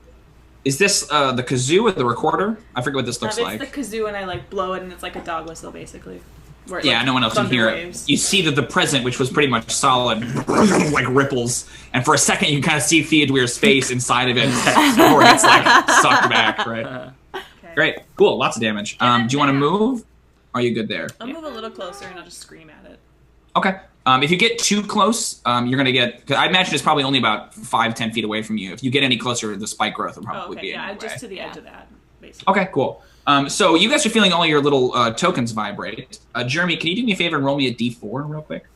Is this the kazoo or the recorder? I forget what this looks like. It's the kazoo, and I blow it, and it's like a dog whistle, basically. Where it, Yeah, no one else can hear it. You see that the present, which was pretty much solid, ripples, and for a second you can kind of see Theodûir's face inside of it before it's sucked back. Right. Okay. Great. Cool. Lots of damage. Do you want to move? Or are you good there? I'll move a little closer, and I'll just scream at it. Okay. If you get too close, you're going to get... I imagine it's probably only about 5-10 feet away from you. If you get any closer, the spike growth will probably be in your way. Just to the edge of that, basically. Okay, cool. So you guys are feeling all your little tokens vibrate. Jrmi, can you do me a favor and roll me a d4 real quick?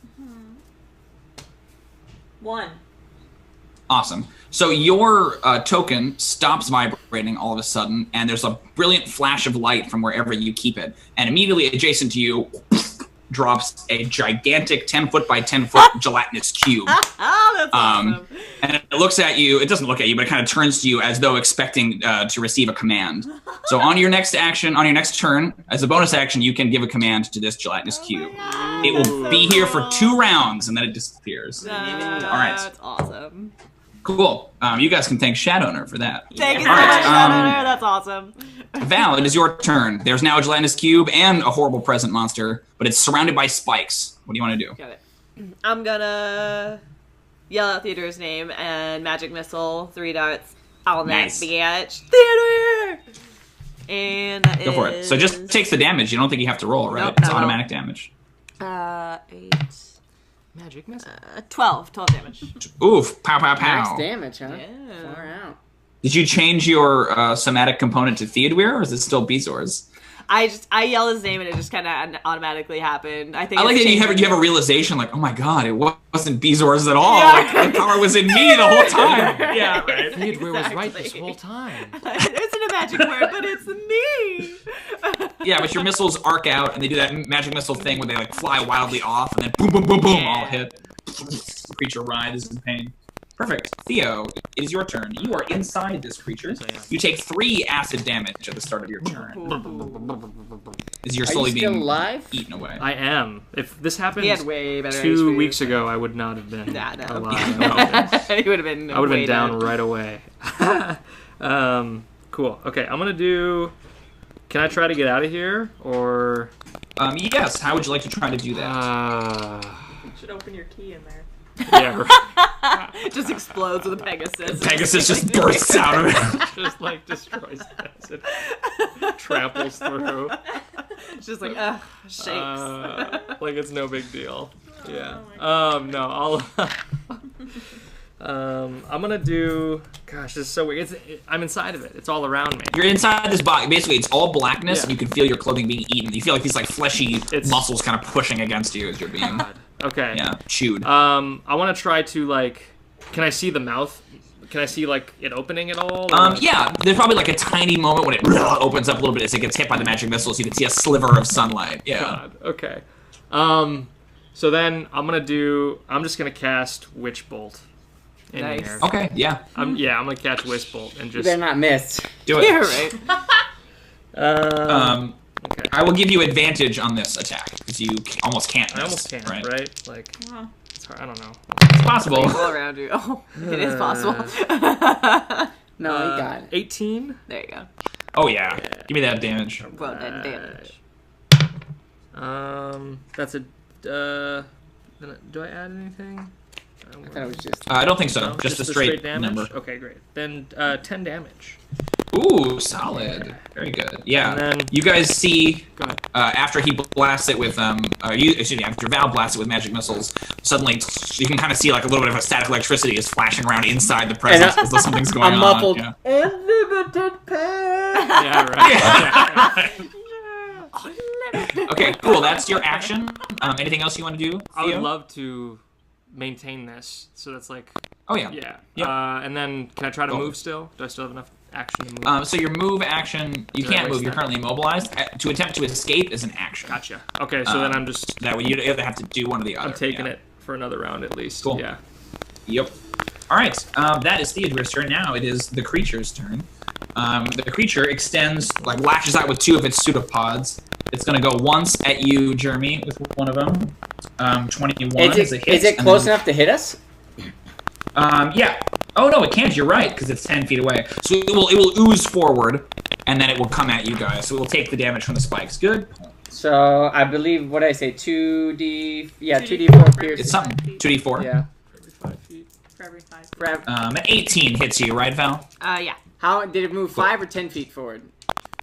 1. Awesome. So your token stops vibrating all of a sudden, and there's a brilliant flash of light from wherever you keep it. And immediately adjacent to you, drops a gigantic 10-foot by 10-foot gelatinous cube. Oh, that's awesome. And it looks at you. It doesn't look at you, but it kind of turns to you as though expecting to receive a command. So on your next action, on your next turn, as a bonus action, you can give a command to this gelatinous cube. It will be here for 2 rounds, and then it disappears. All right. That's awesome. Cool. You guys can thank Shadowner for that. Thank you so much, Shadowner. That's awesome. Val, it is your turn. There's now a gelatinous cube and a horrible present monster, but it's surrounded by spikes. What do you want to do? Got it. I'm gonna yell out Theodûir's name and magic missile 3 darts. All Nice. that bitch. Theodûir! And that Go for it. So just takes the damage. You don't think you have to roll, right? Nope, It's no. automatic damage. 8. Magic missile. 12 damage. Oof. Pow, pow, pow. Max damage, huh? Yeah. Far out. Did you change your somatic component to Theodûir, or is it still Bezor's? I yell his name and it just kind of automatically happened. I think I like it's that you changed- have a realization like, oh my god, it wasn't Bezor's at all. Yeah. Like, the power was in me the whole time. Yeah, right. Theodûir was right this Exactly. whole time. It's in a magic word, but it's me. Yeah, but your missiles arc out, and they do that magic missile thing where they like fly wildly off, and then boom, boom, boom, boom, all hit. The creature writhes in pain. Perfect. Theo, it is your turn. You are inside this creature. You take 3 acid damage at the start of your turn. As you're Are you slowly still being alive? eaten away. I am. If this happened He had way better 2 HP. weeks ago, I would not have been Nah, no. alive. He would have been. I would have way been down right away. Cool. Okay, I'm gonna do. Can I try to get out of here, or? Yes. How would you like to try to do that? You should open your key in there. Yeah. It just explodes with a Pegasus. Pegasus just bursts out of it. Just like destroys this. It tramples through. It's just like shakes. Like it's no big deal. Yeah. No, I'm gonna do. Gosh, this is so weird. I'm inside of it. It's all around me. You're inside this box. Basically, it's all blackness, Yeah. and you can feel your clothing being eaten. You feel like these like fleshy muscles kind of pushing against you as you're being Okay. chewed. I want to try to like. Can I see the mouth? Can I see like it opening at all? Yeah, there's probably like a tiny moment when it opens up a little bit as it gets hit by the magic missiles. You can see a sliver of sunlight. Yeah. God. Okay. So then I'm just gonna cast Witch Bolt in Nice. here. Okay. Yeah. I'm gonna catch Witch Bolt and You just. better not miss. Do it. Yeah, right. Okay. I will give you advantage on this attack because you almost can't. I miss, almost can't, right? Like, it's hard, I don't know. It's possible. All around you. Oh, it is possible. No, you got it. 18. There you go. Oh yeah. Give me that damage. Well done, damage. That's a. Do I add anything? I thought it was just. I don't think so. No, just a the straight damage. number. Okay, great. Then 10 damage. Ooh, solid. Very good. Yeah. And then- you guys see Go ahead. after he blasts it with after Val blasts it with magic missiles, suddenly you can kind of see like a little bit of a static electricity is flashing around inside the presence as though something's going A on. muffled Yeah. unlimited power. Yeah, right. Okay, cool. That's your action. Anything else you want to do? I would Theo? love to maintain this. So that's like. Oh yeah. Yeah. Yep. And then can I try to Go. move still? Do I still have enough action to move? So your move action, you Did I can't waste move. You're that? currently immobilized. To attempt to escape is an action. Gotcha. Okay, so then I'm just. That way you either have to do one or the other. I'm taking yeah. it for another round at least. Cool. Yeah. Yep. All right. That is Theodûir's turn. Now it is the creature's turn. The creature extends, like lashes out with 2 of its pseudopods. It's going to go once at you, Jrmi, with one of them. 21 is a hit. Is it and close then- enough to hit us? Yeah. Oh no, it can't. You're right, because it's 10 feet away. So it will ooze forward, and then it will come at you guys. So it will take the damage from the spikes. Good. So I believe what I say 2d4 piercing. It's something. 2d4. Yeah. Every 5 feet. For every 5 feet. An 18 hits you, right, Val? Yeah. How did it move 5 or 10 feet forward?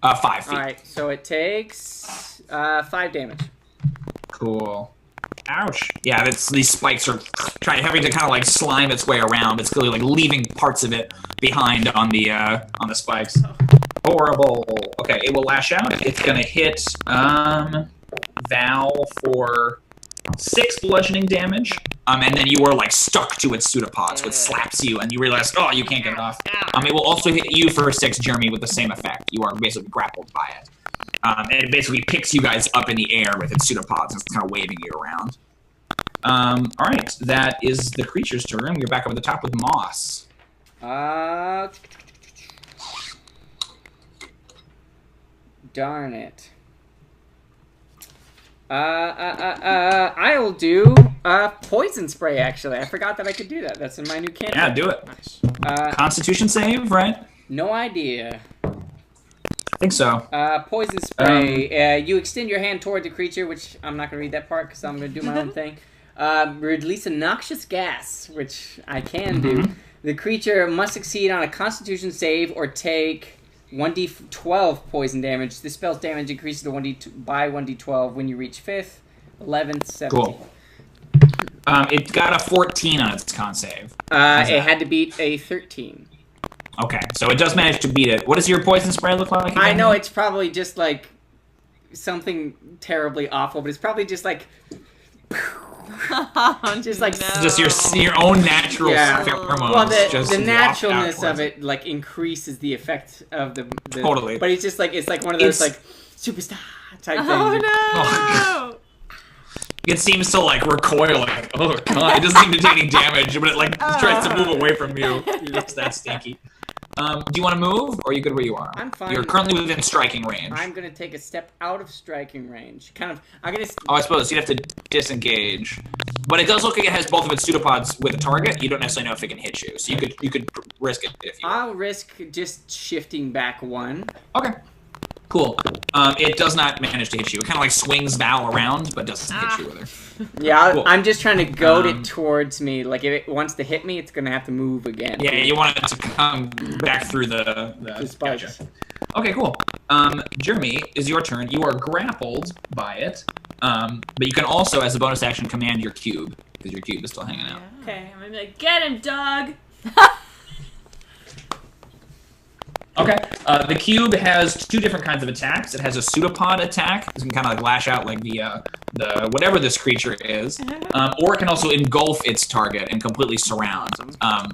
5 feet. All right, so it takes 5 damage. Cool. Ouch. Yeah, these spikes are having to kind of like slime its way around. It's clearly like leaving parts of it behind on the spikes. Horrible. Okay, it will lash out. It's gonna hit Val for 6 bludgeoning damage. And then you are like stuck to its pseudopods, so it slaps you, and you realize, oh, you can't get it off. It will also hit you for 6, Jrmi, with the same effect. You are basically grappled by it. And it basically picks you guys up in the air with its pseudopods. It's kind of waving you around. All right, that is the creature's turn. We're back up at the top with Moss. Darn it. I will do poison spray, actually. I forgot that I could do that. That's in my new cantrip. Yeah, do it. Nice. Constitution save, right? No idea. I think so. Poison spray. You extend your hand toward the creature, which I'm not going to read that part because I'm going to do my own thing. Release a noxious gas, which I can do. The creature must succeed on a Constitution save or take 1d12 poison damage. This spell's damage increases to 1d12 when you reach 5th, 11th, 17th. Cool. It got a 14 on its con save. It had to beat a 13. Okay, so it does manage to beat it. What does your poison spray look like again? I know it's probably just like something terribly awful, but it's probably just like just like just your own natural pheromones. Well, just the naturalness of it like increases the effect of the totally. But it's just like one of those like superstar type things. Oh no! It seems to like recoil, like oh god, it doesn't seem to take any damage, but it like tries to move away from you. It's that stinky. Do you want to move, or are you good where you are? I'm fine. You're currently within striking range. I'm gonna take a step out of striking range. I'm gonna. Oh, I suppose you'd have to disengage, but it does look like it has both of its pseudopods with a target. You don't necessarily know if it can hit you, so you could risk it if you. I'll risk just shifting back one. Okay. Cool. It does not manage to hit you. It kind of like swings Val around, but doesn't hit you with her. Yeah, Cool. I'm just trying to goad it towards me. Like if it wants to hit me, it's gonna have to move again. Yeah, you want it to come back through the spikes. Gotcha. Okay, cool. Jrmi, is your turn. You are grappled by it, but you can also, as a bonus action, command your cube because your cube is still hanging out. Okay, I'm gonna be like, get him, dog! Okay. The cube has two different kinds of attacks. It has a pseudopod attack. It can kind of like lash out like the whatever this creature is, or it can also engulf its target and completely surround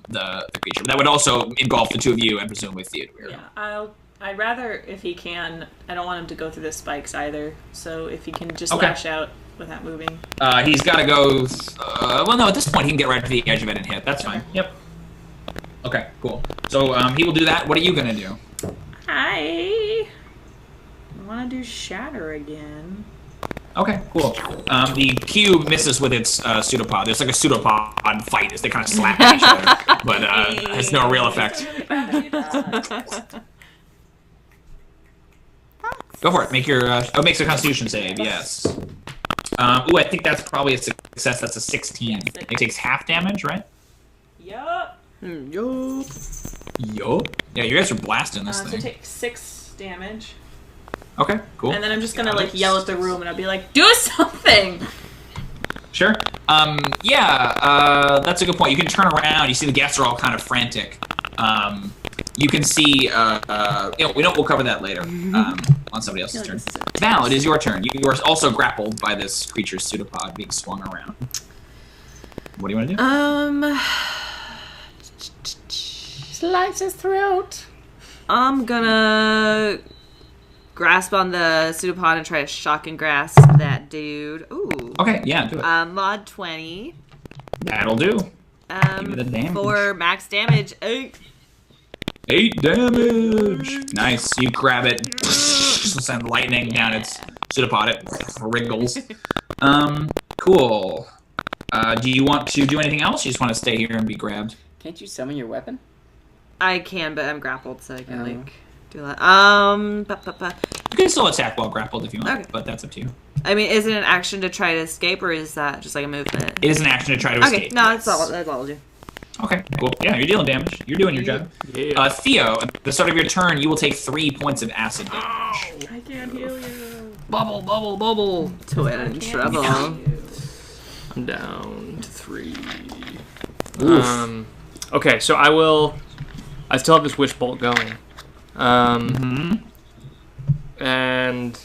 the creature. That would also engulf the two of you and presumably Theodûir. Yeah, I'd rather if he can. I don't want him to go through the spikes either. So if he can just lash out without moving. He's got to go. Well, no. At this point, he can get right to the edge of it and hit. That's fine. Yep. Okay, cool. So he will do that. What are you gonna do? I want to do shatter again. Okay, cool. The cube misses with its pseudopod. There's like a pseudopod fight as they kind of slap at each other, but has no real effect. Go for it. Make your makes a Constitution save. Yes. Ooh, I think that's probably a success. That's a 16. It takes half damage, right? Yup. Yup. Yeah, you guys are blasting this So thing. take 6 damage. Okay, cool. And then I'm just gonna like yell at the room and I'll be like, do something! Sure. That's a good point. You can turn around. You see the guests are all kind of frantic. You can see. We'll cover that later on somebody else's turn. Val, it is your turn. You are also grappled by this creature's pseudopod being swung around. What do you want to do? Slice his throat. I'm gonna grasp on the pseudopod and try to shock and grasp that dude. Ooh. Okay, yeah, do it. Mod 20. That'll do. Give me the damage. For max damage. 8 damage. Nice. You grab it. Send lightning down its pseudopod. It wriggles. Cool. Do you want to do anything else? You just want to stay here and be grabbed? Can't you summon your weapon? I can, but I'm grappled, so I can do that. You can still attack while grappled if you want, but that's up to you. I mean, is it an action to try to escape, or is that just like a movement? It is an action to try to escape. No, that's all I'll do. Okay, cool. Yeah, you're dealing damage. You're doing your job. Yeah. Theo, at the start of your turn, you will take 3 points of acid damage. I can't heal you. Bubble, bubble, bubble. Twin in trouble. I'm down to 3. Okay, so I still have this wish bolt going. And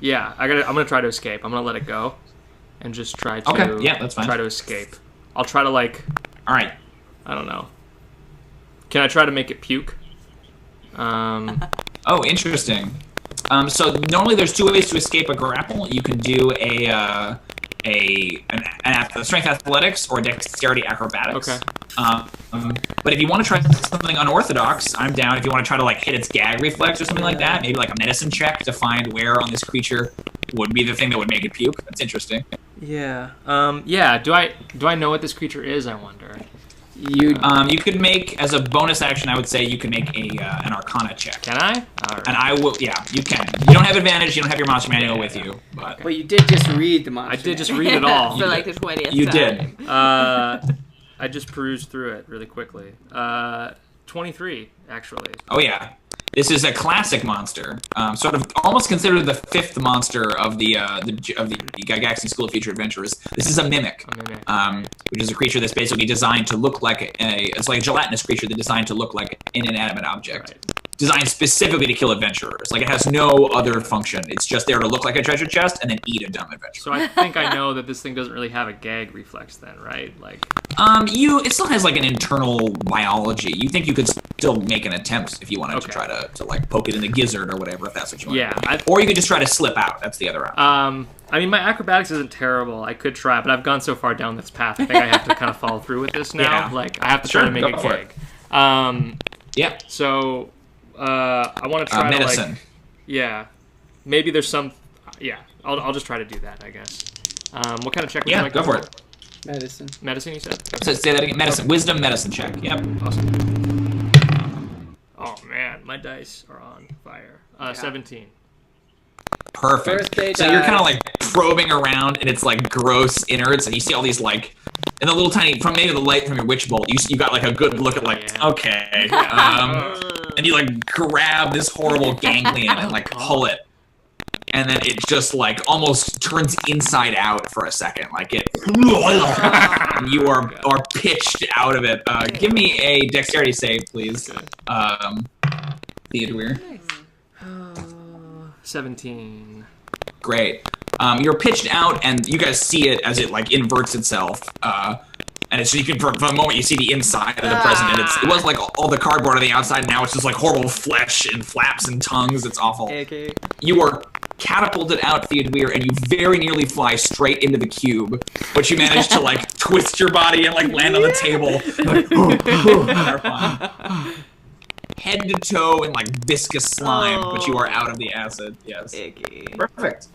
yeah, I'm gonna try to escape. I'm gonna let it go, and just try to. Okay, yeah, that's fine. Try to escape. I'll try to All right. I don't know. Can I try to make it puke? Oh, interesting. So normally there's 2 ways to escape a grapple. You can do an strength athletics or dexterity acrobatics. Okay. But if you want to try something unorthodox, I'm down. If you want to try to like hit its gag reflex or something like that, maybe like a medicine check to find where on this creature would be the thing that would make it puke. That's interesting. Yeah. Yeah. Do I know what this creature is? I wonder. You could make, as a bonus action, I would say you can make an Arcana check. Can I? All right. And I will. Yeah, you can. You don't have advantage. You don't have your monster manual with you. But Well, you did just read the monster. I did just read it all. For like the 20th you time. did. I just perused through it really quickly. 23, actually. Oh yeah, this is a classic monster. Sort of almost considered the 5th monster of the Gygaxian School of Future Adventurers. This is a mimic. Which is a creature that's basically designed to look like it's like a gelatinous creature that's designed to look like an inanimate object. Right. Designed specifically to kill adventurers. Like, it has no other function. It's just there to look like a treasure chest and then eat a dumb adventurer. So I think I know that this thing doesn't really have a gag reflex then, right? Like, it still has like an internal biology. You think you could still make an attempt if you wanted to try to like poke it in the gizzard or whatever, if that's what you want. Yeah. Or you could just try to slip out. That's the other option. I mean, my acrobatics isn't terrible. I could try, but I've gone so far down this path. I think I have to kind of follow through with this now. Yeah. Like, I have to try to make a gag. Yeah. So, I want to try medicine. to, like... Yeah. Maybe there's some... Yeah. I'll just try to do that, I guess. What kind of check would you like? Go for it. Medicine. Medicine, you said? So say that again. Medicine. Wisdom medicine check. Yep. Awesome. Oh, man. My dice are on fire. 17. Perfect. So you're kind of like probing around and it's like gross innards, and you see all these like, and the little tiny, from maybe the light from your witch bolt, you got like a good look at like, okay. And you like grab this horrible ganglion and like pull it. And then it just like almost turns inside out for a second. Like it, and you are pitched out of it. Give me a dexterity save, please. Theodûir. 17. Great. You're pitched out, and you guys see it as it like inverts itself. And it's, so you can, for a moment, you see the inside of the present, and it was like all the cardboard on the outside, and now it's just like horrible flesh and flaps and tongues. It's awful. Okay. You are catapulted out, Theodûir, and you very nearly fly straight into the cube, but you manage to like twist your body and like land on the table. Like, head to toe in like viscous slime, but you are out of the acid. Yes. Icky. Perfect.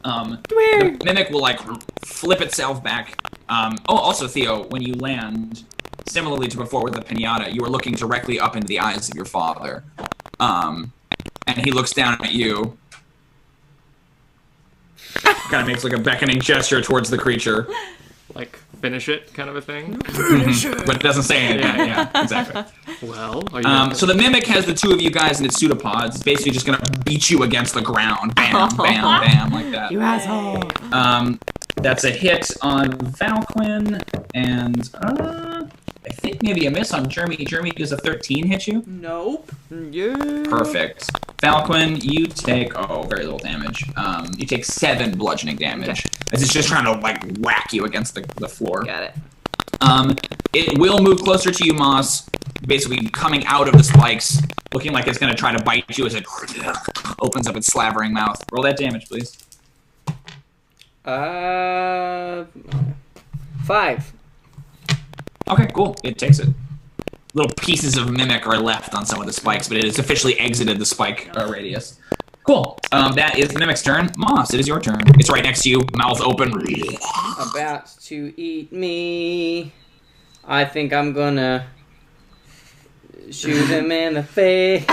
The mimic will like flip itself back. Also, Theo, when you land, similarly to before with the pinata, you are looking directly up into the eyes of your father. And he looks down at you. Kind of makes like a beckoning gesture towards the creature. Like, finish it kind of a thing? But it doesn't say anything. Yeah, exactly. Well, are you so the mimic has the two of you guys in its pseudopods. It's basically just going to beat you against the ground. Bam, bam, bam, like that. You asshole. That's a hit on Valqwyn, and I think maybe a miss on Jrmi. Jrmi, does a 13 hit you? Nope. Yeah. Perfect. Valqwyn, you take, very little damage. You take 7 bludgeoning damage, as it's just trying to, like, whack you against the floor. Got it. It will move closer to you, Moss, basically coming out of the spikes, looking like it's going to try to bite you as it opens up its slavering mouth. Roll that damage, please. 5. Okay, cool. It takes it. Little pieces of mimic are left on some of the spikes, but it has officially exited the spike radius. Cool. That is the mimic's turn. Moss, it is your turn. It's right next to you, mouth open. About to eat me. I think I'm gonna shoot him in the face.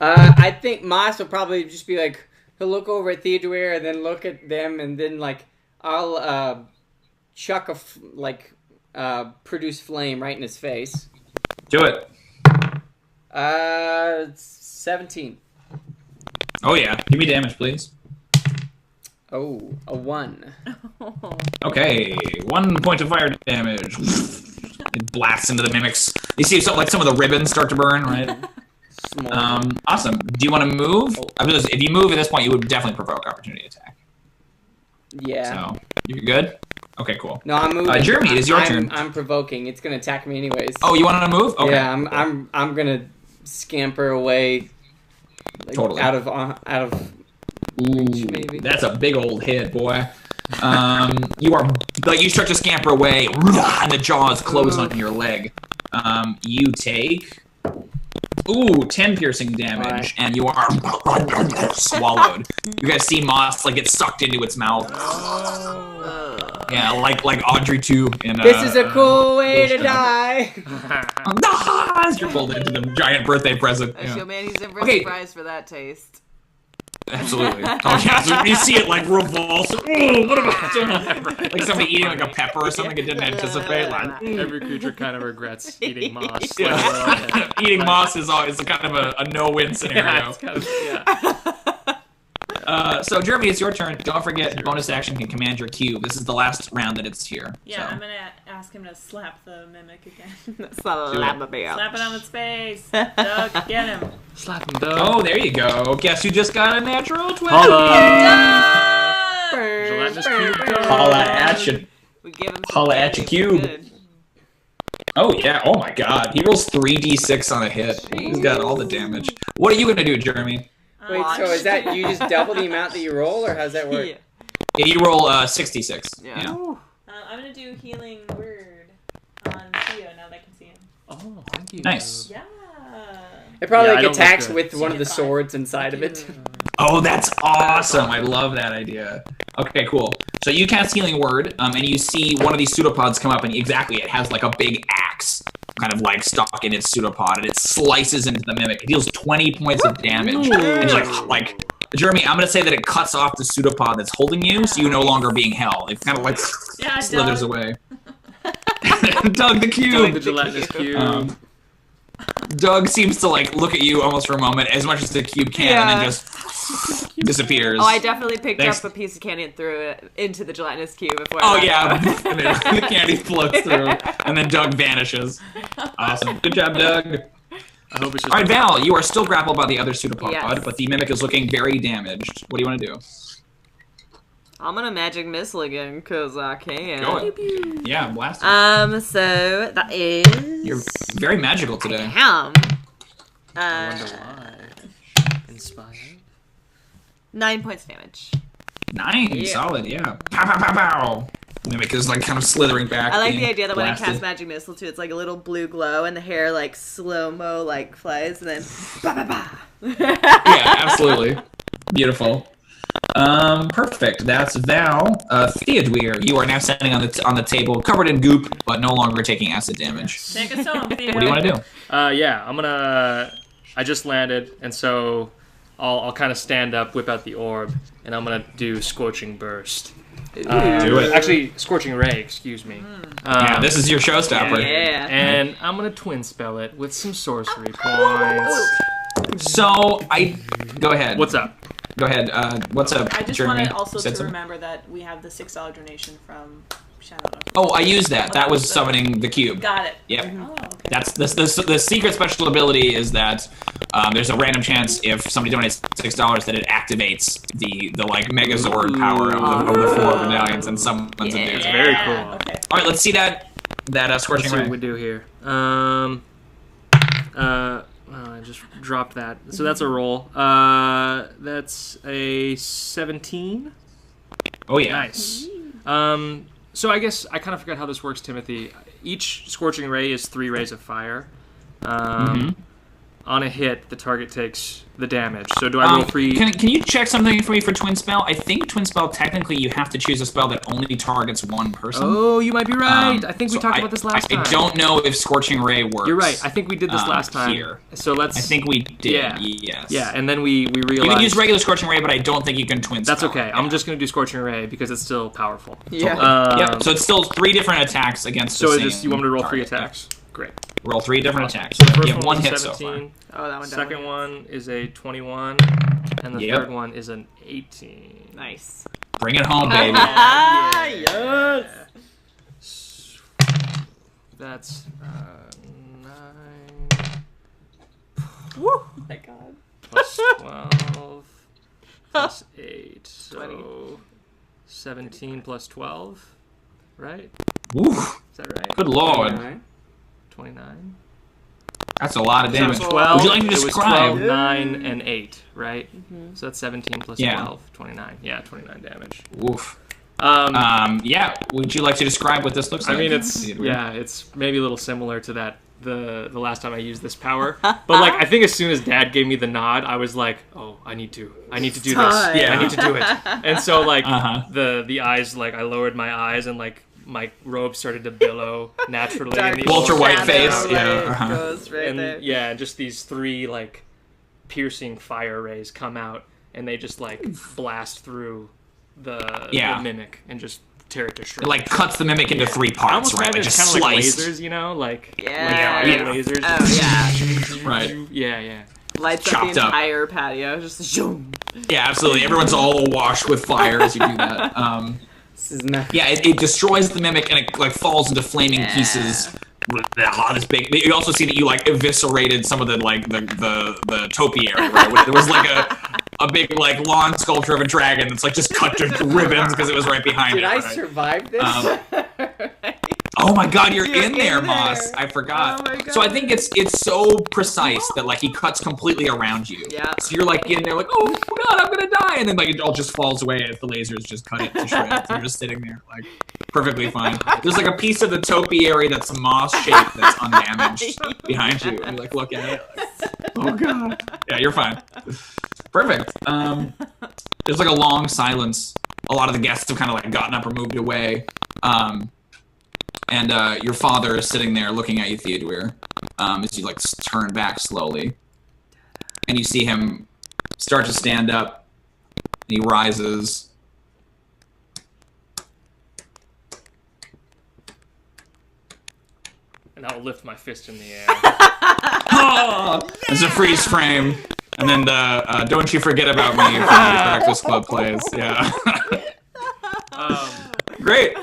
I think Moss will probably just be like, he'll look over at Theodûir and then look at them, and then like I'll chuck produce flame right in his face. Do it. 17. Oh yeah. Give me damage, please. Oh, a 1. Okay, 1 point of fire damage. It blasts into the mimics. You see some of the ribbons start to burn, right? Awesome. Do you want to move? If you move at this point, you would definitely provoke opportunity attack. Yeah. So, you're good? Okay, cool. No, I'm moving. Jrmi, it is your turn. I'm provoking. It's gonna attack me anyways. Oh, you want to move? Okay. Yeah, I'm gonna scamper away Like, Totally. Out of. Ooh, maybe. That's a big old hit, boy. You start to scamper away, and the jaws close on your leg. You take 10 piercing damage, and you are swallowed. You guys see Moss like get sucked into its mouth. Yeah, like Audrey 2 in This is a cool way to die. You're pulled into the giant birthday present. I feel man, he's in for a Okay. surprise for that taste. Absolutely. Oh yeah, so you see it like revulse. Oh, what about like somebody eating like a pepper or something it didn't anticipate. Like, Every creature kind of regrets eating moss. yeah. Eating moss is always kind of a no-win scenario. So Jrmi, it's your turn. Don't forget, bonus action can command your cube. This is the last round that it's here. Yeah, so. I'm gonna ask him to slap the mimic again. Slap Slap it on its face. Doug, get him. Slap him, Doug. Oh, there you go. Guess who just got a natural 20? Gelatinous cube, Doug. Holla at you. We give him some Holla at candy, your we're cube. good. Oh yeah. Oh my God. He rolls 3d6 on a hit. He's got all the damage. What are you gonna do, Jrmi? Wait, so is that you just double the amount that you roll, or how's that work? Yeah, you roll 66. Yeah. I'm gonna do healing word on Theo now that I can see him. Oh, thank you. Nice. Yeah. It probably Yeah, I don't attacks look with good. one of the swords inside of it. Oh, that's awesome. I love that idea. Okay, cool. So you cast Healing Word, and you see one of these pseudopods come up, and exactly, it has like a big axe kind of like stuck in its pseudopod, and it slices into the mimic. It deals 20 points of damage. And you're like, Jrmi, I'm going to say that it cuts off the pseudopod that's holding you, so you're no longer being held. It kind of like slithers away. Doug the cube. Doug the gelatinous cube. Doug seems to like look at you almost for a moment, as much as the cube can, and then just disappears. Oh, I definitely picked Thanks. up a piece of candy and threw it into the gelatinous cube before. Oh I yeah, and then the candy floats through, and then Doug vanishes. Awesome, good job, Doug. I hope it's just. All right, Val, you are still grappled by the other pseudopod, Yes. but the mimic is looking very damaged. What do you want to do? I'm gonna magic missile again, cause I can. Go it. Yeah, blast it. So that is. You're very magical today. Damn. I wonder why. Inspired. 9 points damage. 9, solid, yeah. Pow, pow, pow, pow. Mimic is like kind of slithering back. I like being the idea that when I blasted. cast magic missile too, it's like a little blue glow and the hair like slow mo like flies and then ba ba ba. Yeah, absolutely. Beautiful. Perfect. That's Val. Theodûir, you are now standing on the table, covered in goop, but no longer taking acid damage. Take us home, Theo. What do you want to do? Yeah, I'm gonna. I just landed, and so I'll kind of stand up, whip out the orb, and I'm gonna do Scorching Burst. Do it. Actually, Scorching Ray, excuse me. Yeah, this is your showstopper. Yeah. And I'm gonna twin spell it with some sorcery points. So, go ahead. What's up? Go ahead. What's up, I just Jrmi? wanted also Said to something? remember that we have the $6 donation from Shadow. Oh, I used that. That was summoning the cube. Got it. Yep. Oh, okay. That's the secret special ability is that there's a random chance if somebody donates $6 that it activates the like Megazord power of the 4 medallions and summons a dude. It's very cool. Okay. All right, let's see that Scorching Let's see Ray. what we do here. I just dropped that. So that's a roll. That's a 17. Oh yeah. Nice. So I guess I kind of forgot how this works, Timothy. Each Scorching Ray is 3 rays of fire. On a hit, the target takes the damage. So do I roll 3? Can you check something for me for Twin Spell? I think Twin Spell, technically, you have to choose a spell that only targets one person. Oh, you might be right. I think we so talked about this last time. I don't know if Scorching Ray works. You're right. I think we did this last time. Here. So let's. I think we did. Yeah. Yes. Yeah, and then we realized. You can use regular Scorching Ray, but I don't think you can Twin Spell. That's okay. I'm just going to do Scorching Ray because it's still powerful. Yeah. Yep. So it's still 3 different attacks against the So same you want me to roll 3 target. attacks? Great. Roll 3 different attacks. So the first You have one 1 was hit so 17. far. Oh, that one. Second one is a 21, and the Yep. third one is an 18. Nice. Bring it home, baby. Yes. That's 9 Woo. My God. plus 12 plus 8, so 20. 17 plus 12, right? Ooh. Is that right? Good lord. Alright. 29. That's a lot of damage. So 12, would you like to describe? It was 12, 9, and 8, right? So that's 17 plus 12, 29. Yeah, 29 damage. Oof. Yeah. Would you like to describe what this looks like? I mean, it's maybe a little similar to that the last time I used this power, but like I think as soon as Dad gave me the nod, I was like, oh, I need to do this. Yeah, I need to do it. And so like the eyes, like I lowered my eyes and like my robe started to billow naturally. Dark and Walter White face. Goes right there. Yeah, just these 3 like piercing fire rays come out and they just like blast through the mimic and just tear it to shreds. It like cuts the mimic into 3 parts, right? Like just kind of like sliced. lasers, you know, like lasers. Oh yeah. Right. Yeah. Lights Chopped up the entire patio. Just zoom. Yeah, absolutely. Everyone's all awash with fire as you do that. This is not... Yeah, it destroys the mimic and it like falls into flaming pieces. This big. You also see that you like eviscerated some of the like the topiary, right? There was like a big like lawn sculpture of a dragon that's like just cut to ribbons because it was right behind Did it. I Right? survive this? Oh my God, you're in there, Moss. I forgot. Oh my God. So I think it's so precise that like he cuts completely around you. Yeah. So you're like in there like, oh God, I'm gonna die, and then like it all just falls away as the lasers just cut it to shreds. You're just sitting there like perfectly fine. There's like a piece of the topiary that's moss shaped that's undamaged behind you, and you like look at it. Like, oh God. Yeah, you're fine. Perfect. There's like a long silence. A lot of the guests have kind of like gotten up or moved away. And your father is sitting there looking at you, Theodûir, as you like turn back slowly. And you see him start to stand up, and he rises. And I'll lift my fist in the air. There's a freeze frame. And then Don't You Forget About Me from the Practice Club plays. Yeah. Great.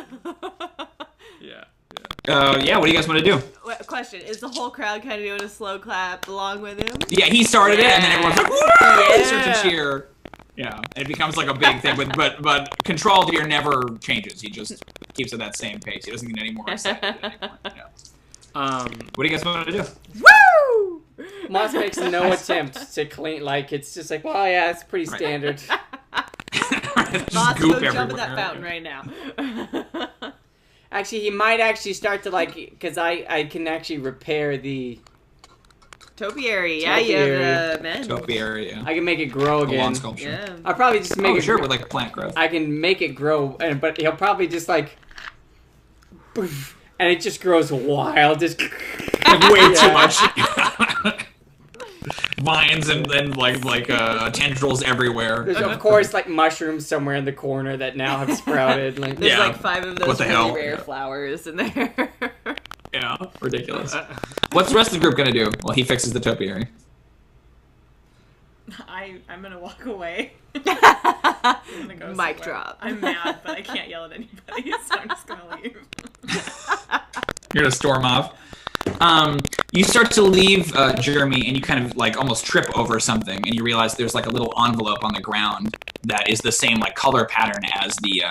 Yeah, what do you guys want to do? Question, is the whole crowd kind of doing a slow clap along with him? Yeah, he started it, and then everyone's like, woo! They start to cheer. Yeah, and it becomes like a big thing, but Control Deer never changes. He just keeps at that same pace. He doesn't get any more excited at any point. Yeah. What do you guys want to do? Woo! Moss makes no attempt to clean, like, it's just like, well, yeah, it's pretty standard. Moss, go jump in that fountain right now. Actually, he might actually start to, like, because I can actually repair the... Topiary, yeah, you have the men. Topiary, yeah. I can make it grow again. Lawn sculpture. Yeah. I'll probably just make it... sure, with, like, plant growth. I can make it grow, but he'll probably just, like... And it just grows wild, just... Way too much. Vines and tendrils everywhere. There's, of course, like, mushrooms somewhere in the corner that now have sprouted. Like, There's like 5 of those really rare Yeah. flowers in there. Yeah, ridiculous. What's the rest of the group gonna do while he fixes the topiary? I'm gonna walk away. I'm gonna go Mic somewhere. drop. I'm mad, but I can't yell at anybody, so I'm just gonna leave. You're gonna storm off. You start to leave Jrmi, and you kind of like almost trip over something, and you realize there's like a little envelope on the ground that is the same like color pattern as the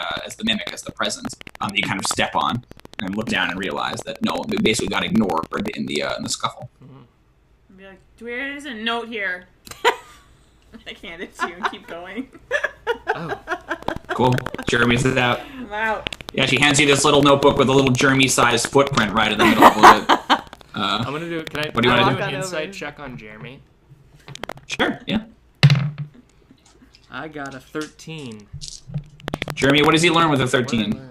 mimic, as the present. That you kind of step on and look down and realize that no, it basically got ignored in the scuffle. I'd be like, there's a note here. I hand it to you and keep going. Oh. Cool. Jrmi's it out. I'm out. Yeah, she hands you this little notebook with a little Jrmi-sized footprint right in the middle of it. I'm gonna do. Can I? What do you want to do? An insight check on Jrmi. Sure. Yeah. I got a 13. Jrmi, what does he learn with a What did I 13? learn?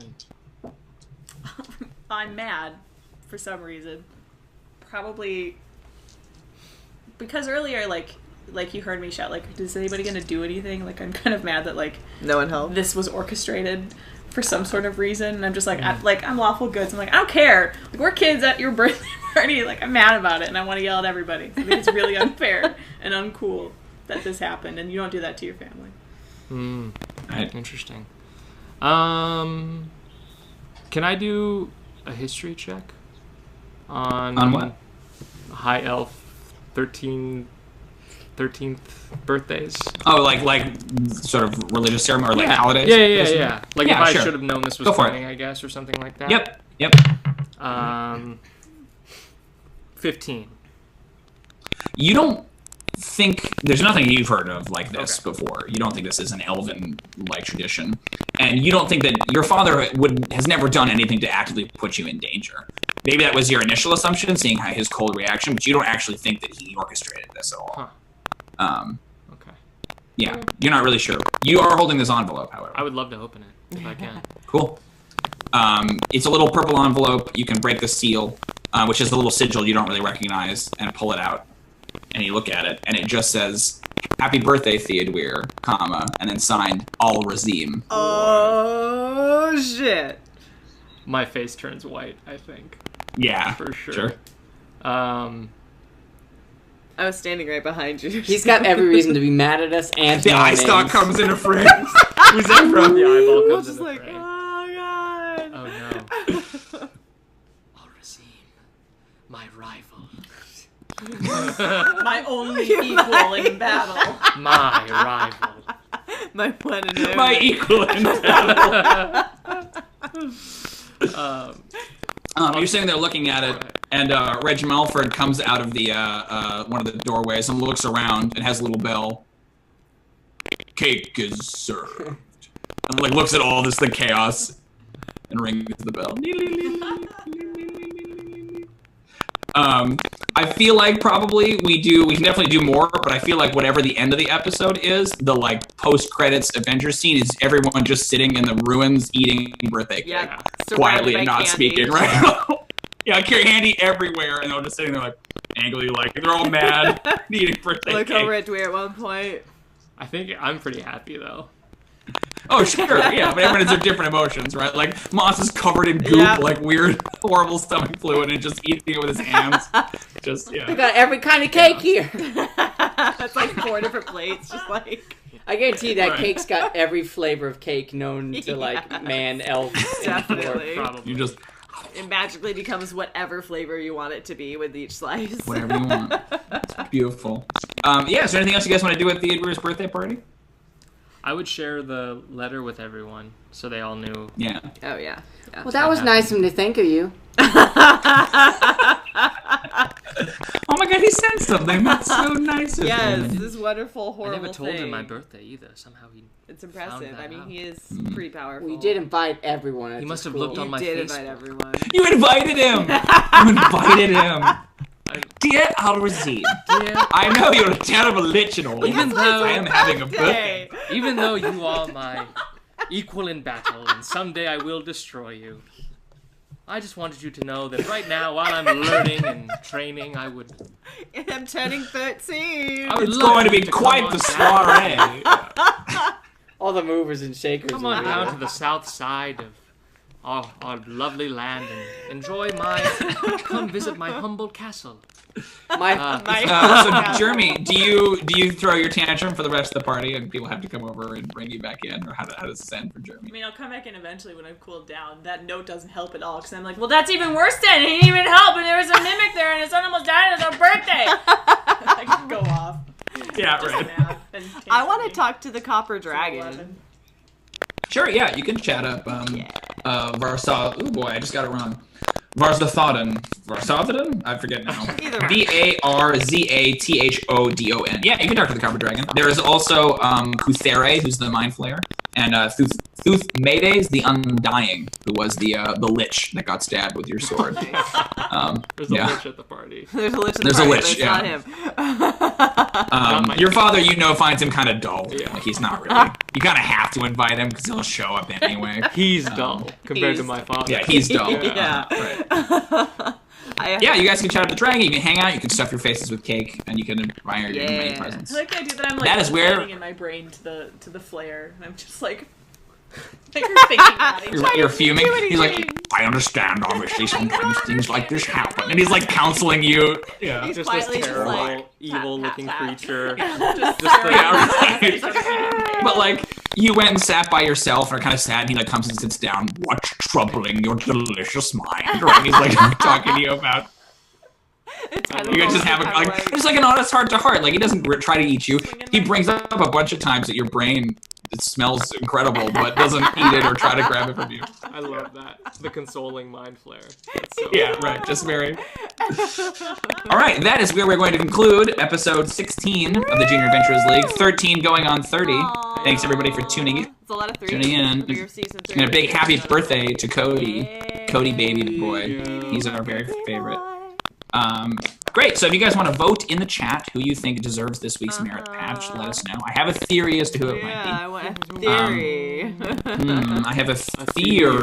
I'm mad for some reason. Probably because earlier, like you heard me shout, like, is anybody gonna do anything? Like, I'm kind of mad that like No one helped. this was orchestrated for some sort of reason, and I'm just like, I'm lawful good. So I'm like, I don't care. Like, we're kids at your birthday party. Like, I'm mad about it, and I want to yell at everybody. I think it's really unfair and uncool that this happened, and you don't do that to your family. Right. Interesting. Can I do a history check on what? High Elf 13th birthdays? Oh, like sort of religious ceremony or like holidays? Yeah. Like Yeah, if I sure. should have known this was Go for coming, I guess, or something like that. Yep. 15. You don't think there's nothing you've heard of like this before. You don't think this is an elven like tradition, and you don't think that your father has never done anything to actively put you in danger. Maybe that was your initial assumption, seeing how his cold reaction, but you don't actually think that he orchestrated this at all. Okay. Yeah, you're not really sure. You are holding this envelope, however. I would love to open it if I can. Cool. It's a little purple envelope. You can break the seal, which is the little sigil you don't really recognize, and pull it out. And you look at it, and it just says, "Happy birthday, Theodûir," comma, and then signed, "Al Razim." Oh, shit. My face turns white, I think. Yeah, for sure. I was standing right behind you. He's got every reason to be mad at us, and the eye stalk comes in a frame. Who's that from? The eyeball comes in a like, frame. oh, God. Oh, no. Al Razim, my rival. My only equal in battle. My rival. My one and only. My equal in battle. You're sitting there looking at it, and Reg Melford comes out of the one of the doorways and looks around and has a little bell. "Cake is served." And like looks at all this the chaos and rings the bell. I feel like probably we can definitely do more, but I feel like whatever the end of the episode is, the like post-credits Avengers scene is everyone just sitting in the ruins eating birthday cake quietly and not speaking, right? Yeah, I carry candy everywhere, and they're just sitting there like angrily, like they're all mad eating birthday cake. Look over at Dwyer at one point. I think I'm pretty happy though. Oh, sure, yeah, but everyone has their different emotions, right? Like, Moss is covered in goop, like weird, horrible stomach fluid, and just eating it with his hands. Just, yeah. We got every kind of cake here. That's like 4 different plates, just like... I guarantee that cake's got every flavor of cake known to, like, man, elf, definitely. Probably. You just... It magically becomes whatever flavor you want it to be with each slice. Whatever you want. It's beautiful. Yeah, is there anything else you guys want to do at Theodûir's birthday party? I would share the letter with everyone so they all knew. Yeah. Oh, yeah. Well, that was nice of him to think of you. Oh my god, he sent something. That's so nice of him. Yes, this wonderful, horrible I never told him my thing. birthday either. Somehow he. It's impressive. I mean, out. he is pretty powerful. We did invite everyone. He must have looked on my You did Facebook. invite everyone. You invited him! You invited him! Dear Al Razim, I know you're a terrible lich and all, Even though I am having a birthday. Even though you are my equal in battle, and someday I will destroy you, I just wanted you to know that right now, while I'm learning and training, I would... And I'm turning 13. It's going to be quite the soiree. All the movers and shakers. Come on down to the south side of our lovely land and enjoy come visit my humble castle. So Jrmi, do you throw your tantrum for the rest of the party and people have to come over and bring you back in, or how does this end for Jrmi? I mean, I'll come back in eventually when I've cooled down. That note doesn't help at all, because I'm like, well, that's even worse then. It didn't even help, and there was a mimic there, and his son almost died on his own birthday. I can go off. Yeah, right. I want to talk to the copper dragon. Sure, yeah, you can chat up Varsav. Oh boy, I just got it wrong. Varzathodon? I forget now. Varzathodon. Yeah, you can talk to the Copper Dragon. There is also Kuthere, who's the Mind Flayer, and Thuthmedes, the Undying, who was the lich that got stabbed with your sword. There's a lich at the party. There's a lich at the party, but it's not him. Your father, finds him kind of dull. Yeah. Like, he's not really. You kind of have to invite him because he'll show up anyway. He's dull compared to my father. Yeah, he's dull. Yeah. Right. Yeah, you guys can chat up the dragon, you can hang out, you can stuff your faces with cake, and you can admire your many presents. I like the idea that I'm like that is where in my brain to the flare, and I'm just like thinking about it. You're fuming. He's like, I understand. Obviously, sometimes things like this happen, and he's like counseling you. Yeah, He's just this quietly just terrible, like, evil-looking creature. But like, you went and sat by yourself, and are kind of sad. And he like comes and sits down. What's troubling your delicious mind? Right? And he's like talking to you about. You guys just have it's like an honest heart to heart. Like, he doesn't try to eat you. He brings up a bunch of times that your brain it smells incredible, but doesn't eat it or try to grab it from you. I love that. The consoling mind flare. Yeah, right. Just very. All right, that is where we're going to conclude episode 16 of the Junior Adventurers League. 13 going on 30. Aww. Thanks everybody for tuning in. It's a lot of threes. Tuning in. And a big happy birthday to Cody. Yay. Cody baby boy. He's our very favorite. Great. So if you guys want to vote in the chat who you think deserves this week's merit patch, let us know. I have a theory as to who it might be. I want a theory. I have a theory.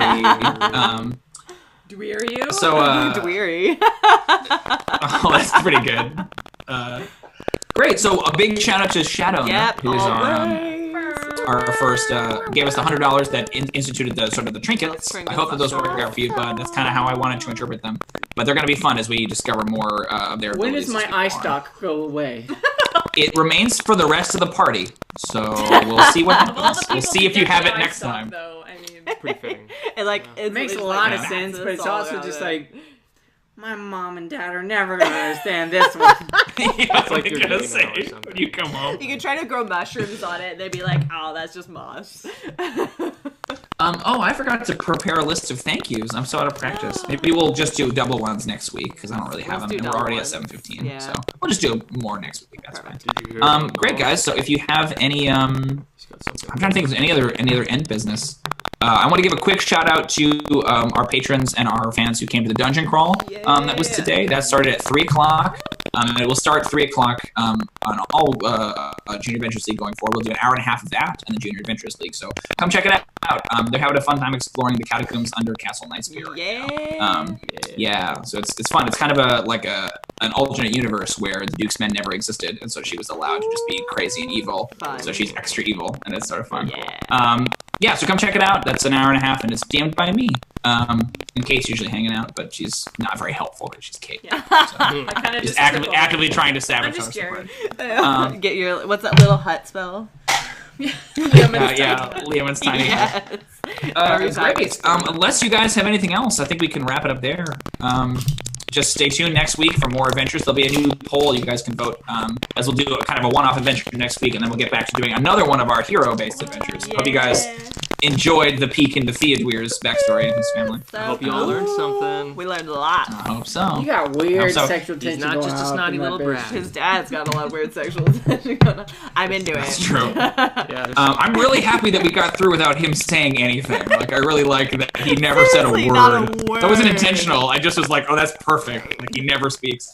Dweary. So, Dweary. oh, that's pretty good. Great. So a big shout out to Shadow, who is our first gave us the $100 that instituted the sort of the trinkets. I hope that those work out for you, but that's kind of how I wanted to interpret them. But they're going to be fun as we discover more of their. When does my eye stock go away? It remains for the rest of the party, so we'll see what happens. We'll see if you have it next time. Though, I mean, Pretty fitting. It makes a lot of sense, but it's also just like, my mom and dad are never going to understand this one. It's like you're going to say when you come home. You can try to grow mushrooms on it, and they'd be like, oh, that's just moss. Oh, I forgot to prepare a list of thank yous. I'm so out of practice. Maybe we'll just do double ones next week, because I don't really have them, and we're already at 7:15. So we'll just do more next week. That's fine. Great, guys. So if you have any, I'm trying to think of any other end business. I want to give a quick shout out to our patrons and our fans who came to the dungeon crawl that was today. That started at 3 o'clock. It will start 3 o'clock on all Junior Adventurers League going forward. We'll do an hour and a half of that in the Junior Adventurers League. So come check it out. They're having a fun time exploring the catacombs under Castle Nightspear right now. Yeah, so it's fun. It's kind of an alternate universe where the Duke's Men never existed, and so she was allowed to just be crazy and evil. Fun. So she's extra evil, and it's sort of fun. Yeah, so come check it out. That's an hour and a half, and it's DM'd by me. And Kate's usually hanging out, but she's not very helpful because she's Kate. Yeah. So I kind of she's actively trying to sabotage. I'm just scared. Get your, what's that little hut spell? Liam's tiny hut. Great. Unless you guys have anything else, I think we can wrap it up there. Just stay tuned next week for more adventures. There'll be a new poll you guys can vote, as we'll do a kind of a one-off adventure next week, and then we'll get back to doing another one of our hero-based adventures. Hope you guys enjoyed the peek into Theodûir's backstory and his family. I hope you all learned something. We learned a lot. I hope so. You got weird sexual tension. He's not just a snotty little brat. His dad's got a lot of weird sexual tension going on. I'm into it. That's true. I'm really happy that we got through without him saying anything. Like, I really like that he never said a word. That wasn't intentional. I just was like, oh, that's perfect. Like, he never speaks.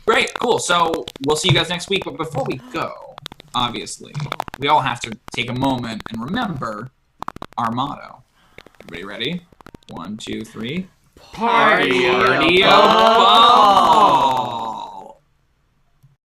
Great, cool. So we'll see you guys next week. But before we go, obviously, we all have to take a moment and remember our motto. Everybody ready? 1, 2, 3. Party of ball.